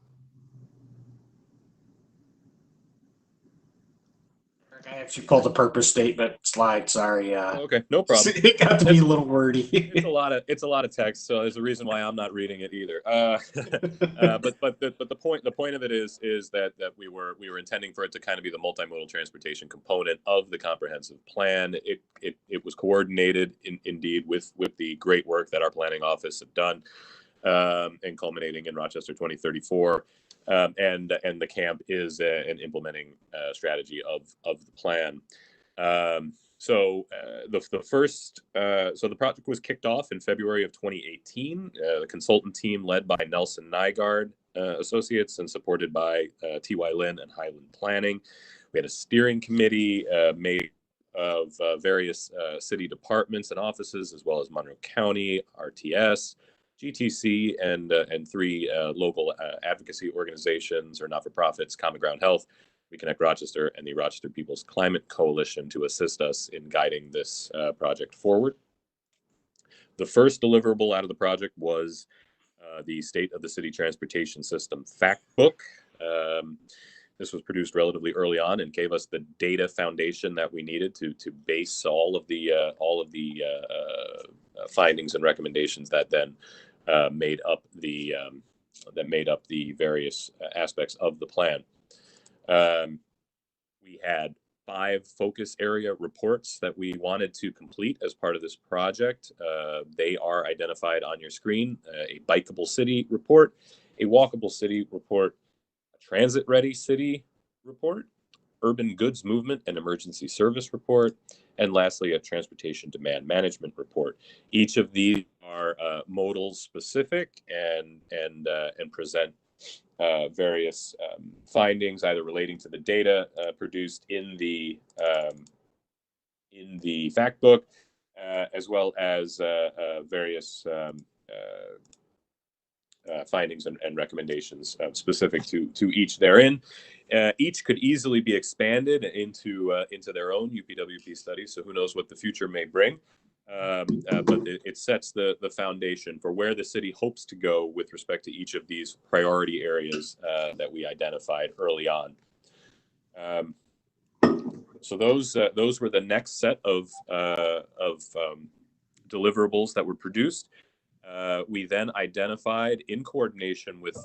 I actually pulled the purpose statement slide. Sorry. Okay, no problem. It got to be a little wordy. It's a lot of text, so there's a reason why I'm not reading it either. But the point of it is that we were intending for it to kind of be the multimodal transportation component of the comprehensive plan. It was coordinated indeed with the great work that our planning office had done, and culminating in Rochester 2034. And the camp is an implementing strategy of the plan. So the project was kicked off in February of 2018. The consultant team led by Nelson Nygaard Associates and supported by T.Y. Lin and Highland Planning. We had a steering committee made of various city departments and offices, as well as Monroe County, RTS, GTC, and three local advocacy organizations or not-for-profits, Common Ground Health, We Connect Rochester, and the Rochester People's Climate Coalition to assist us in guiding this project forward. The first deliverable out of the project was the State of the City Transportation System Fact Book. This was produced relatively early on and gave us the data foundation that we needed to base all of the findings and recommendations that then made up the various aspects of the plan. We had 5 focus area reports that we wanted to complete as part of this project. They are identified on your screen: a bikeable city report, a walkable city report, a transit ready city report, urban goods movement and emergency service report, and lastly, a transportation demand management report. Each of these are modal specific and present various findings, either relating to the data produced in the fact book, as well as various findings and recommendations specific to each therein. Each could easily be expanded into their own UPWP study, so who knows what the future may bring. But it sets the foundation for where the city hopes to go with respect to each of these priority areas that we identified early on. So those were the next set of deliverables that were produced. We then identified, in coordination with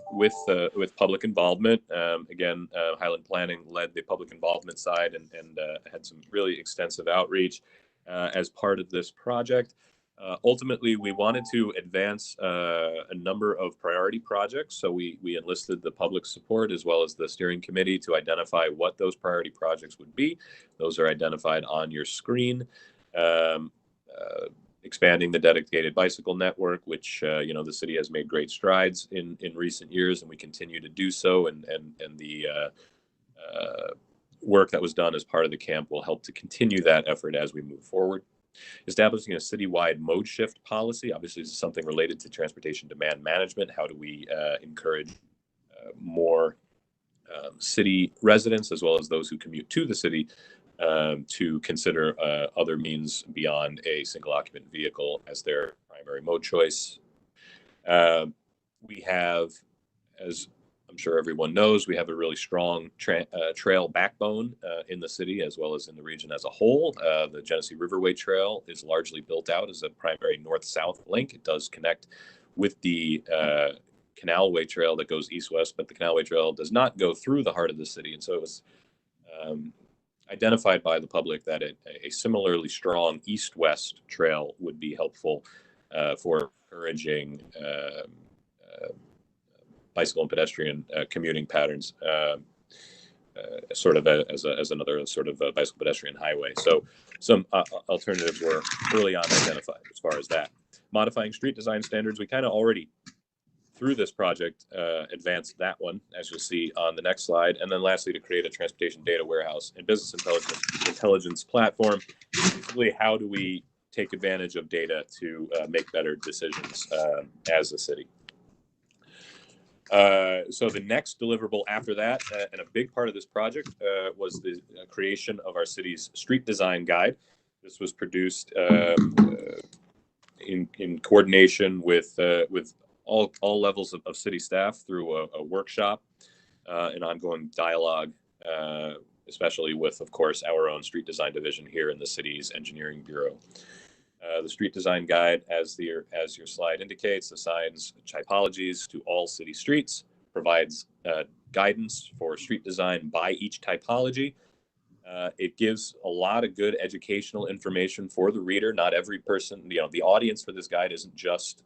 public involvement, again, Highland Planning led the public involvement side and had some really extensive outreach as part of this project. Ultimately, we wanted to advance a number of priority projects, so we enlisted the public support as well as the steering committee to identify what those priority projects would be. Those are identified on your screen. Expanding the dedicated bicycle network, which the city has made great strides in recent years, and we continue to do so. And the work that was done as part of the camp will help to continue that effort as we move forward. Establishing a citywide mode shift policy. Obviously, this is something related to transportation demand management. How do we encourage more city residents, as well as those who commute to the city, to consider other means beyond a single occupant vehicle as their primary mode choice. We have, as I'm sure everyone knows, we have a really strong trail backbone in the city as well as in the region as a whole. The Genesee Riverway Trail is largely built out as a primary north-south link. It does connect with the Canalway Trail that goes east-west, but the Canalway Trail does not go through the heart of the city. And so it was identified by the public that a similarly strong east-west trail would be helpful for encouraging bicycle and pedestrian commuting patterns, sort of as another sort of bicycle pedestrian highway. So some alternatives were early on identified as far as that. Modifying street design standards, we kind of already, through this project, advanced that one, as you'll see on the next slide. And then lastly, to create a transportation data warehouse and business intelligence platform. Basically, how do we take advantage of data to make better decisions as a city? So the next deliverable after that, and a big part of this project, was the creation of our city's street design guide. This was produced in coordination with all levels of city staff through a workshop, an ongoing dialogue, especially with, of course, our own street design division here in the city's engineering bureau. The street design guide, as your slide indicates, assigns typologies to all city streets, provides guidance for street design by each typology. It gives a lot of good educational information for the reader. Not every person, the audience for this guide isn't just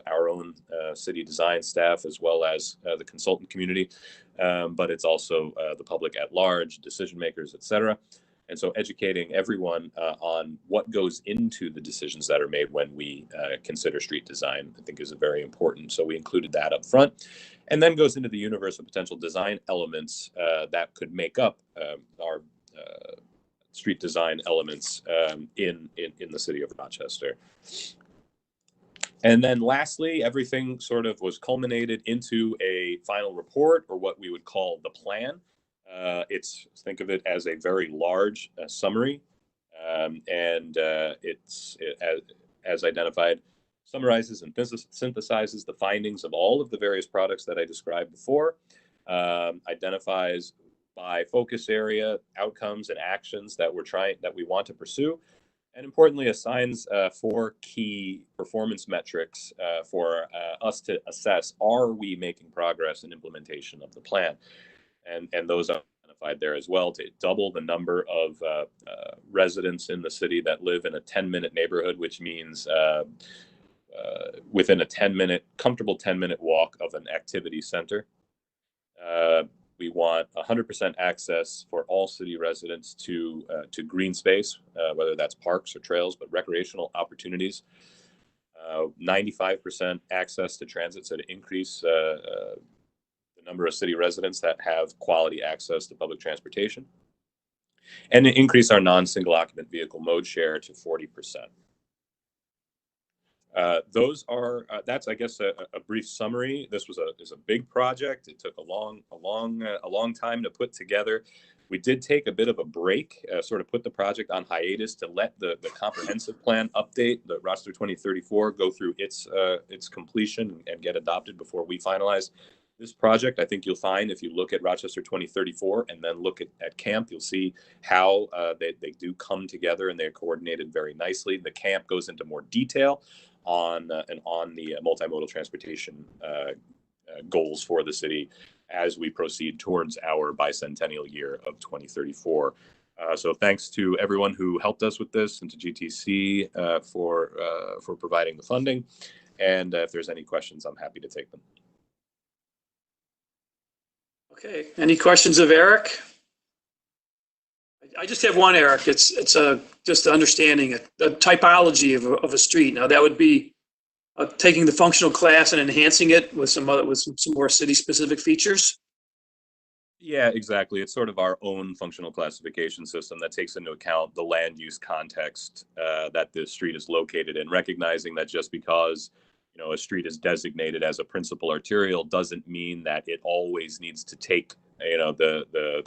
our own city design staff, as well as the consultant community, but it's also the public at large, decision makers, etc. And so educating everyone on what goes into the decisions that are made when we consider street design, I think, is very important. So we included that up front, and then goes into the universe of potential design elements that could make up our street design elements in the city of Rochester. And then lastly, everything sort of was culminated into a final report, or what we would call the plan. Think of it as a very large summary, and it's as identified, summarizes and synthesizes the findings of all of the various products that I described before, identifies by focus area outcomes and actions that we want to pursue, and importantly assigns 4 key performance metrics for us to assess: are we making progress in implementation of the plan? And those are identified there as well, to double the number of residents in the city that live in a 10-minute neighborhood, which means within a comfortable 10-minute walk of an activity center. We want 100% access for all city residents to green space, whether that's parks or trails, but recreational opportunities. 95% access to transit, so to increase the number of city residents that have quality access to public transportation, and to increase our non-single occupant vehicle mode share to 40%. That's, I guess, a brief summary. This was a big project. It took a long time to put together. We did take a bit of a break, sort of put the project on hiatus to let the comprehensive plan update, the Rochester 2034, go through its completion and get adopted before we finalize this project. I think you'll find if you look at Rochester 2034 and then look at CAMP, you'll see how they do come together and they're coordinated very nicely. The CAMP goes into more detail on the multimodal transportation goals for the city as we proceed towards our bicentennial year of 2034. So thanks to everyone who helped us with this, and to GTC for providing the funding. And if there's any questions, I'm happy to take them. Okay, any questions of Eric? I just have one, Eric. It's just understanding the typology of a street. Now that would be taking the functional class and enhancing it with some more city-specific features. Yeah, exactly. It's sort of our own functional classification system that takes into account the land use context that the street is located in, recognizing that just because a street is designated as a principal arterial doesn't mean that it always needs to take the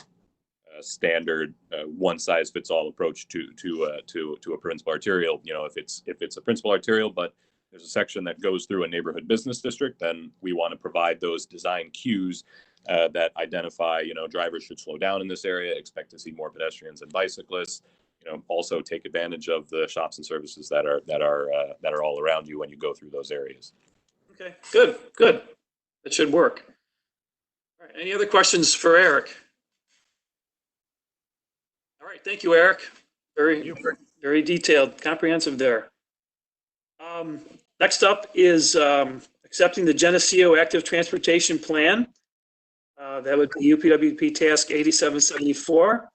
standard one size fits all approach to a principal arterial. If it's a principal arterial, but there's a section that goes through a neighborhood business district, then we want to provide those design cues that identify, drivers should slow down in this area, expect to see more pedestrians and bicyclists. Also take advantage of the shops and services that are all around you when you go through those areas. Okay, good. That should work. All right, any other questions for Eric? All right, thank you, Eric. Very detailed, comprehensive there. Next up is accepting the Geneseo Active Transportation Plan. That would be UPWP Task 8774.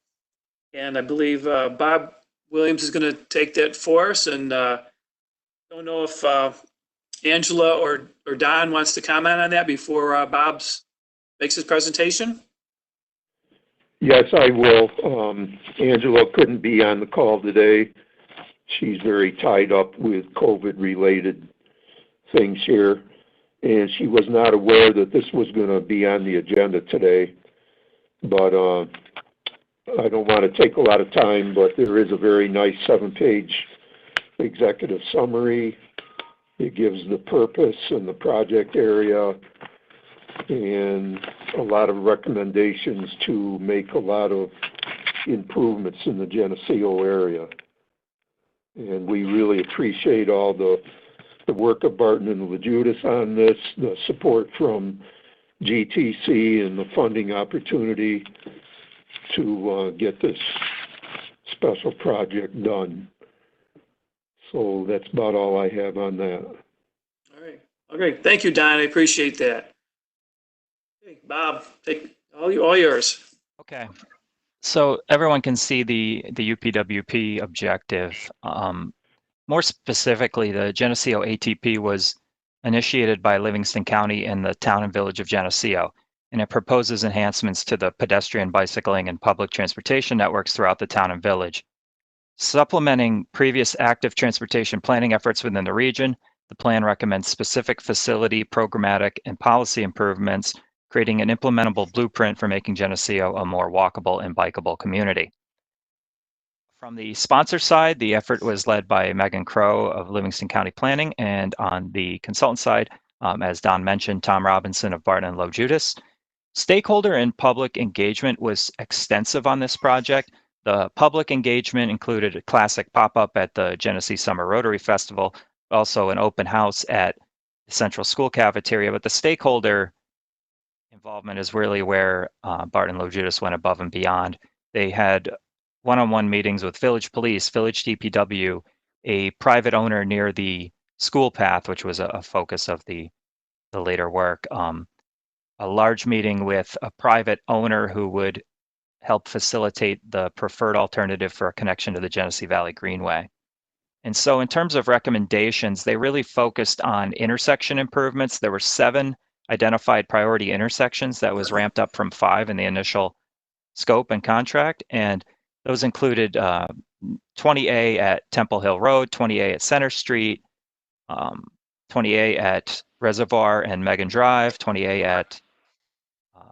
And I believe Bob Williams is going to take that for us. And don't know if Angela or Don wants to comment on that before Bob makes his presentation. Yes, I will. Angela couldn't be on the call today. She's very tied up with COVID-related things here, and she was not aware that this was going to be on the agenda today. But I don't want to take a lot of time, but there is a very nice 7-page executive summary. It gives the purpose and the project area and a lot of recommendations to make a lot of improvements in the Geneseo area. And we really appreciate all the work of Barton and LaJudas on this, the support from GTC and the funding opportunity to get this special project done. So that's about all I have on that. All right. Okay. Thank you, Don. I appreciate that. Okay, Bob, take all yours. Okay. So everyone can see the UPWP objective. More specifically, the Geneseo ATP was initiated by Livingston County and the town and village of Geneseo, and it proposes enhancements to the pedestrian, bicycling, and public transportation networks throughout the town and village. Supplementing previous active transportation planning efforts within the region, the plan recommends specific facility, programmatic, and policy improvements, creating an implementable blueprint for making Geneseo a more walkable and bikeable community. From the sponsor side, the effort was led by Megan Crow of Livingston County Planning, and on the consultant side, as Don mentioned, Tom Robinson of Barton and LaJudas. Stakeholder and public engagement was extensive on this project. The public engagement included a classic pop-up at the Genesee Summer Rotary Festival, also an open house at the Central School cafeteria, but the stakeholder involvement is really where Barton and LaJudas went above and beyond. They had one-on-one meetings with village police, village DPW, a private owner near the school path, which was a focus of the later work, a large meeting with a private owner who would help facilitate the preferred alternative for a connection to the Genesee Valley Greenway. And so in terms of recommendations, they really focused on intersection improvements. There were 7 identified priority intersections that was ramped up from 5 in the initial scope and contract. And those included 20A at Temple Hill Road, 20A at Center Street, 20A at Reservoir and Megan Drive, 20A at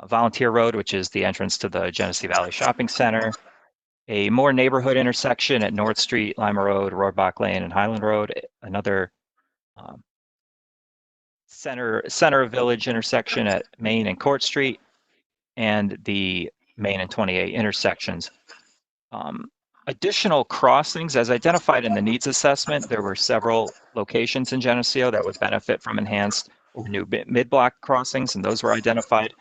Volunteer Road, which is the entrance to the Genesee Valley Shopping Center, a more neighborhood intersection at North Street, Lima Road, Rohrbach Lane, and Highland Road, another center of Village intersection at Main and Court Street, and the Main and 28 intersections. Additional crossings, as identified in the needs assessment, there were several locations in Geneseo that would benefit from enhanced or new mid-block crossings, and those were identified.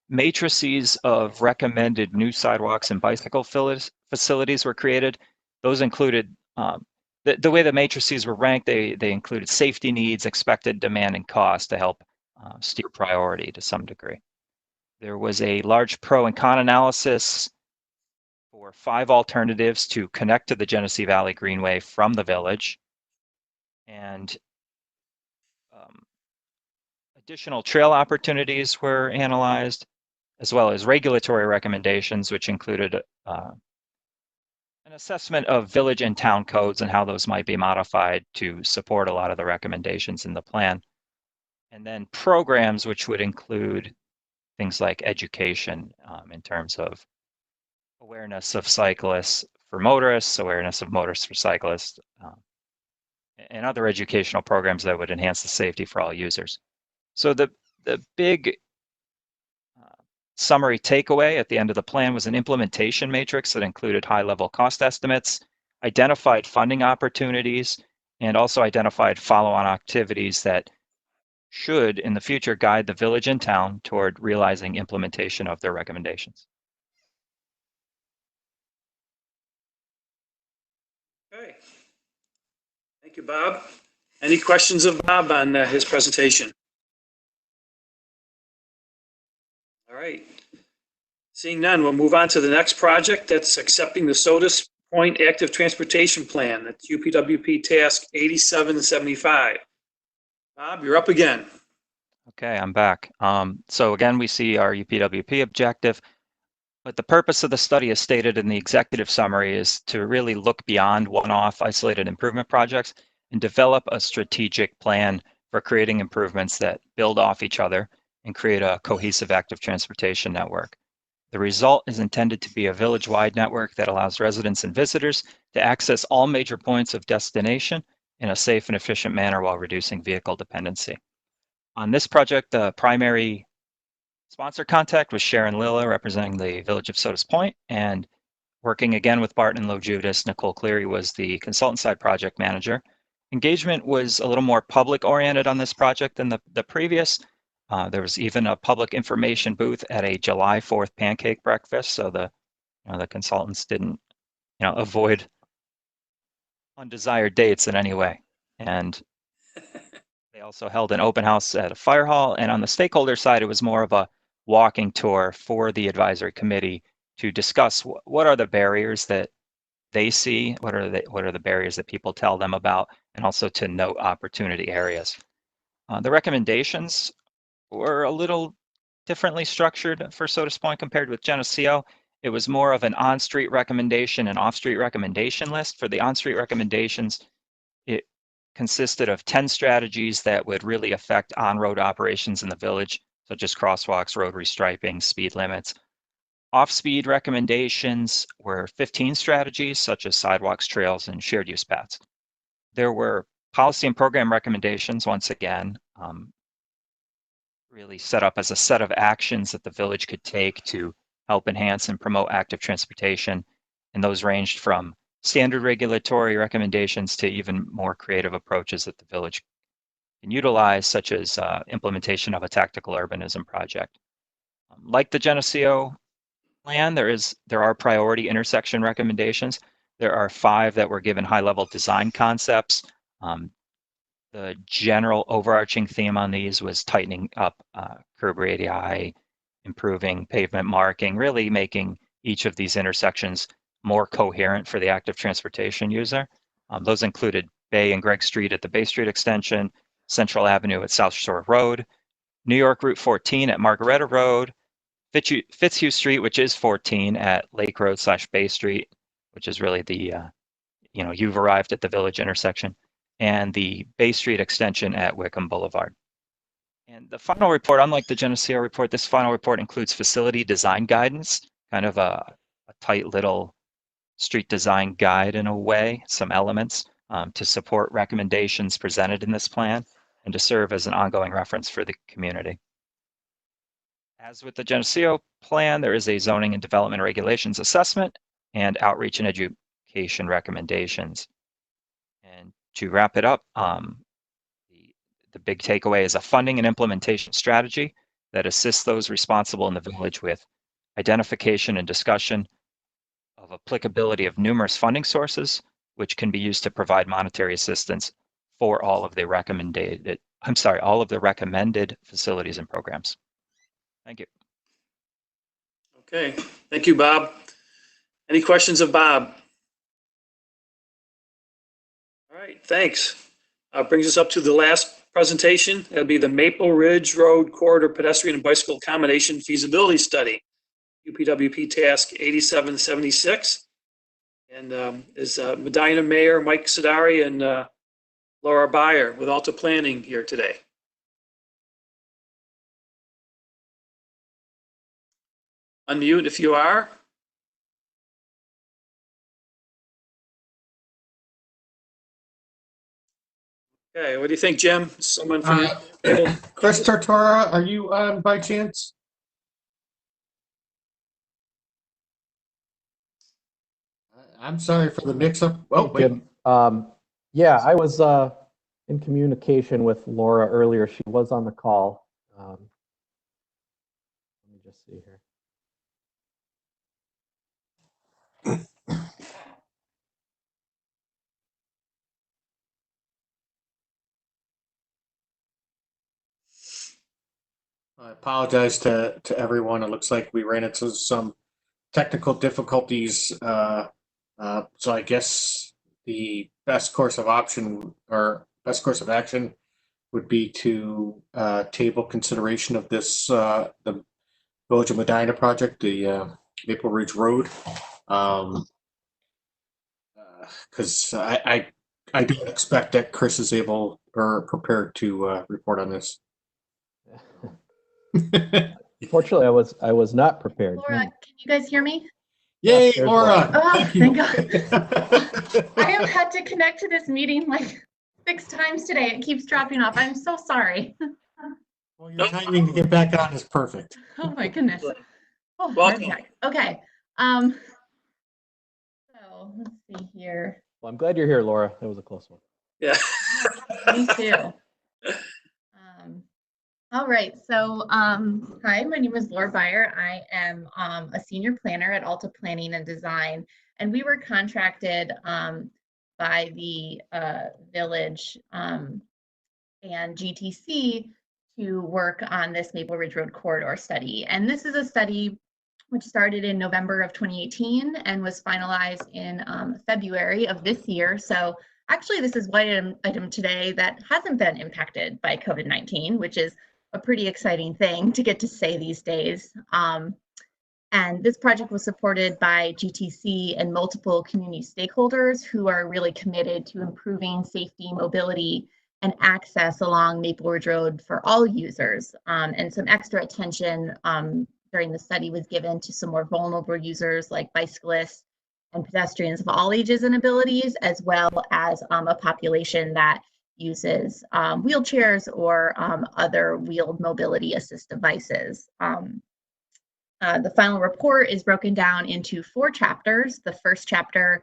Matrices of recommended new sidewalks and bicycle facilities were created. Those included, the way the matrices were ranked, they included safety needs, expected demand, and cost to help steer priority to some degree. There was a large pro and con analysis for 5 alternatives to connect to the Genesee Valley Greenway from the village. And additional trail opportunities were analyzed, as well as regulatory recommendations, which included an assessment of village and town codes and how those might be modified to support a lot of the recommendations in the plan. And then programs, which would include things like education in terms of awareness of cyclists for motorists, awareness of motorists for cyclists, and other educational programs that would enhance the safety for all users. So the big summary takeaway at the end of the plan was an implementation matrix that included high-level cost estimates, identified funding opportunities, and also identified follow-on activities that should, in the future, guide the village and town toward realizing implementation of their recommendations. Okay. Thank you, Bob. Any questions of Bob on his presentation? All right. Seeing none, we'll move on to the next project. That's accepting the Sodas Point Active Transportation Plan. That's UPWP Task 8775. Bob, you're up again. Okay, I'm back. So again, we see our UPWP objective, but the purpose of the study as stated in the executive summary is to really look beyond one-off isolated improvement projects and develop a strategic plan for creating improvements that build off each other and create a cohesive active transportation network. The result is intended to be a village-wide network that allows residents and visitors to access all major points of destination in a safe and efficient manner while reducing vehicle dependency. On this project, the primary sponsor contact was Sharon Lilla, representing the Village of Sodas Point, and working again with Barton and Low Judas, Nicole Cleary was the consultant side project manager. Engagement was a little more public oriented on this project than the previous. There was even a public information booth at a July 4th pancake breakfast, so the consultants didn't avoid undesired dates in any way. And they also held an open house at a fire hall. And on the stakeholder side, it was more of a walking tour for the advisory committee to discuss what are the barriers that they see, what are the barriers that people tell them about, and also to note opportunity areas. The recommendations were a little differently structured for Sodas Point compared with Geneseo. It was more of an on-street recommendation and off-street recommendation list. For the on-street recommendations, it consisted of 10 strategies that would really affect on-road operations in the village, such as crosswalks, road restriping, speed limits. Off-speed recommendations were 15 strategies, such as sidewalks, trails, and shared use paths. There were policy and program recommendations, once again, really set up as a set of actions that the village could take to help enhance and promote active transportation. And those ranged from standard regulatory recommendations to even more creative approaches that the village can utilize, such as implementation of a tactical urbanism project. Like the Geneseo plan, there are priority intersection recommendations. There are 5 that were given high-level design concepts. The general overarching theme on these was tightening up curb radii, improving pavement marking, really making each of these intersections more coherent for the active transportation user. Those included Bay and Gregg Street at the Bay Street extension, Central Avenue at South Shore Road, New York Route 14 at Margaretta Road, Fitzhugh Street, which is 14 at Lake Road / Bay Street, which is really the, you've arrived at the Village intersection, and the Bay Street extension at Wickham Boulevard. And the final report, unlike the Geneseo report, this final report includes facility design guidance, kind of a tight little street design guide in a way, some elements to support recommendations presented in this plan and to serve as an ongoing reference for the community. As with the Geneseo plan, there is a zoning and development regulations assessment and outreach and education recommendations. And to wrap it up, the big takeaway is a funding and implementation strategy that assists those responsible in the village with identification and discussion of applicability of numerous funding sources, which can be used to provide monetary assistance for all of the recommended facilities and programs. Thank you. Okay, thank you, Bob. Any questions of Bob? All right, thanks. Brings us up to the last presentation. That'll be the Maple Ridge Road Corridor Pedestrian and Bicycle Accommodation Feasibility Study, UPWP Task 8776. And is Medina Mayor Mike Sidari and Laura Beyer with Alta Planning here today. Unmute if you are. Okay, what do you think, Jim? Someone from Chris Tortora, are you on by chance? I'm sorry for the mix-up. Oh, wait. Jim. Yeah, I was in communication with Laura earlier. She was on the call. Let me just see here. I apologize to everyone. It looks like we ran into some technical difficulties. So I guess the best course of action would be to table consideration of this the Village of Medina project, the Maple Ridge Road, because I don't expect that Chris is able or prepared to report on this. Unfortunately, I was not prepared. Laura, can you guys hear me? Yay, There's Laura! Oh, thank God. I have had to connect to this meeting like 6 times today. It keeps dropping off. I'm so sorry. Well, your timing to get back on is perfect. Oh my goodness. Oh, welcome. Okay. So let's see here. Well, I'm glad you're here, Laura. That was a close one. Yeah. Me too. All right. So, hi, my name is Laura Beyer. I am a senior planner at Alta Planning and Design, and we were contracted by the village and GTC to work on this Maple Ridge Road corridor study. And this is a study which started in November of 2018 and was finalized in February of this year. So actually, this is one item today that hasn't been impacted by COVID-19, which is a pretty exciting thing to get to say these days. And this project was supported by GTC and multiple community stakeholders who are really committed to improving safety, mobility, and access along Maple Ridge Road for all users. And some extra attention during the study was given to some more vulnerable users like bicyclists and pedestrians of all ages and abilities, as well as a population that uses wheelchairs or other wheeled mobility assist devices. The final report is broken down into 4 chapters. The first chapter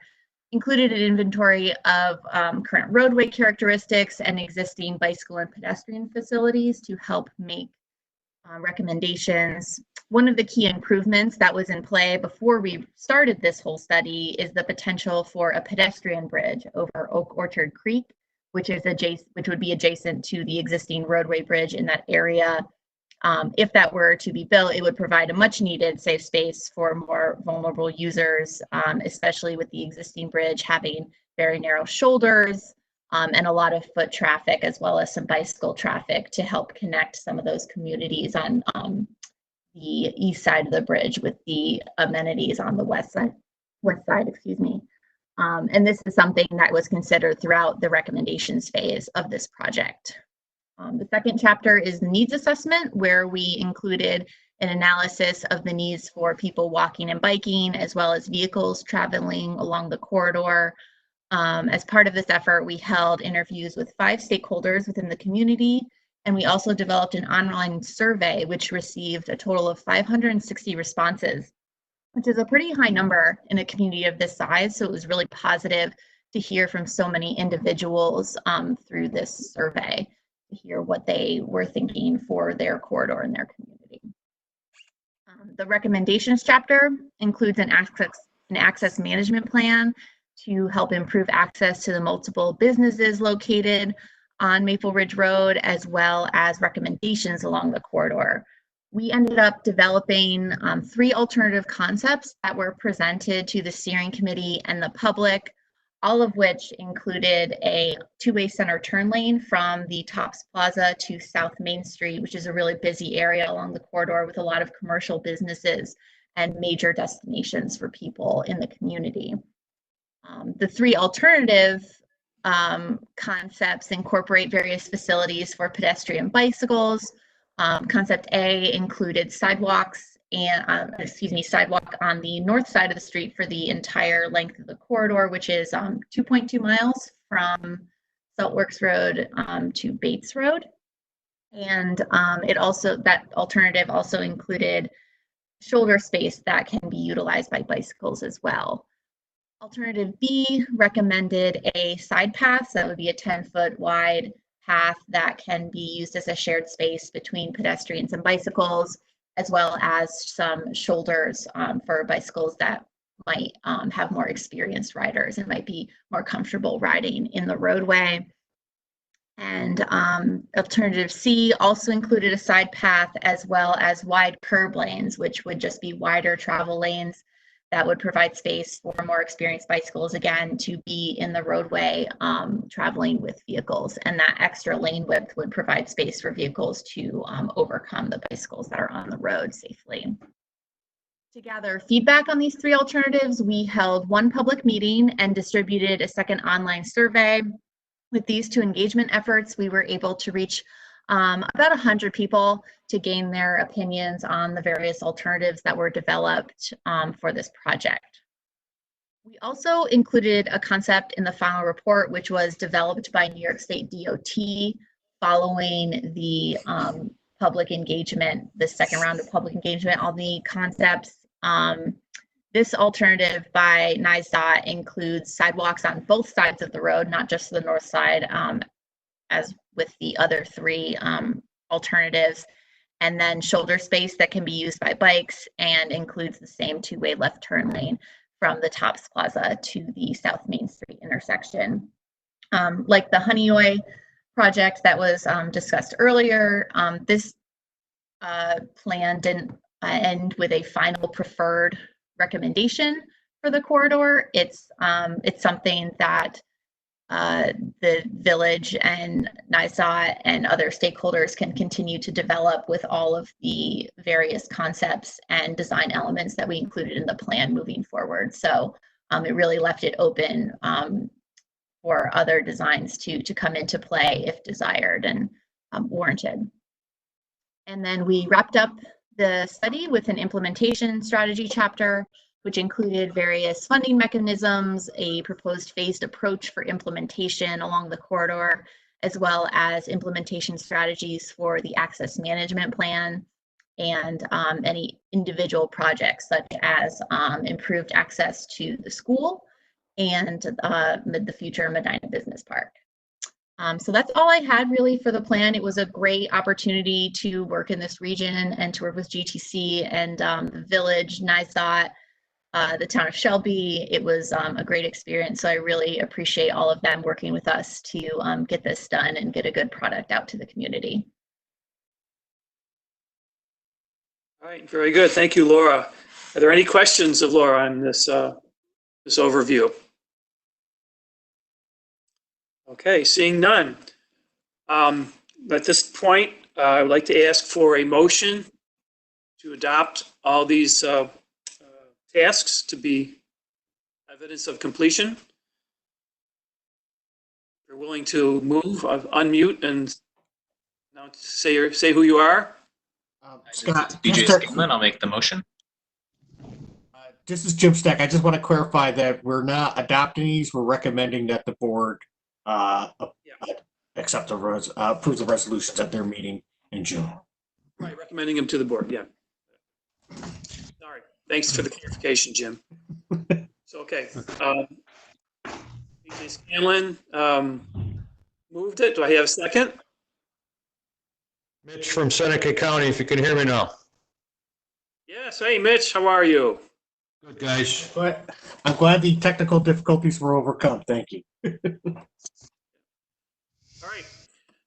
included an inventory of current roadway characteristics and existing bicycle and pedestrian facilities to help make recommendations. One of the key improvements that was in play before we started this whole study is the potential for a pedestrian bridge over Oak Orchard Creek, which would be adjacent to the existing roadway bridge in that area. If that were to be built, it would provide a much needed safe space for more vulnerable users, especially with the existing bridge having very narrow shoulders and a lot of foot traffic, as well as some bicycle traffic to help connect some of those communities on the east side of the bridge with the amenities on the west side, excuse me. And this is something that was considered throughout the recommendations phase of this project. The second chapter is the needs assessment, where we included an analysis of the needs for people walking and biking, as well as vehicles traveling along the corridor. As part of this effort, we held interviews with 5 stakeholders within the community, and we also developed an online survey, which received a total of 560 responses, which is a pretty high number in a community of this size. So it was really positive to hear from so many individuals through this survey, to hear what they were thinking for their corridor and their community. The recommendations chapter includes an access management plan to help improve access to the multiple businesses located on Maple Ridge Road, as well as recommendations along the corridor. We ended up developing 3 alternative concepts that were presented to the steering committee and the public, all of which included a 2-way center turn lane from the Tops Plaza to South Main Street, which is a really busy area along the corridor with a lot of commercial businesses and major destinations for people in the community. The 3 alternative concepts incorporate various facilities for pedestrian bicycles. Concept A included sidewalks and, sidewalk on the north side of the street for the entire length of the corridor, which is 2.2 miles from Saltworks Road to Bates Road. And that alternative also included shoulder space that can be utilized by bicycles as well. Alternative B recommended a side path, so that would be a 10-foot wide path that can be used as a shared space between pedestrians and bicycles, as well as some shoulders for bicycles that might have more experienced riders and might be more comfortable riding in the roadway. And alternative C also included a side path as well as wide curb lanes, which would just be wider travel lanes that would provide space for more experienced bicycles, again, to be in the roadway traveling with vehicles. And that extra lane width would provide space for vehicles to overcome the bicycles that are on the road safely. To gather feedback on these 3 alternatives, we held 1 public meeting and distributed a 2nd online survey. With these 2 engagement efforts, we were able to reach about 100 people to gain their opinions on the various alternatives that were developed for this project. We also included a concept in the final report, which was developed by New York State DOT following the public engagement, the 2nd round of public engagement on the concepts. This alternative by NYSDOT includes sidewalks on both sides of the road, not just the north side, as with the other 3 alternatives, and then shoulder space that can be used by bikes and includes the same 2-way left turn lane from the Tops Plaza to the South Main Street intersection. Like the Honeoye project that was discussed earlier, this plan didn't end with a final preferred recommendation for the corridor. It's something that the village and NYSDOT and other stakeholders can continue to develop with all of the various concepts and design elements that we included in the plan moving forward. So it really left it open for other designs to come into play if desired and warranted. And then we wrapped up the study with an implementation strategy chapter, which included various funding mechanisms, a proposed phased approach for implementation along the corridor, as well as implementation strategies for the access management plan and any individual projects such as improved access to the school and the future Medina Business Park. So that's all I had really for the plan. It was a great opportunity to work in this region and to work with GTC and the village, NYSDOT, the town of Shelby. It was a great experience. So I really appreciate all of them working with us to get this done and get a good product out to the community. All right, very good. Thank you, Laura. Are there any questions of Laura on this, this overview? Okay, seeing none. At this point, I would like to ask for a motion to adopt all these tasks to be evidence of completion. If you're willing to move, unmute and now say who you are. Scott, BJ Scanlon, I'll make the motion. This is Jim Stack. I just want to clarify that we're not adopting these. We're recommending that the board accept the approve the resolutions at their meeting in June. Right, recommending them to the board. Yeah. Sorry. Thanks for the clarification, Jim. So, okay. BJ Scanlon moved it. Do I have a second? Mitch from Seneca County, if you can hear me now. Yes. Hey, Mitch, how are you? Good, guys. But I'm glad the technical difficulties were overcome. Thank you. All right.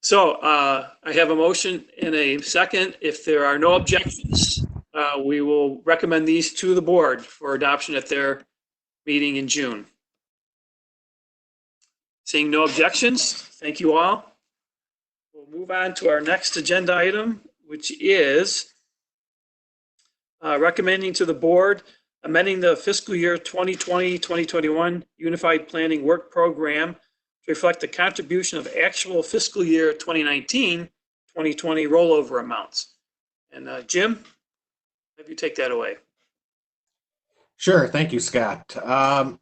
So I have a motion and a second. If there are no objections, we will recommend these to the board for adoption at their meeting in June. Seeing no objections, thank you all. We'll move on to our next agenda item, which is recommending to the board amending the fiscal year 2020-2021 Unified Planning Work Program to reflect the contribution of actual fiscal year 2019-2020 rollover amounts. And Jim, have you take that away? Sure. Thank you, Scott.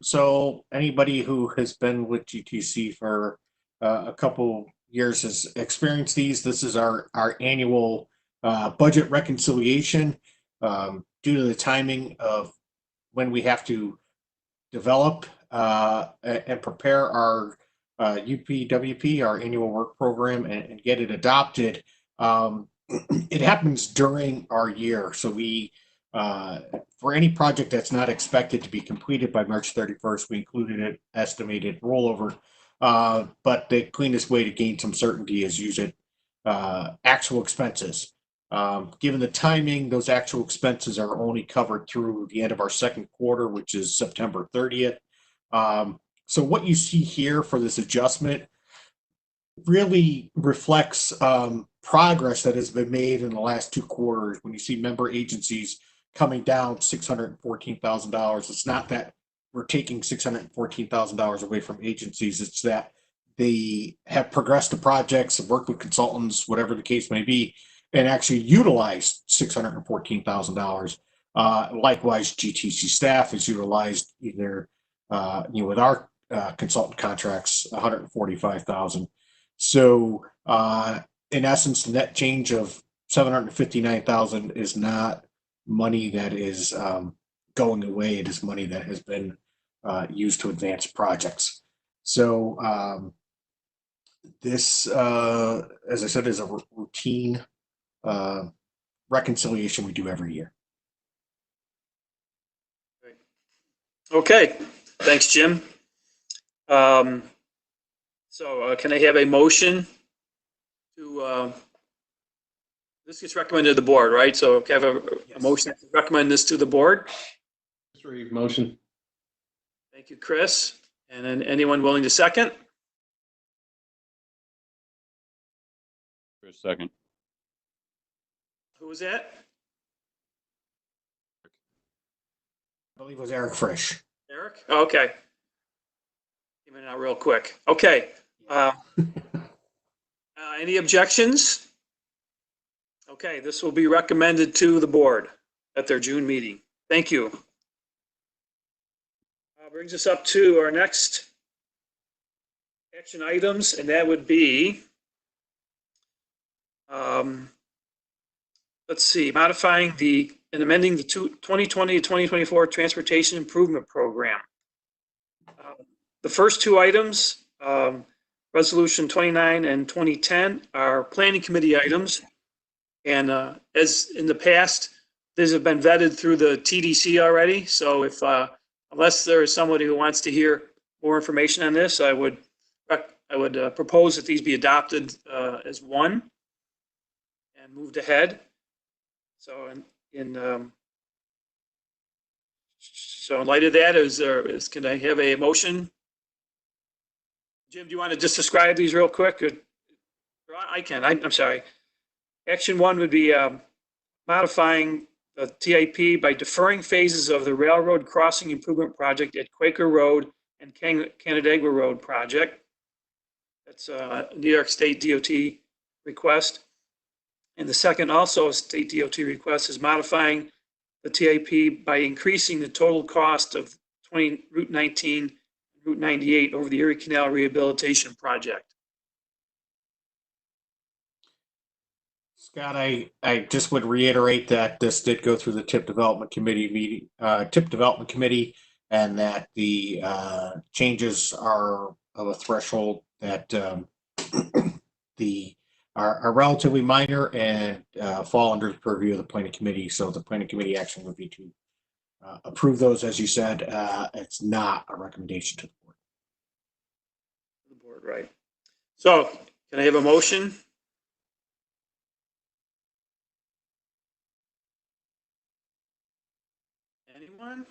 So anybody who has been with GTC for a couple years has experienced these. This is our annual budget reconciliation. Due to the timing of when we have to develop and prepare our UPWP, our annual work program, and get it adopted, it happens during our year. So we, for any project that's not expected to be completed by March 31st, we included an estimated rollover. But the cleanest way to gain some certainty is use it actual expenses. Given the timing, those actual expenses are only covered through the end of our second quarter, which is September 30th. So what you see here for this adjustment really reflects progress that has been made in the last 2 quarters. When you see member agencies coming down $614,000, it's not that we're taking $614,000 away from agencies. It's that they have progressed the projects, worked with consultants, whatever the case may be, and actually utilized $614,000. Likewise, GTC staff has utilized either, with our consultant contracts, $145,000. So, in essence, the net change of $759,000 is not money that is going away. It is money that has been used to advance projects. So, this, as I said, is a routine reconciliation we do every year. Okay, thanks, Jim. So can I have a motion to, this gets recommended to the board, right? So can I have a motion to recommend this to the board? Motion. Thank you, Chris. And then anyone willing to second? Chris, second. Who was that? I believe it was Eric Frisch. Eric? Okay. Came in out real quick. Okay. Any objections? Okay, this will be recommended to the board at their June meeting. Thank you. Brings us up to our next action items, and that would be, let's see, modifying and amending the 2020-2024 Transportation Improvement Program. The first 2 items, Resolution 29 and 2010, are Planning Committee items. And as in the past, these have been vetted through the TDC already. So if, unless there is somebody who wants to hear more information on this, I would propose that these be adopted as one and moved ahead. So so in light of that, can I have a motion? Jim, do you want to just describe these real quick? I can. I'm sorry. Action one would be modifying the TIP by deferring phases of the railroad crossing improvement project at Quaker Road and Canandaigua Road project. That's a New York State DOT request. And the second, also a state DOT request, is modifying the TIP by increasing the total cost of Route 19, Route 98 over the Erie Canal Rehabilitation Project. Scott, I just would reiterate that this did go through the TIP Development Committee meeting, TIP Development Committee, and that the changes are of a threshold that are relatively minor and fall under the purview of the Planning Committee. So the Planning Committee action would be to approve those, as you said. It's not a recommendation to the board. The board, right? So can I have a motion? Anyone?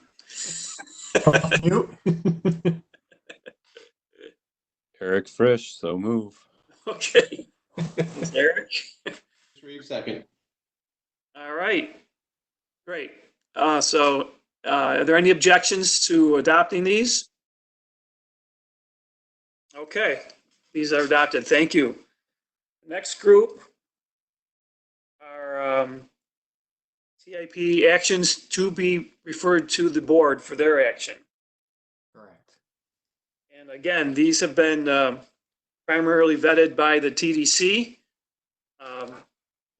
Eric Frisch, so move. Okay. Eric? Reeve, second. All right. Great. So are there any objections to adopting these? Okay. These are adopted. Thank you. Next group are TIP actions to be referred to the board for their action. Correct. And again, these have been primarily vetted by the TDC.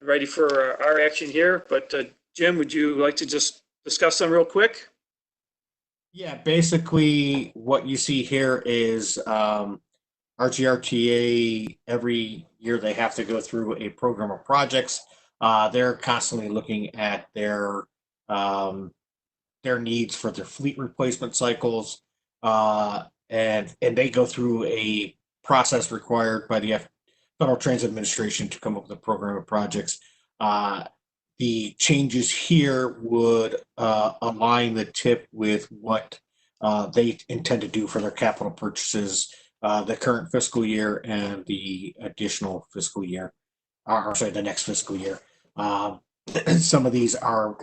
Ready for our action here, but Jim, would you like to just discuss them real quick? Yeah, basically what you see here is RGRTA, every year they have to go through a program of projects. They're constantly looking at their needs for their fleet replacement cycles, and they go through a process required by the Federal Transit Administration to come up with a program of projects. The changes here would align the TIP with what they intend to do for their capital purchases the current fiscal year and the additional fiscal year, or sorry, the next fiscal year. Some of these are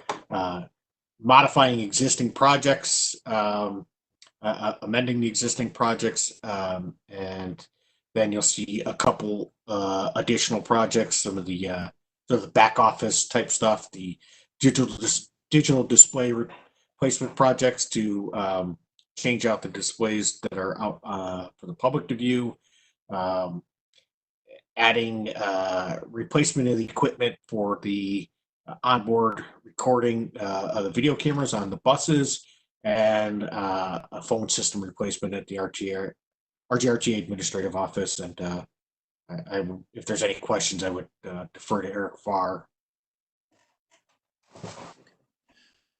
modifying existing projects, amending the existing projects, and then you'll see a couple additional projects, some of the sort of the back office type stuff, the digital display replacement projects to change out the displays that are out for the public to view, adding replacement of the equipment for the onboard recording of the video cameras on the buses, and a phone system replacement at the RGRTA Administrative Office. And if there's any questions, I would defer to Eric Farr.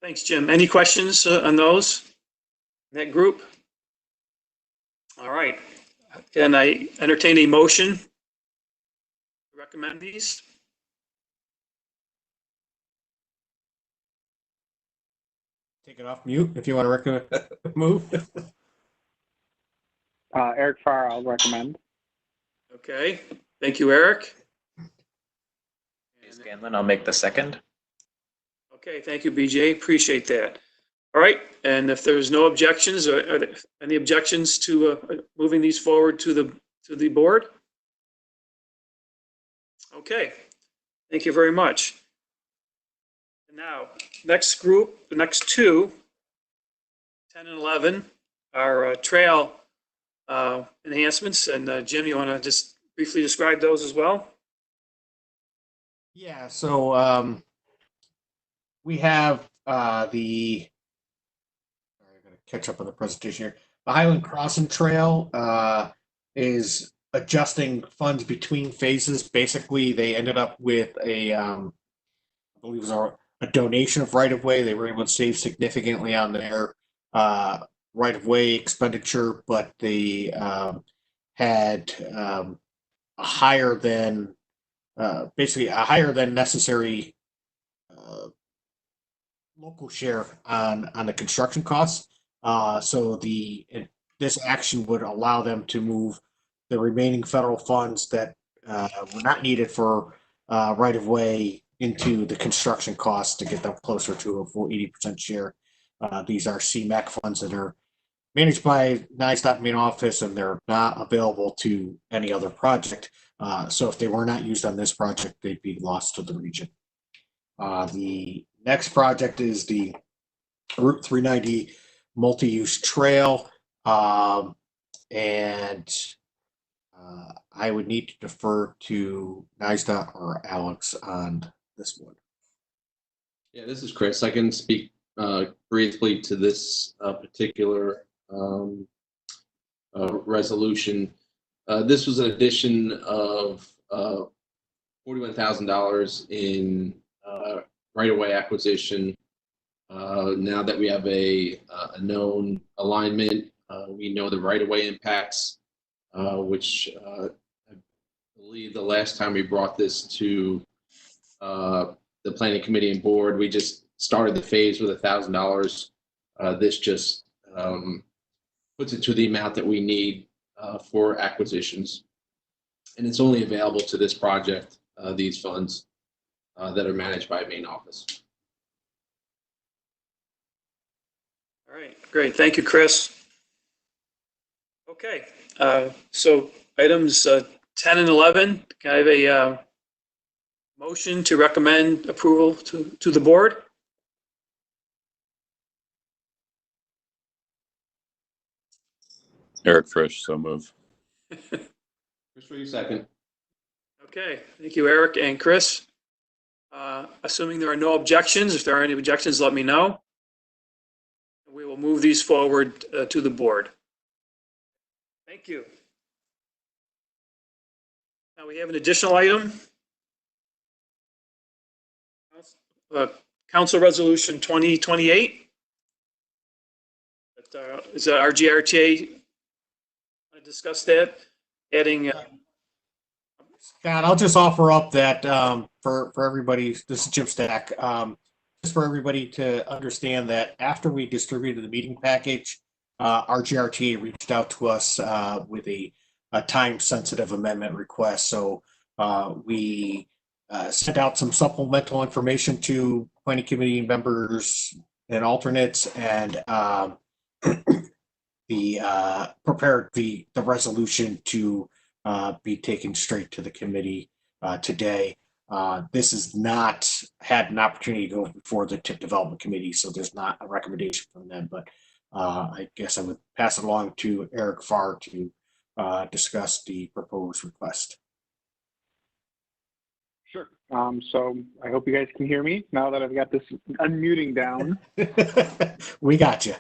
Thanks, Jim. Any questions on those? That group? All right. Can I entertain a motion to recommend these? Take it off mute if you want to recommend move. Eric Farr, I'll recommend. Okay. Thank you, Eric. Scanlon, I'll make the second. Okay, thank you, BJ. Appreciate that. All right, and if there's no objections, are there any objections to moving these forward to the board? Okay, thank you very much. And now, next group, the next two, 10 and 11, are trail enhancements. And Jim, you want to just briefly describe those as well? Yeah, so we have the, sorry, I'm going to catch up on the presentation here. The Highland Crossing Trail is adjusting funds between phases. Basically, they ended up with a, I believe it was a donation of right of way. They were able to save significantly on their right of way expenditure, but they had a higher than basically a higher than necessary local share on the construction costs. So this action would allow them to move the remaining federal funds that were not needed for right of way into the construction costs to get them closer to a full 80% share. These are CMAQ funds that are managed by NISTOT main office, and they're not available to any other project. So if they were not used on this project, they'd be lost to the region. The next project is the Route 390 multi-use trail. And I would need to defer to NISTOT or Alex on this one. Yeah, this is Chris. I can speak briefly to this particular resolution. This was an addition of $41,000 in right-of-way acquisition. Now that we have a known alignment, we know the right-of-way impacts, which I believe the last time we brought this to the Planning Committee and Board, we just started the phase with $1,000. This just puts it to the amount that we need for acquisitions. And it's only available to this project, these funds that are managed by main office. All right, great. Thank you, Chris. Okay, so items 10 and 11, can I have a motion to recommend approval to the board? Eric Frisch, so move. Chris, will you second? Okay, thank you, Eric and Chris. Assuming there are no objections, if there are any objections, let me know. We will move these forward to the board. Thank you. Now we have an additional item. Council Resolution 2028. Is that RGRTA? I discussed that, adding. Scott, I'll just offer up that for everybody, this is Jim Stack, just for everybody to understand that after we distributed the meeting package, RGRTA reached out to us with a time-sensitive amendment request. So we sent out some supplemental information to Planning Committee members and alternates, and prepared the resolution to be taken straight to the committee today. This has not had an opportunity to go before the TIP Development Committee, so there's not a recommendation from them, but I guess I would pass it along to Eric Farr to discuss the proposed request. Sure. So I hope you guys can hear me now that I've got this unmuting down. We got you.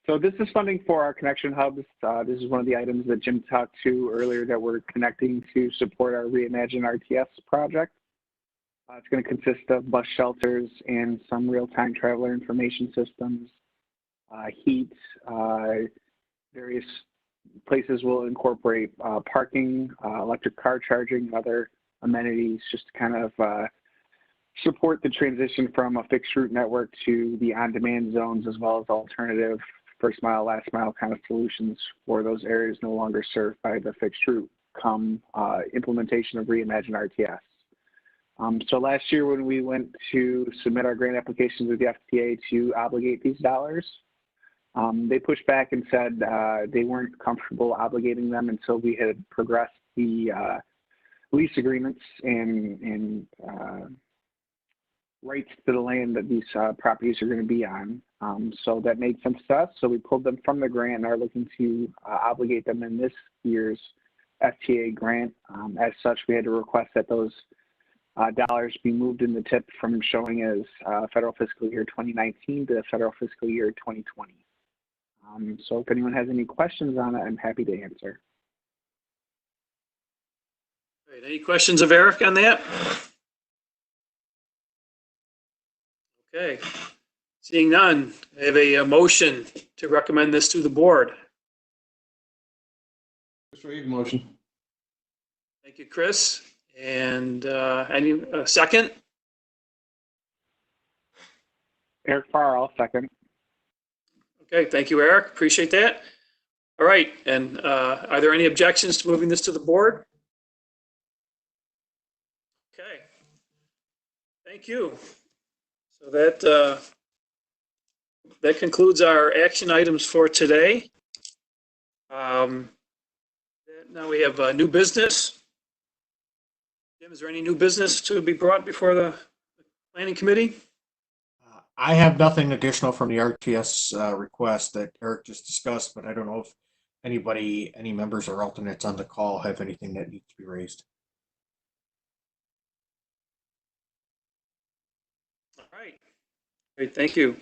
So this is funding for our connection hubs. This is one of the items that Jim talked to earlier that we're connecting to support our Reimagine RTS project. It's going to consist of bus shelters and some real-time traveler information systems, heat, various places will incorporate parking, electric car charging, and other amenities just to kind of support the transition from a fixed route network to the on-demand zones, as well as alternative first mile, last mile kind of solutions for those areas no longer served by the fixed route come implementation of Reimagine RTS. So last year when we went to submit our grant applications with the FTA to obligate these dollars, they pushed back and said they weren't comfortable obligating them until we had progressed the lease agreements and rights to the land that these properties are going to be on. So that made some sense. So we pulled them from the grant and are looking to obligate them in this year's FTA grant. As such, we had to request that those dollars be moved in the TIP from showing as federal fiscal year 2019 to federal fiscal year 2020. So if anyone has any questions on it, I'm happy to answer. Great. Any questions of Eric on that? Okay. Seeing none, I have a motion to recommend this to the board. Chris Reed, motion. Thank you, Chris. And any second? Eric Farr, I'll second. Okay, thank you, Eric. Appreciate that. All right, and are there any objections to moving this to the board? Okay. Thank you. So that concludes our action items for today. Now we have new business. Jim, is there any new business to be brought before the Planning Committee? I have nothing additional from the RTS request that Eric just discussed, but I don't know if any members or alternates on the call have anything that needs to be raised. All right. Great, thank you.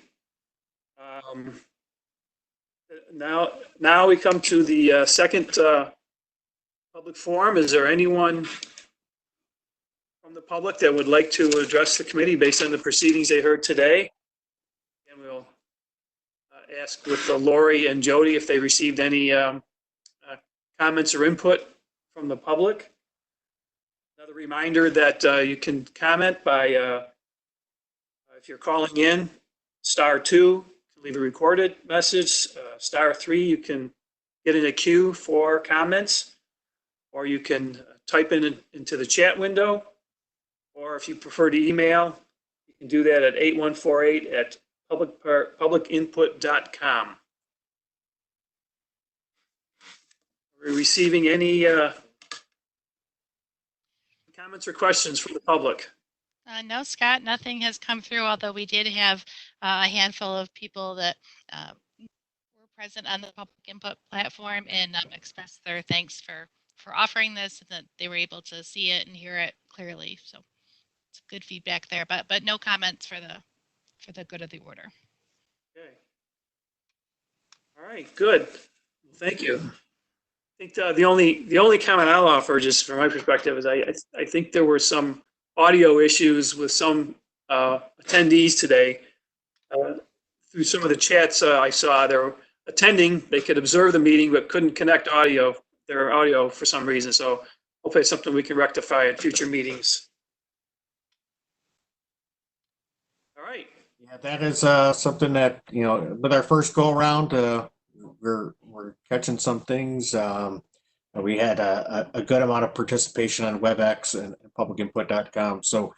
Now we come to the second public forum. Is there anyone from the public that would like to address the committee based on the proceedings they heard today? And we'll ask with Lori and Jody if they received any comments or input from the public. Another reminder that you can comment by, if you're calling in, *2, leave a recorded message, *3, you can get in a queue for comments, or you can type into the chat window, or if you prefer to email, you can do that at 8148@publicinput.com. Are we receiving any comments or questions from the public? No, Scott, nothing has come through, although we did have a handful of people that were present on the public input platform and expressed their thanks for offering this, and that they were able to see it and hear it clearly. So it's good feedback there, but no comments for the good of the order. Okay. All right, good. Thank you. I think the only comment I'll offer, just from my perspective, is I think there were some audio issues with some attendees today. Through some of the chats I saw, they were attending, they could observe the meeting, but couldn't connect their audio for some reason. So hopefully it's something we can rectify at future meetings. All right. Yeah, that is something that, with our first go around, we're catching some things. We had a good amount of participation on WebEx and publicinput.com. So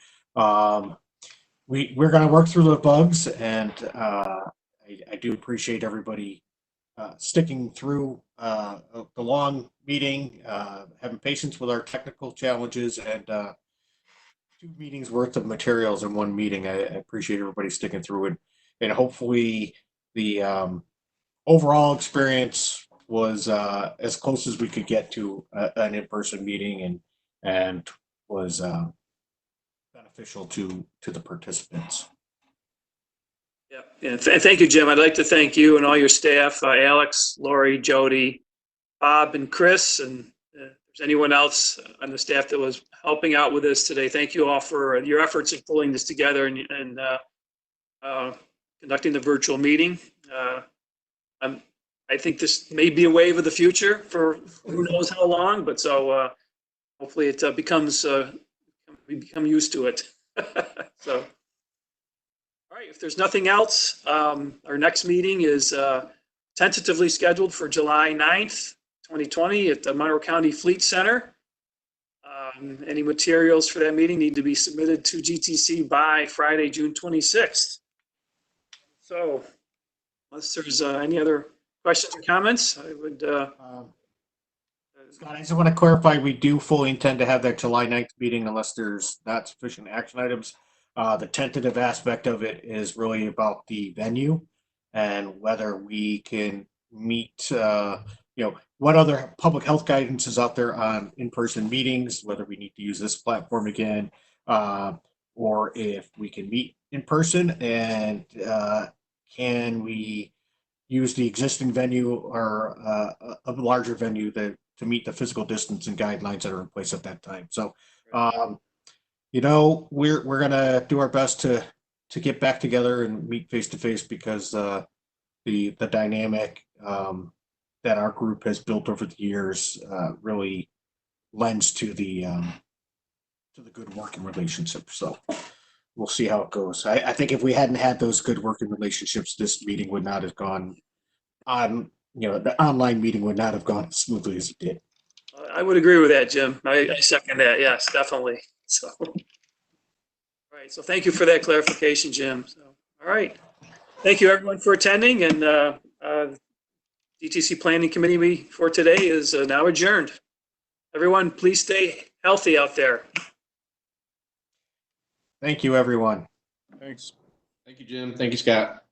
we're going to work through the bugs, and I do appreciate everybody sticking through the long meeting, having patience with our technical challenges, and 2 meetings worth of materials in 1 meeting. I appreciate everybody sticking through it, and hopefully the overall experience was as close as we could get to an in-person meeting, and was beneficial to the participants. Yeah. Thank you, Jim. I'd like to thank you and all your staff, Alex, Lori, Jody, Bob, and Chris, and if there's anyone else on the staff that was helping out with this today. Thank you all for your efforts in pulling this together and conducting the virtual meeting. I think this may be a wave of the future for who knows how long, but so hopefully it becomes, we become used to it. So, all right, if there's nothing else, our next meeting is tentatively scheduled for July 9th, 2020 at the Monroe County Fleet Center. Any materials for that meeting need to be submitted to GTC by Friday, June 26th. So unless there's any other questions or comments, I would. Scott, I just want to clarify, we do fully intend to have that July 9th meeting unless there's not sufficient action items. The tentative aspect of it is really about the venue and whether we can meet, what other public health guidance is out there on in-person meetings, whether we need to use this platform again, or if we can meet in person, and can we use the existing venue or a larger venue to meet the physical distancing guidelines that are in place at that time. So, we're going to do our best to get back together and meet face to face because the dynamic that our group has built over the years really lends to the good working relationship. So we'll see how it goes. I think if we hadn't had those good working relationships, this meeting would not have gone on. The online meeting would not have gone as smoothly as it did. I would agree with that, Jim. I second that. Yes, definitely. So, all right. So thank you for that clarification, Jim. So, all right. Thank you everyone for attending, and DTC Planning Committee for today is now adjourned. Everyone, please stay healthy out there. Thank you, everyone. Thanks. Thank you, Jim. Thank you, Scott.